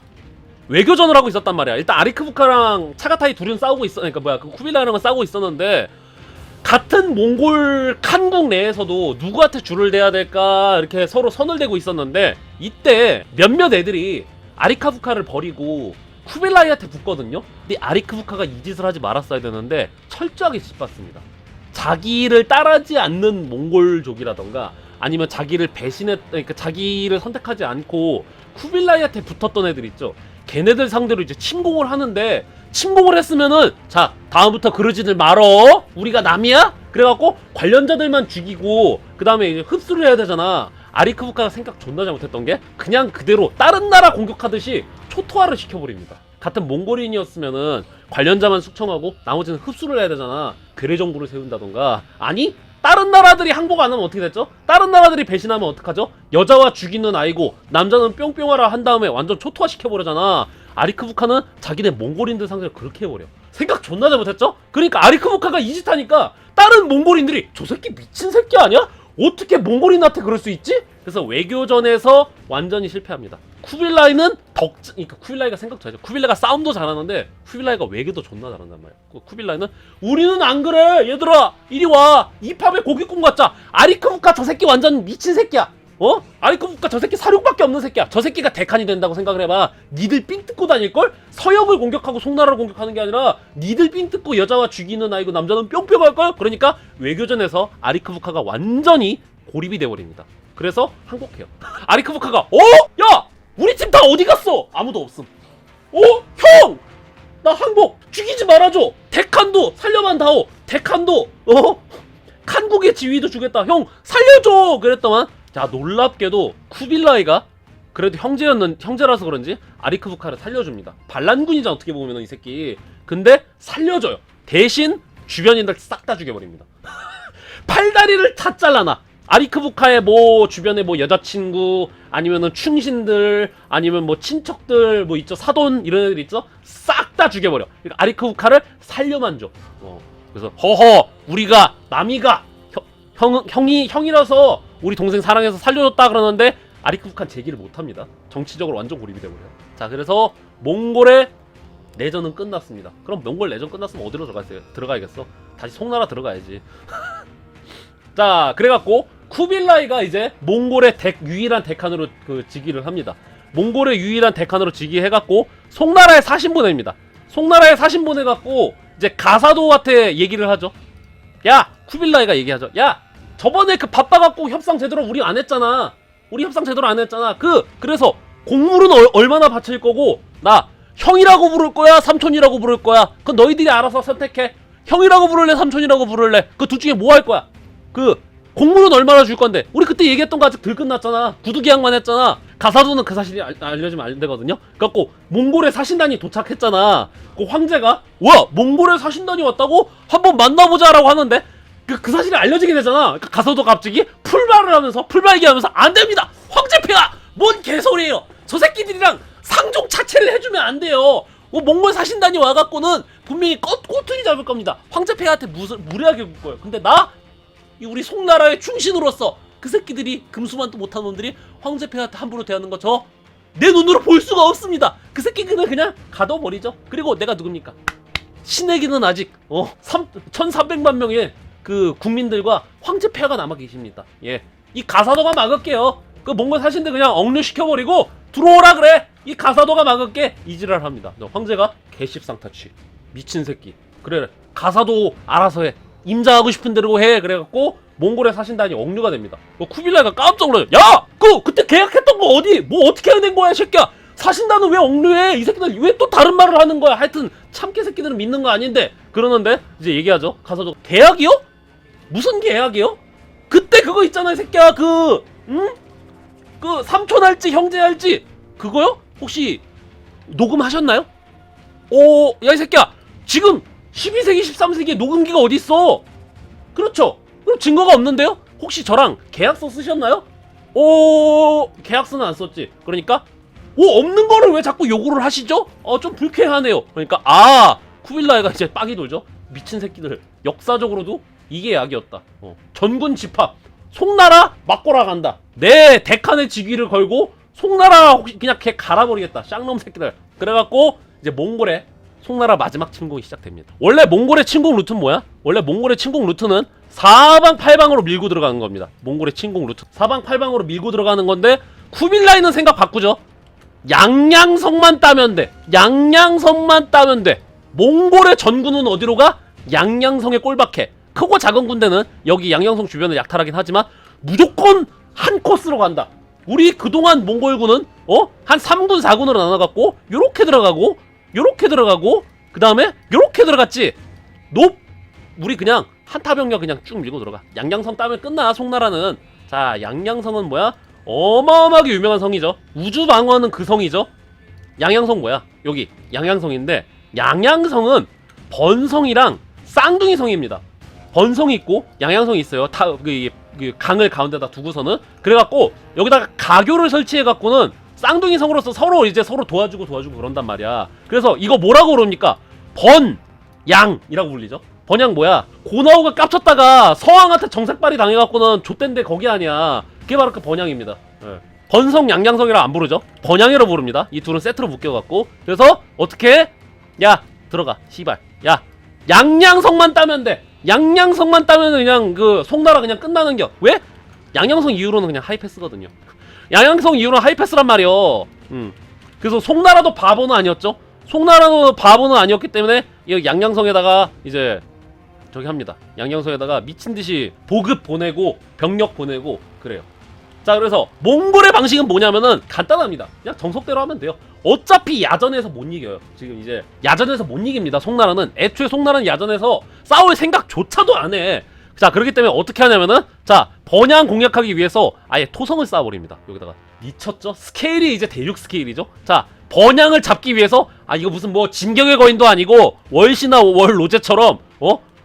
외교전을 하고 있었단 말이야. 일단 아리크부카랑 차가타이 둘은 싸우고 그 쿠빌라이랑은 싸우고 있었는데 같은 몽골 칸국 내에서도 누구한테 줄을 대야 될까 이렇게 서로 선을 대고 있었는데 이때 몇몇 애들이 아리카부카를 버리고 쿠빌라이한테 붙거든요. 근데 아리크부카가 이 짓을 하지 말았어야 되는데 철저하게 짚었습니다. 자기를 따르지 않는 몽골족이라던가 아니면 자기를 그러니까 자기를 선택하지 않고 쿠빌라이한테 붙었던 애들 있죠. 걔네들 상대로 이제 침공을 하는데 침공을 했으면은 자 다음부터 그러지들 말어. 우리가 남이야? 그래갖고 관련자들만 죽이고 그 다음에 이제 흡수를 해야 되잖아. 아리크부카가 생각 존나 잘못했던 게 그냥 그대로 다른 나라 공격하듯이 초토화를 시켜버립니다. 같은 몽골인이었으면은 관련자만 숙청하고 나머지는 흡수를 해야 되잖아. 괴뢰 정부를 세운다던가. 아니 다른 나라들이 항복 안 하면 어떻게 됐죠? 다른 나라들이 배신하면 어떡하죠? 여자와 죽이는 아이고 남자는 뿅뿅하라 한 다음에 완전 초토화 시켜버리잖아. 아리크부카는 자기네 몽골인들 상대로 그렇게 해버려. 생각 존나 잘못했죠? 그러니까 아리크부카가 이 짓 하니까 다른 몽골인들이 저 새끼 미친 새끼 아니야? 어떻게 몽골인한테 그럴 수 있지? 그래서 외교전에서 완전히 실패합니다. 쿠빌라이는 그러니까 쿠빌라이가 생각 잘하죠. 쿠빌라이가 싸움도 잘하는데 쿠빌라이가 외교도 존나 잘한단 말이야. 쿠빌라이는 우리는 안 그래 얘들아 이리 와 이 팝에 고기 꾼 것 같자. 아리크부카 저 새끼 완전 미친 새끼야. 아리크부카 저 새끼 사륙밖에 없는 새끼야. 저 새끼가 대칸이 된다고 생각을 해봐. 니들 삥 뜯고 다닐걸? 서역을 공격하고 송나라를 공격하는 게 아니라 니들 삥 뜯고 여자와 죽이는 아이고 남자는 뿅뿅 할걸? 그러니까 외교전에서 아리크부카가 완전히 고립이 돼버립니다. 그래서 항복해요. 아리크부카가 야! 우리 팀 다 어디 갔어? 아무도 없음. 형! 나 항복! 죽이지 말아줘! 데칸도 살려만 다오! 데칸도 칸국의 지위도 주겠다. 형 살려줘! 그랬더만 자 놀랍게도 쿠빌라이가 그래도 형제라서 그런지 아리크부카를 살려줍니다. 반란군이잖아 어떻게 보면 이 새끼. 근데 살려줘요. 대신 주변인들 싹 다 죽여버립니다. 팔다리를 다 잘라놔. 아리크부카의 뭐 주변에 뭐 여자친구 아니면은 충신들 아니면 뭐 친척들 뭐 있죠 사돈 이런 애들 있죠 싹 다 죽여버려. 그러니까 아리크부카를 살려만 줘. 그래서 허허 우리가 남이가 형이라서 우리 동생 사랑해서 살려줬다 그러는데 아리크부카는 제기를 못합니다. 정치적으로 완전 고립이 돼버려요. 자 그래서 몽골의 내전은 끝났습니다. 그럼 몽골 내전 끝났으면 어디로 들어가야겠어? 다시 송나라 들어가야지. 자 그래갖고 쿠빌라이가 이제 몽골의 유일한 대칸으로 즉위를 합니다. 몽골의 유일한 대칸으로 즉위해갖고 송나라에 사신 보냅니다. 송나라에 사신 보내갖고 이제 가사도한테 얘기를 하죠. 야 쿠빌라이가 얘기하죠. 야 저번에 그 바빠갖고 협상 제대로 우리 안 했잖아. 우리 협상 제대로 안 했잖아. 그래서 곡물은 얼마나 바칠 거고 나 형이라고 부를 거야 삼촌이라고 부를 거야. 그건 너희들이 알아서 선택해. 형이라고 부를래 삼촌이라고 부를래. 그 둘 중에 뭐 할 거야? 곡물은 얼마나 줄 건데? 우리 그때 얘기했던 거 아직 덜 끝났잖아. 구두 계약만 했잖아. 가사도는 그 사실이 알려지면 안 되거든요. 그래갖고 몽골의 사신단이 도착했잖아. 그 황제가 와 몽골의 사신단이 왔다고? 한번 만나보자라고 하는데 그 사실이 알려지게 되잖아. 그러니까 가사도가 갑자기 풀발을 하면서 풀발기하면서 안 됩니다. 황제폐하 뭔 개소리예요. 저 새끼들이랑 상종 차체를 해주면 안 돼요. 몽골 사신단이 와갖고는 분명히 꼬투리 잡을 겁니다. 황제폐하한테 무례하게 굴 거예요. 근데 우리 송나라의 충신으로서 그 새끼들이 금수만도 못한 놈들이 황제폐하한테 함부로 대하는 거 저 내 눈으로 볼 수가 없습니다. 그 새끼들은 그냥 가둬버리죠. 그리고 내가 누굽니까? 신에게는 아직 1300만 명의 그 국민들과 황제폐하가 남아 계십니다. 예, 이 가사도가 막을게요. 그 몽골 사신들 그냥 억류시켜버리고 들어오라 그래. 이 가사도가 막을게. 이지랄 합니다. 황제가 개씹상타치 미친 새끼. 그래 가사도 알아서 해. 임자하고 싶은 대로 해. 그래갖고 몽골의 사신단이 억류가 됩니다. 쿠빌라이가 깜짝 놀라요. 야! 그때 계약했던 거 어디? 뭐 어떻게 해야 된 거야, 이 새끼야? 사신단은 왜 억류해? 이 새끼들 왜 또 다른 말을 하는 거야? 하여튼 참깨 새끼들은 믿는 거 아닌데. 그러는데 이제 얘기하죠. 가서도 계약이요? 무슨 계약이요? 그때 그거 있잖아, 이 새끼야. 그 삼촌 할지 형제 할지 그거요? 혹시 녹음하셨나요? 야 이 새끼야. 지금 12세기 13세기에 녹음기가 어딨어? 그렇죠. 그럼 증거가 없는데요? 혹시 저랑 계약서 쓰셨나요? 계약서는 안 썼지. 그러니까 없는 거를 왜 자꾸 요구를 하시죠? 좀 불쾌하네요. 그러니까 쿠빌라이가 이제 빡이 돌죠. 미친 새끼들. 역사적으로도 이게 약이었다. 전군 집합. 송나라 막고라 간다. 내 대칸의 직위를 걸고 송나라 혹시 그냥 걔 갈아버리겠다. 쌍놈 새끼들. 그래갖고 이제 몽골에 송나라 마지막 침공이 시작됩니다. 원래 몽골의 침공 루트는 뭐야? 원래 몽골의 침공 루트는 사방팔방으로 밀고 들어가는 겁니다. 몽골의 침공 루트 사방팔방으로 밀고 들어가는 건데 쿠빌라이는 생각 바꾸죠. 양양성만 따면 돼. 양양성만 따면 돼. 몽골의 전군은 어디로 가? 양양성에 꼴박해. 크고 작은 군대는 여기 양양성 주변에 약탈하긴 하지만 무조건 한 코스로 간다. 우리 그동안 몽골군은 한 3군 4군으로 나눠갖고 요렇게 들어가고 요렇게 들어가고 그 다음에 요렇게 들어갔지. 우리 그냥 한타병력 그냥 쭉 밀고 들어가. 양양성 따면 끝나. 송나라는. 자 양양성은 뭐야? 어마어마하게 유명한 성이죠. 우주방어는 그 성이죠. 양양성 뭐야? 여기 양양성인데 양양성은 번성이랑 쌍둥이 성입니다. 번성이 있고 양양성이 있어요. 강을 가운데다 두고서는. 그래갖고 여기다가 가교를 설치해갖고는 쌍둥이 성으로서 서로 이제 서로 도와주고 그런단 말이야. 그래서 이거 뭐라고 그럽니까? 번양이라고 불리죠. 번양 뭐야? 고나오가 깝쳤다가 서왕한테 정색발이 당해갖고는 좆된데 거기 아니야. 그게 바로 그 번양입니다. 예. 번성 양양성이라 안 부르죠. 번양이라고 부릅니다. 이 둘은 세트로 묶여갖고. 그래서 어떻게? 야 들어가 씨발. 야 양양성만 따면 돼. 양양성만 따면 그냥 그 송나라 그냥 끝나는겨. 왜? 양양성 이후로는 그냥 하이패스거든요. 양양성 이후로는 하이패스란 말이요. 그래서 송나라도 바보는 아니었죠. 송나라도 바보는 아니었기 때문에 이 양양성에다가 이제 저기 합니다. 양양성에다가 미친듯이 보급 보내고 병력 보내고 그래요. 자, 그래서 몽골의 방식은 뭐냐면은 간단합니다. 그냥 정석대로 하면 돼요. 어차피 야전에서 못 이겨요. 지금 이제 야전에서 못 이깁니다. 송나라는 애초에 송나라는 야전에서 싸울 생각조차도 안 해. 자, 그렇기 때문에 어떻게 하냐면은 자, 번양 공략하기 위해서 아예 토성을 쌓아버립니다. 여기다가 미쳤죠? 스케일이 이제 대륙 스케일이죠. 자, 번양을 잡기 위해서 이거 무슨 뭐 진격의 거인도 아니고 월시나 월 로제처럼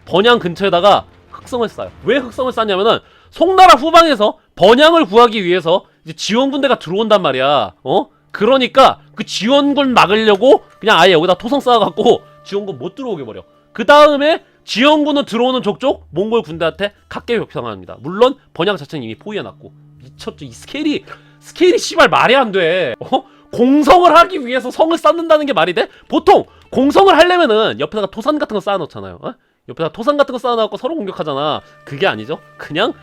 번양 근처에다가 흑성을 쌓아요. 왜 흑성을 쌓냐면은 송나라 후방에서 번양을 구하기 위해서 이제 지원군대가 들어온단 말이야. 그러니까 그 지원군 막으려고 그냥 아예 여기다 토성 쌓아갖고 지원군 못 들어오게 버려. 그 다음에 지원군은 들어오는 족족 몽골 군대한테 각계 격상합니다. 물론 번양 자체는 이미 포위해놨고. 미쳤죠. 이 스케일이 씨발 말이 안 돼. 공성을 하기 위해서 성을 쌓는다는 게 말이 돼? 보통 공성을 하려면은 옆에다가 토산 같은 거 쌓아놓잖아요. 옆에다 토산 같은 거 쌓아놓고 서로 공격하잖아. 그게 아니죠. 그냥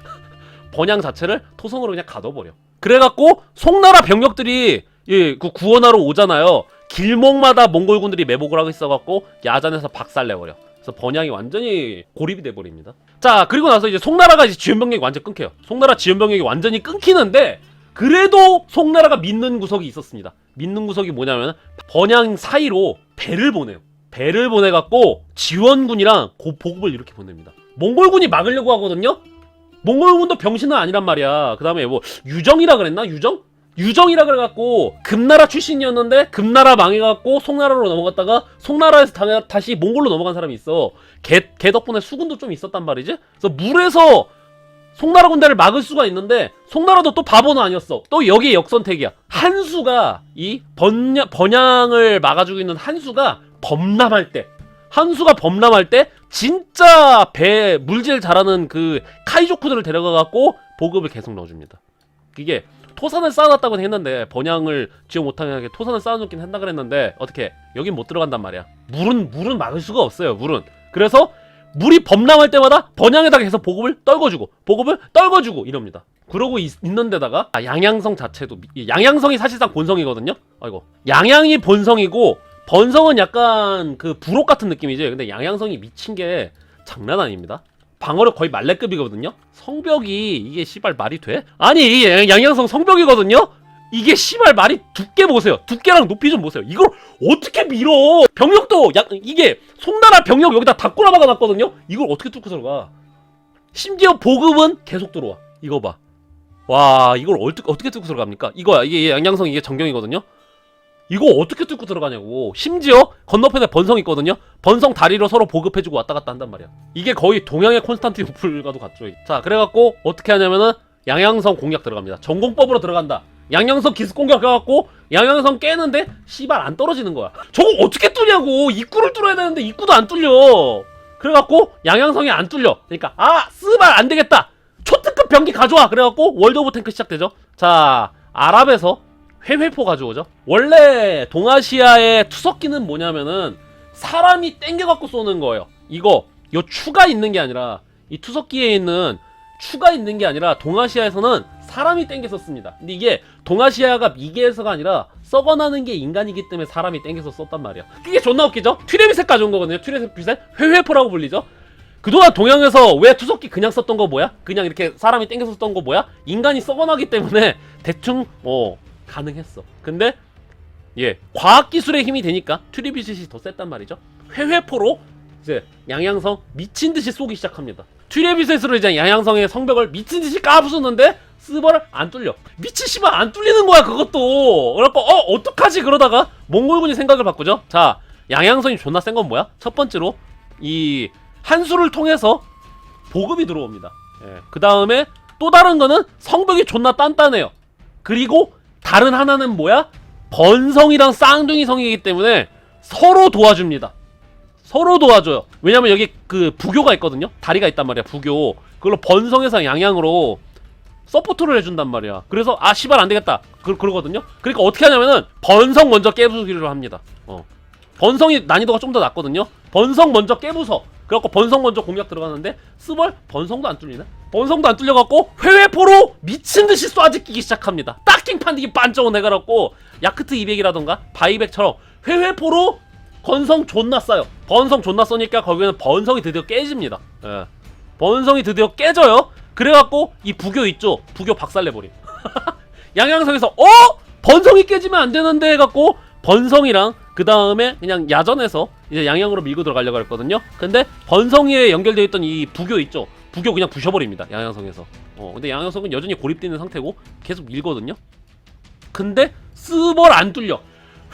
번양 자체를 토성으로 그냥 가둬버려. 그래갖고 송나라 병력들이 그 구원하러 오잖아요. 길목마다 몽골군들이 매복을 하고 있어갖고 야전에서 박살내버려. 그래서 번양이 완전히 고립이 돼버립니다. 자, 그리고 나서 이제 송나라가 이제 지원병력이 완전 끊겨요. 송나라 지원병력이 완전히 끊기는데 그래도 송나라가 믿는 구석이 있었습니다. 믿는 구석이 뭐냐면 번양 사이로 배를 보내요. 배를 보내갖고 지원군이랑 보급을 이렇게 보냅니다. 몽골군이 막으려고 하거든요. 몽골군도 병신은 아니란 말이야. 그 다음에 뭐 유정이라 그랬나? 유정이라 그래갖고 금나라 출신이었는데 금나라 망해갖고 송나라로 넘어갔다가 송나라에서 다시 몽골로 넘어간 사람이 있어. 걔 덕분에 수군도 좀 있었단 말이지. 그래서 물에서 송나라 군대를 막을 수가 있는데 송나라도 또 바보는 아니었어. 또 여기에 역선택이야. 한수가 이 번양을 막아주고 있는 한수가 범람할 때 진짜 배 물질 잘하는 그 카이조쿠들을 데려가갖고 보급을 계속 넣어줍니다. 이게 토산을 쌓아놨다고 했는데 번양을 지원 못하게 토산을 쌓아놓긴 한다 그랬는데 어떻게 여긴 못 들어간단 말이야. 물은 막을 수가 없어요. 물은. 그래서 물이 범람할 때마다 번양에다가 계속 보급을 떨궈주고 이럽니다. 그러고 있는 데다가 양양성 자체도 양양성이 사실상 본성이거든요. 양양이 본성이고 번성은 약간 그 부록 같은 느낌이지. 근데 양양성이 미친 게 장난 아닙니다. 방어력 거의 말레급이거든요. 성벽이 이게 씨발 말이 돼? 아니 이게 양양성 성벽이거든요. 이게 씨발 말이 두께 보세요. 두께랑 높이 좀 보세요. 이걸 어떻게 밀어? 병력도 이게 송나라 병력 여기다 다 꼬라박아놨거든요. 이걸 어떻게 뚫고 들어가? 심지어 보급은 계속 들어와. 이거 봐. 와, 이걸 어떻게 뚫고 들어갑니까? 이거야. 이게 양양성 이게 정경이거든요. 이거 어떻게 뚫고 들어가냐고. 심지어 건너편에 번성 있거든요. 번성 다리로 서로 보급해주고 왔다 갔다 한단 말이야. 이게 거의 동양의 콘스탄티노플과도 같죠. 자, 그래갖고 어떻게 하냐면은 양양성 공략 들어갑니다. 전공법으로 들어간다. 양양성 기습 공격해갖고 양양성 깨는데 씨발 안 떨어지는 거야. 저거 어떻게 뚫냐고. 입구를 뚫어야 되는데 입구도 안 뚫려. 그래갖고 양양성이 안 뚫려. 그러니까 스발 안 되겠다. 초특급 병기 가져와. 그래갖고 월드 오브 탱크 시작되죠. 자, 아랍에서 회회포 가져오죠. 원래 동아시아의 투석기는 뭐냐면은 사람이 땡겨갖고 쏘는 거예요. 요 추가 있는 게 아니라 이 투석기에 있는 추가 있는 게 아니라 동아시아에서는 사람이 땡겨서 씁니다. 근데 이게 동아시아가 미개해서가 아니라 썩어나는 게 인간이기 때문에 사람이 땡겨서 썼단 말이야. 그게 존나 웃기죠? 튀레비셋 가져온 거거든요. 튀레비셋 회회포라고 불리죠. 그동안 동양에서 왜 투석기 그냥 썼던 거 뭐야? 그냥 이렇게 사람이 땡겨서 썼던 거 뭐야? 인간이 썩어나기 때문에 대충 가능했어. 근데 과학기술의 힘이 되니까 튀레비셋이 더 셌단 말이죠. 회회포로 이제 양양성 미친듯이 쏘기 시작합니다. 튀레비셋으로 이제 양양성의 성벽을 미친듯이 까부수는데 스벌을 안 뚫려. 미친 씨발 안 뚫리는 거야 그것도. 그래갖고 어떡하지 그러다가 몽골군이 생각을 바꾸죠. 자, 양양성이 존나 센 건 뭐야? 첫 번째로 이 한수를 통해서 보급이 들어옵니다. 그 다음에 또 다른 거는 성벽이 존나 단단해요. 그리고 다른 하나는 뭐야? 번성이랑 쌍둥이 성이기 때문에 서로 도와줍니다. 서로 도와줘요. 왜냐면 여기 그 부교가 있거든요. 다리가 있단 말이야. 부교. 그걸로 번성에서 양양으로 서포트를 해준단 말이야. 그래서 아 씨발 안되겠다 그러거든요. 그러니까 어떻게 하냐면은 번성 먼저 깨부수기로 합니다. 번성이 난이도가 좀 더 낮거든요. 번성 먼저 깨부숴. 그래갖고 번성 먼저 공략 들어가는데 스벌 번성도 안 뚫리네. 번성도 안 뚫려갖고 회회포로 미친듯이 쏴지끼기 시작합니다. 딱킹 판디기 반짝은 해가지고 야크트 200이라던가 바이백처럼 회회포로 건성 존나 싸요. 번성 존나 쏘니까 거기는 번성이 드디어 깨집니다. 예. 번성이 드디어 깨져요. 그래갖고 이 부교 있죠. 부교 박살내버림. 양양성에서 번성이 깨지면 안 되는데 해갖고 번성이랑 그 다음에 그냥 야전에서 이제 양양으로 밀고 들어가려고 했거든요. 근데 번성이에 연결되어 있던 이 부교 있죠. 부교 그냥 부셔버립니다. 양양성에서. 근데 양양성은 여전히 고립되어 있는 상태고 계속 밀거든요. 근데 스벌 안 뚫려.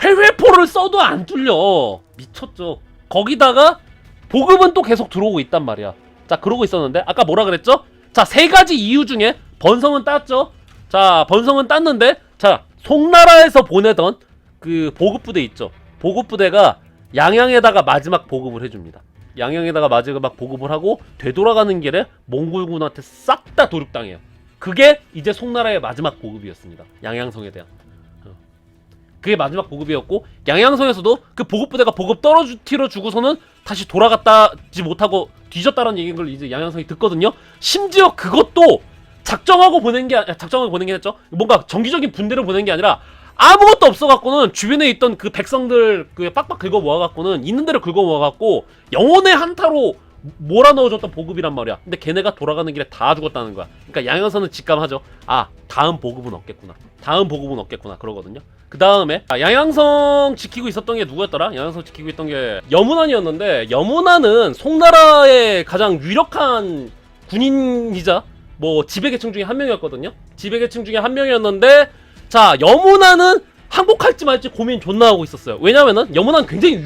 회회포를 써도 안 뚫려. 미쳤죠. 거기다가 보급은 또 계속 들어오고 있단 말이야. 자, 그러고 있었는데 아까 뭐라 그랬죠? 자, 세 가지 이유 중에 번성은 땄죠. 자, 번성은 땄는데 자, 송나라에서 보내던 그 보급부대 있죠. 보급부대가 양양에다가 마지막 보급을 해줍니다. 양양에다가 마지막 보급을 하고 되돌아가는 길에 몽골군한테 싹 다 도륙당해요. 그게 이제 송나라의 마지막 보급이었습니다. 양양성에 대한. 그게 마지막 보급이었고 양양성에서도 그 보급부대가 보급 떨어뜨려 주고서는 다시 돌아갔다지 못하고 뒤졌다는 얘기를 이제 양양성이 듣거든요. 심지어 그것도 작정하고 보낸 게 했죠. 뭔가 정기적인 분대를 보낸 게 아니라 아무것도 없어갖고는 주변에 있던 그 백성들 그 빡빡 긁어 모아갖고는 있는 대로 긁어 모아갖고 영혼의 한타로 몰아넣어줬던 보급이란 말이야. 근데 걔네가 돌아가는 길에 다 죽었다는 거야. 그러니까 양양선은 직감하죠. 아, 다음 보급은 없겠구나. 다음 보급은 없겠구나. 그러거든요. 그 다음에 양양성 지키고 있었던 게 누구였더라? 양양성 지키고 있던 게 여문안이었는데 여문안은 송나라의 가장 유력한 군인이자 뭐 지배계층 중에 한 명이었거든요. 지배계층 중에 한 명이었는데 자, 여문안은 항복할지 말지 고민 존나 하고 있었어요. 왜냐면은 여문안 굉장히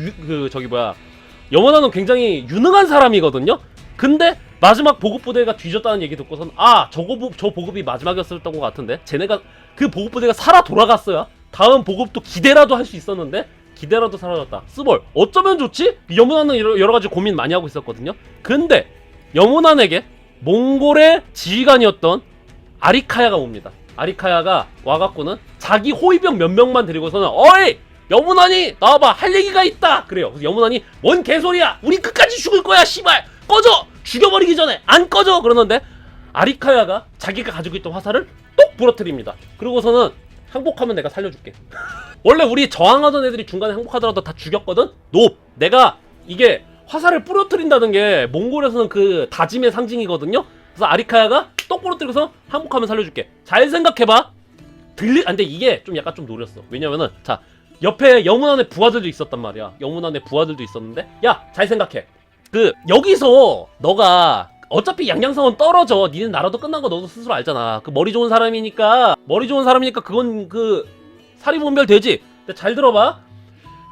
여문안은 굉장히 유능한 사람이거든요. 근데 마지막 보급부대가 뒤졌다는 얘기 듣고선 아, 저 보급이 마지막이었을 것 같은데 쟤네가 그 보급부대가 살아 돌아갔어야 다음 보급도 기대라도 할 수 있었는데 기대라도 사라졌다. 스볼 어쩌면 좋지? 여문안은 여러가지 고민 많이 하고 있었거든요. 근데 여문안에게 몽골의 지휘관이었던 아리카야가 옵니다. 아리카야가 와갖고는 자기 호위병 몇 명만 데리고서는 어이! 여문안이 나와봐 할 얘기가 있다 그래요. 그래서 여문안이 뭔 개소리야 우리 끝까지 죽을 거야 씨발 꺼져 죽여버리기 전에 안 꺼져 그러는데 아리카야가 자기가 가지고 있던 화살을 똑 부러뜨립니다. 그러고서는 항복하면 내가 살려줄게. 원래 우리 저항하던 애들이 중간에 항복하더라도 다 죽였거든. 내가 이게 화살을 부러뜨린다는 게 몽골에서는 그 다짐의 상징이거든요. 그래서 아리카야가 똑 부러뜨려서 항복하면 살려줄게. 잘 생각해봐. 근데 이게 좀 약간 좀 노렸어. 왜냐면은 자 옆에 여문안의 부하들도 있었단 말이야. 여문안의 부하들도 있었는데 야 잘 생각해. 그 여기서 너가 어차피 양양성은 떨어져. 니네 나라도 끝난 거 너도 스스로 알잖아. 그 머리 좋은 사람이니까 그건 그 사리분별 되지. 근데 잘 들어봐.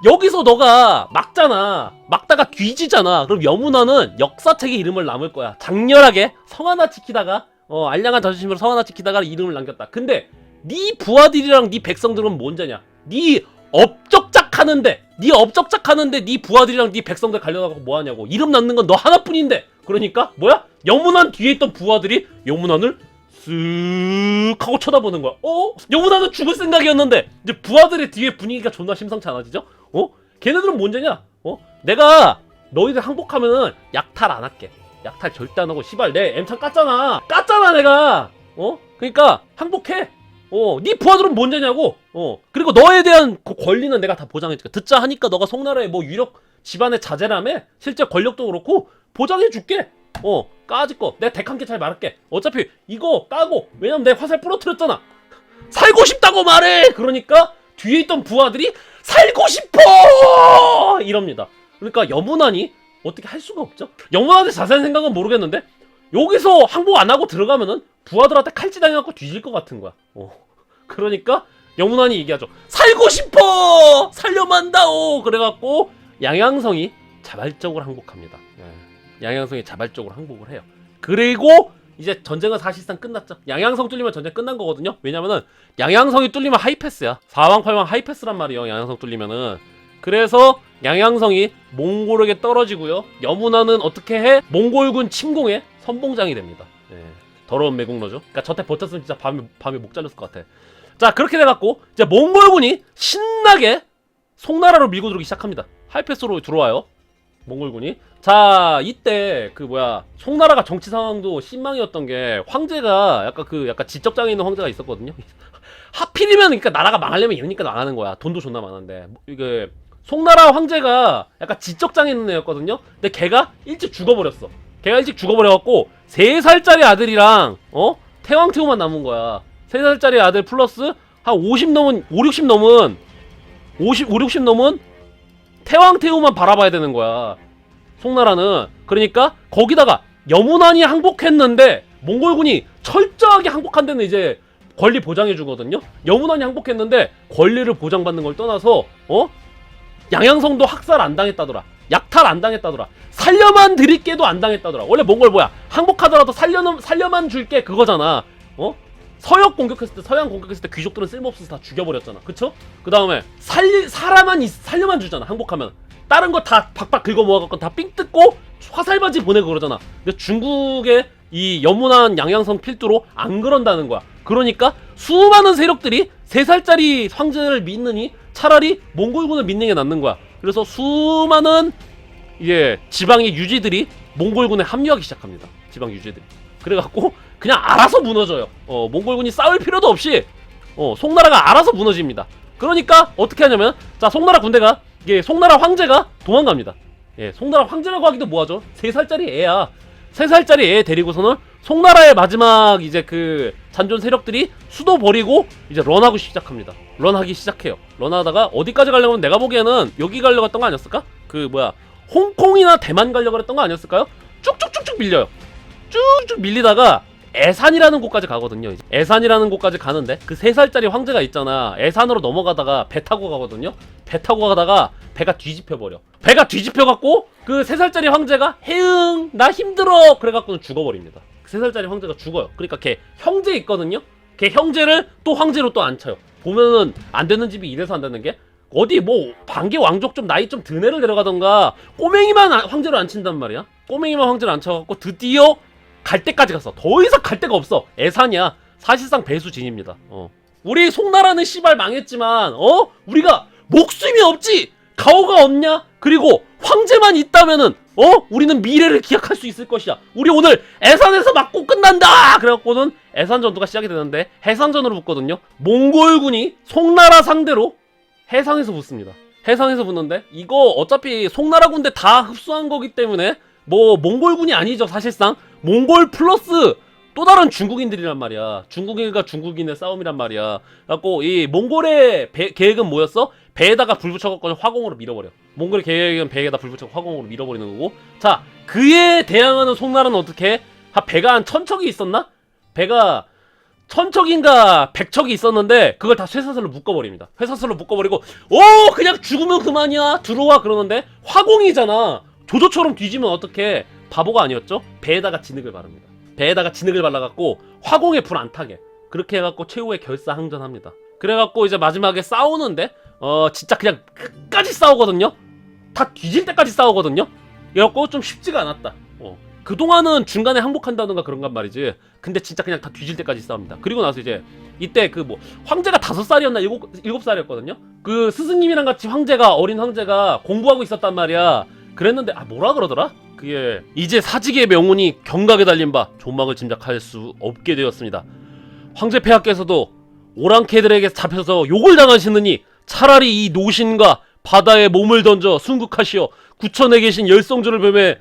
여기서 너가 막잖아. 막다가 뒤지잖아. 그럼 여문안은 역사책에 이름을 남을 거야. 장렬하게 성 하나 지키다가 알량한 자존심으로 성 하나 지키다가 이름을 남겼다. 근데 네 부하들이랑 네 백성들은 뭔자냐? 네 업적작하는데 네 부하들이랑 네 백성들 갈려나가고 뭐하냐고. 이름 남는 건 너 하나뿐인데. 그러니까 뭐야? 여문안 뒤에 있던 부하들이 여문안을 쓱 하고 쳐다보는 거야. 여문안은 죽을 생각이었는데 이제 부하들의 뒤에 분위기가 존나 심상치 않아지죠? 걔네들은 뭔지냐? 내가 너희들 항복하면은 약탈 안 할게. 약탈 절대 안 하고 씨발 내 M창 깠잖아 내가. 그러니까 항복해. 네 부하들은 뭔지냐고. 그리고 너에 대한 그 권리는 내가 다 보장해줄게. 듣자 하니까 너가 송나라의 뭐 유력 집안의 자제라며 실제 권력도 그렇고 보장해줄게. 까짓 거 내가 대칸게 잘 말할게. 어차피 이거 까고 왜냐면 내가 화살 부러뜨렸잖아. 살고 싶다고 말해. 그러니까 뒤에 있던 부하들이 살고 싶어 이럽니다. 그러니까 여문안이 어떻게 할 수가 없죠. 여문안의 자세한 생각은 모르겠는데 여기서 항복 안 하고 들어가면은 부하들한테 칼질당해갖고 뒤질 것 같은 거야. 그러니까 여문안이 얘기하죠. 살고 싶어 살려만다오. 그래갖고 양양성이 자발적으로 항복합니다. 양양성이 자발적으로 항복을 해요. 그리고 이제 전쟁은 사실상 끝났죠. 양양성 뚫리면 전쟁 끝난 거거든요. 왜냐면은 양양성이 뚫리면 하이패스야. 사왕팔왕 하이패스란 말이에요. 양양성 뚫리면은. 그래서 양양성이 몽골에게 떨어지고요. 여문화는 어떻게 해? 몽골군 침공에 선봉장이 됩니다. 예. 더러운 매국노죠. 그러니까 저때 버텼으면 진짜 밤에 목 잘렸을 것 같아. 자, 그렇게 돼갖고 이제 몽골군이 신나게 송나라로 밀고 들어오기 시작합니다. 하이패스로 들어와요. 몽골군이. 자, 이때 송나라가 정치 상황도 신망이었던 게 황제가 약간 지적장애 있는 황제가 있었거든요. 하필이면 그러니까 나라가 망하려면 이러니까 망하는 거야. 돈도 존나 많은데. 이게 송나라 황제가 약간 지적장애 있는 애였거든요. 근데 걔가 일찍 죽어버렸어. 걔가 일찍 죽어버려갖고 3살짜리 아들이랑 태왕태후만 남은 거야. 3살짜리 아들 플러스 한 5, 60 넘은 태왕태후만 바라봐야 되는 거야. 송나라는. 그러니까 거기다가 여문안이 항복했는데 몽골군이 철저하게 항복한 데는 이제 권리 보장해 주거든요. 여문안이 항복했는데 권리를 보장받는 걸 떠나서 양양성도 학살 안 당했다더라. 약탈 안 당했다더라. 살려만 드릴게도 안 당했다더라. 원래 몽골 항복하더라도 살려만 줄게 그거잖아. 서양 공격했을 때 귀족들은 쓸모없어서 다 죽여버렸잖아. 그쵸? 그 다음에 살려만 주잖아. 항복하면 다른 거 다 박박 긁어 모아갖고 다 삥 뜯고 화살바지 보내고 그러잖아. 근데 중국의 이 여문안 양양성 필두로 안 그런다는 거야. 그러니까 수많은 세력들이 3살짜리 황제를 믿느니 차라리 몽골군을 믿는 게 낫는 거야. 그래서 수많은 지방의 유지들이 몽골군에 합류하기 시작합니다. 지방 유지들이. 그래갖고 그냥 알아서 무너져요. 몽골군이 싸울 필요도 없이 송나라가 알아서 무너집니다. 그러니까 어떻게 하냐면, 자, 송나라 군대가 송나라 황제가 도망갑니다. 송나라 황제라고 하기도 뭐하죠? 3살짜리 애야. 3살짜리 애 데리고서는 송나라의 마지막 잔존 세력들이 수도 버리고 이제 런하기 시작해요. 런하다가 어디까지 가려고 하면 내가 보기에는 여기 가려고 했던 거 아니었을까? 홍콩이나 대만 가려고 했던 거 아니었을까요? 쭉쭉쭉쭉 밀려요. 쭉쭉 밀리다가 애산이라는 곳까지 가거든요. 애산이라는 곳까지 가는데 그 3살짜리 황제가 있잖아. 애산으로 넘어가다가 배 타고 가거든요. 배 타고 가다가 배가 뒤집혀버려. 배가 뒤집혀갖고 그 3살짜리 황제가 해응 나 힘들어 그래갖고는 죽어버립니다. 그 3살짜리 황제가 죽어요. 그러니까 걔 형제 있거든요. 걔 형제를 또 황제로 또 안 쳐요. 보면은 안 되는 집이 이래서 안 되는 게, 어디 반개 왕족 좀 나이 좀 든 애를 데려가던가 꼬맹이만 황제로 안 친단 말이야. 꼬맹이만 황제로 안 쳐갖고 드디어 갈 때까지 갔어. 더 이상 갈 데가 없어. 애산이야. 사실상 배수진입니다. 우리 송나라는 씨발 망했지만 우리가 목숨이 없지. 가오가 없냐? 그리고 황제만 있다면은 우리는 미래를 기약할 수 있을 것이야. 우리 오늘 애산에서 맞고 끝난다. 그래갖고는 애산 전투가 시작이 되는데 해상전으로 붙거든요. 몽골군이 송나라 상대로 해상에서 붙습니다. 해상에서 붙는데 이거 어차피 송나라 군대 다 흡수한 거기 때문에 몽골군이 아니죠. 사실상 몽골 플러스 또 다른 중국인들이란 말이야. 중국인과 중국인의 싸움이란 말이야. 그래갖고 이 몽골의 계획은 뭐였어? 배에다가 불 붙여갖고 화공으로 밀어버려. 몽골의 계획은 배에다 불 붙여서 화공으로 밀어버리는 거고. 자, 그에 대항하는 송나라는 어떻게? 배가 한 1000척이 있었나? 배가 1000척인가 100척이 있었는데 그걸 다 쇠사슬로 묶어버립니다. 쇠사슬로 묶어버리고 그냥 죽으면 그만이야 들어와 그러는데 화공이잖아. 조조처럼 뒤지면 어떡해. 바보가 아니었죠? 배에다가 진흙을 바릅니다. 배에다가 진흙을 발라갖고 화공에 불 안 타게 그렇게 해갖고 최후의 결사항전합니다. 그래갖고 이제 마지막에 싸우는데 진짜 그냥 끝까지 싸우거든요. 다 뒤질 때까지 싸우거든요. 그래갖고 좀 쉽지가 않았다. 그동안은 중간에 항복한다던가 그런간 말이지. 근데 진짜 그냥 다 뒤질 때까지 싸웁니다. 그리고 나서 이제 이때 황제가 5살이었나 7살이었거든요. 그 스승님이랑 같이 어린 황제가 공부하고 있었단 말이야. 그랬는데 뭐라 그러더라? 그게 이제 사직의 명운이 경각에 달린 바 조막을 짐작할 수 없게 되었습니다. 황제 폐하께서도 오랑캐들에게 잡혀서 욕을 당하시느니 차라리 이 노신과 바다에 몸을 던져 순국하시어 구천에 계신 열성조를 뱀에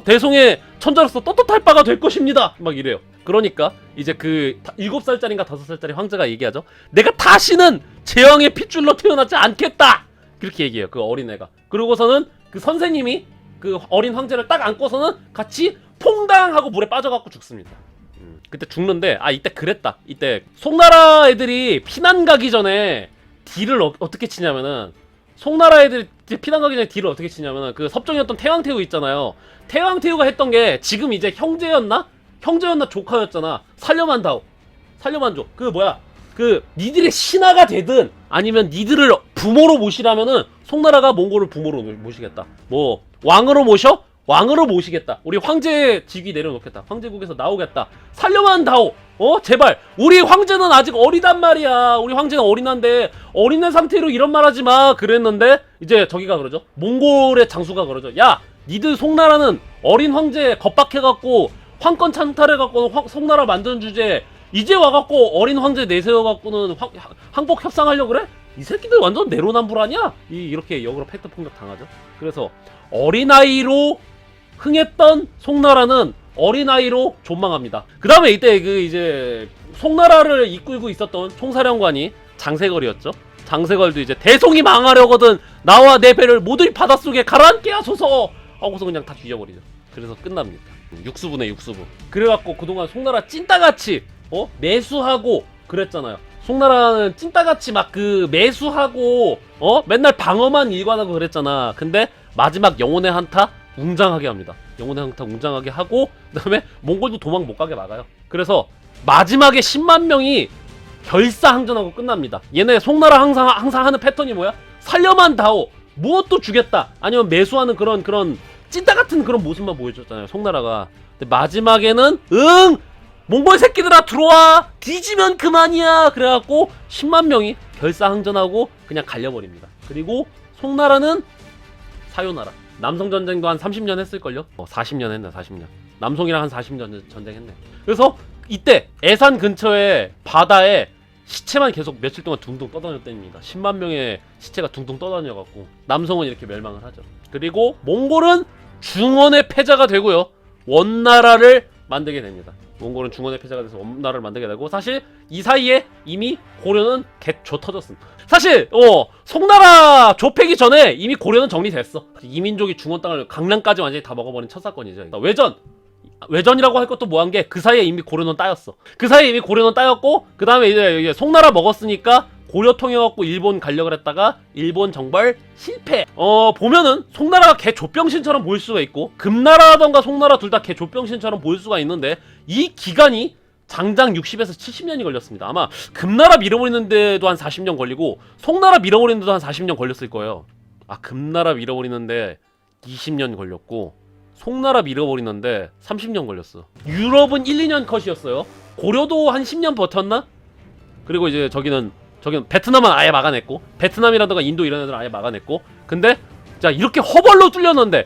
대송의 천자로서 떳떳할 바가 될 것입니다. 막 이래요. 그러니까 이제 그 7살짜리인가 5살짜리 황제가 얘기하죠. 내가 다시는 제왕의 핏줄로 태어나지 않겠다. 그렇게 얘기해요. 그 어린애가. 그러고서는 그 선생님이 그 어린 황제를 딱 안고서는 같이 퐁당하고 물에 빠져갖고 죽습니다. 그때 죽는데 이때 그랬다. 이때 송나라 애들이 피난 가기 전에 딜을 어떻게 치냐면은, 송나라 애들이 피난 가기 전에 딜을 어떻게 치냐면은 그 섭정이었던 태왕태후 있잖아요. 태왕태후가 했던 게 지금 이제 형제였나? 형제였나 조카였잖아. 살려만다오. 살려만줘. 그 뭐야? 그 니들의 신하가 되든 아니면 니들을 부모로 모시라면은 송나라가 몽골을 부모로 모시겠다. 뭐 왕으로 모셔? 왕으로 모시겠다. 우리 황제 직위 내려놓겠다. 황제국에서 나오겠다. 살려만다오. 제발. 우리 황제는 아직 어리단 말이야. 우리 황제는 어린한데 어린애 상태로 이런 말 하지 마. 그랬는데 이제 저기가 그러죠. 몽골의 장수가 그러죠. 야, 니들 송나라는 어린 황제 겁박해갖고 황권 찬탈해갖고 송나라 만드는 주제에 이제 와갖고 어린 황제 내세워갖고는 항복 협상하려고 그래? 이 새끼들 완전 내로남불 아니야? 이렇게 역으로 팩트 폭력 당하죠. 그래서 어린아이로 흥했던 송나라는 어린아이로 존망합니다. 그 다음에 이때 그 이제 송나라를 이끌고 있었던 총사령관이 장세걸이었죠. 장세걸도 이제 대송이 망하려거든 나와 내 배를 모두 바닷속에 가라앉게 하소서 하고서 그냥 다 뒤져버리죠. 그래서 끝납니다. 육수부네 육수부. 그래갖고 그동안 송나라 찐따같이 매수하고 그랬잖아요. 송나라는 찐따같이 막 그 매수하고 맨날 방어만 일관하고 그랬잖아. 근데 마지막 영혼의 한타 웅장하게 합니다. 영혼의 한타 웅장하게 하고 그 다음에 몽골도 도망 못 가게 막아요. 그래서 마지막에 10만 명이 결사항전하고 끝납니다. 얘네 송나라 항상 하는 패턴이 뭐야? 살려만 다오. 무엇도 주겠다. 아니면 매수하는 그런 찐따 같은 그런 모습만 보여줬잖아요. 송나라가. 근데 마지막에는 몽골 새끼들아 들어와. 뒤지면 그만이야. 그래갖고 10만 명이 결사항전하고 그냥 갈려버립니다. 그리고 송나라는 사요나라. 남성전쟁도 한 30년 했을걸요? 40년 했네. 40년. 남송이랑 한 40년 전쟁했네. 그래서 이때 애산 근처에 바다에 시체만 계속 며칠 동안 둥둥 떠다녔답니다. 10만 명의 시체가 둥둥 떠다녀갖고 남성은 이렇게 멸망을 하죠. 그리고 몽골은 중원의 패자가 되고요. 원나라를 만들게 됩니다. 몽골은 중원의 패자가 돼서 원나라를 만들게 되고 사실 이 사이에 이미 고려는 개조 터졌습니다. 사실 송나라 좁히기 전에 이미 고려는 정리됐어. 이민족이 중원 땅을 강남까지 완전히 다 먹어버린 첫 사건이죠. 외전이라고 할 것도 뭐한 게 그 사이에 이미 고려는 따였어. 그 사이에 이미 고려는 따였고 그 다음에 이제 송나라 먹었으니까 고려 통해갖고 일본 가려고 했다가 일본 정벌 실패. 보면은 송나라가 개 족병신처럼 보일 수가 있고 금나라라던가 송나라 둘 다 개 족병신처럼 보일 수가 있는데 이 기간이 장장 60에서 70년이 걸렸습니다. 아마 금나라 밀어버리는데도 한 40년 걸리고 송나라 밀어버리는데도 한 40년 걸렸을 거예요. 금나라 밀어버리는데 20년 걸렸고 송나라 밀어버리는데 30년 걸렸어. 유럽은 1, 2년 컷이었어요. 고려도 한 10년 버텼나? 그리고 이제 저기는 베트남은 아예 막아냈고 베트남이라든가 인도 이런 애들은 아예 막아냈고 근데 자 이렇게 허벌로 뚫렸는데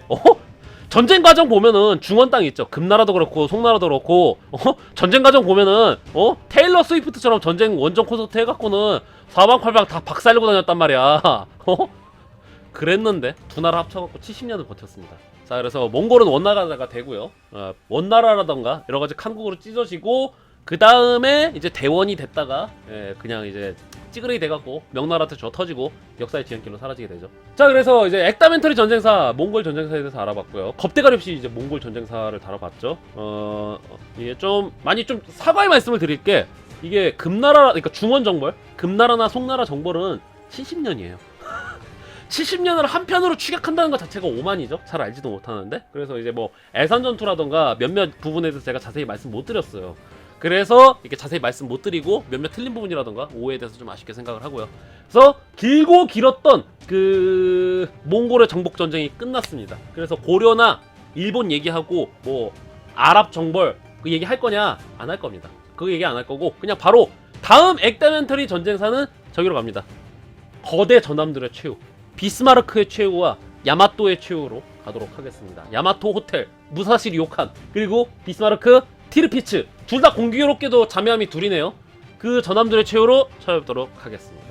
전쟁 과정 보면은 중원 땅 있죠. 금나라도 그렇고 송나라도 그렇고 전쟁 과정 보면은 테일러 스위프트처럼 전쟁 원정 콘서트 해갖고는 사방팔방 다 박살내고 다녔단 말이야. 그랬는데 두 나라 합쳐갖고 70년을 버텼습니다. 자 그래서 몽골은 원나라가 되고요. 원나라라던가 여러가지 칸국으로 찢어지고 그 다음에 이제 대원이 됐다가 그냥 이제 찌그러기 돼갖고 명나라한테 져 터지고 역사의 지름길로 사라지게 되죠. 자 그래서 이제 액다멘터리 전쟁사 몽골 전쟁사에 대해서 알아봤고요. 겁대가리 없이 이제 몽골 전쟁사를 다뤄봤죠. 이게 좀 많이 좀 사과의 말씀을 드릴게. 이게 금나라 그러니까 중원 정벌 금나라나 송나라 정벌은 70년이에요. 70년을 한편으로 추격한다는 것 자체가 오만이죠. 잘 알지도 못하는데. 그래서 이제 뭐 애산전투라던가 몇몇 부분에 대해서 제가 자세히 말씀 못 드렸어요. 그래서 이렇게 자세히 말씀 못 드리고 몇몇 틀린 부분이라던가 오해에 대해서 좀 아쉽게 생각을 하고요. 그래서 길고 길었던 그 몽골의 정복 전쟁이 끝났습니다. 그래서 고려나 일본 얘기하고 뭐 아랍 정벌 그 얘기 할 거냐? 안 할 겁니다. 그 얘기 안 할 거고 그냥 바로 다음 액다멘터리 전쟁사는 저기로 갑니다. 거대 전함들의 최후 비스마르크의 최후와 야마토의 최후로 가도록 하겠습니다. 야마토 호텔, 무사시 료칸 그리고 비스마르크 티르피츠 둘 다 공교롭게도 자매함이 둘이네요. 그 전함들의 최후로 찾아뵙도록 하겠습니다.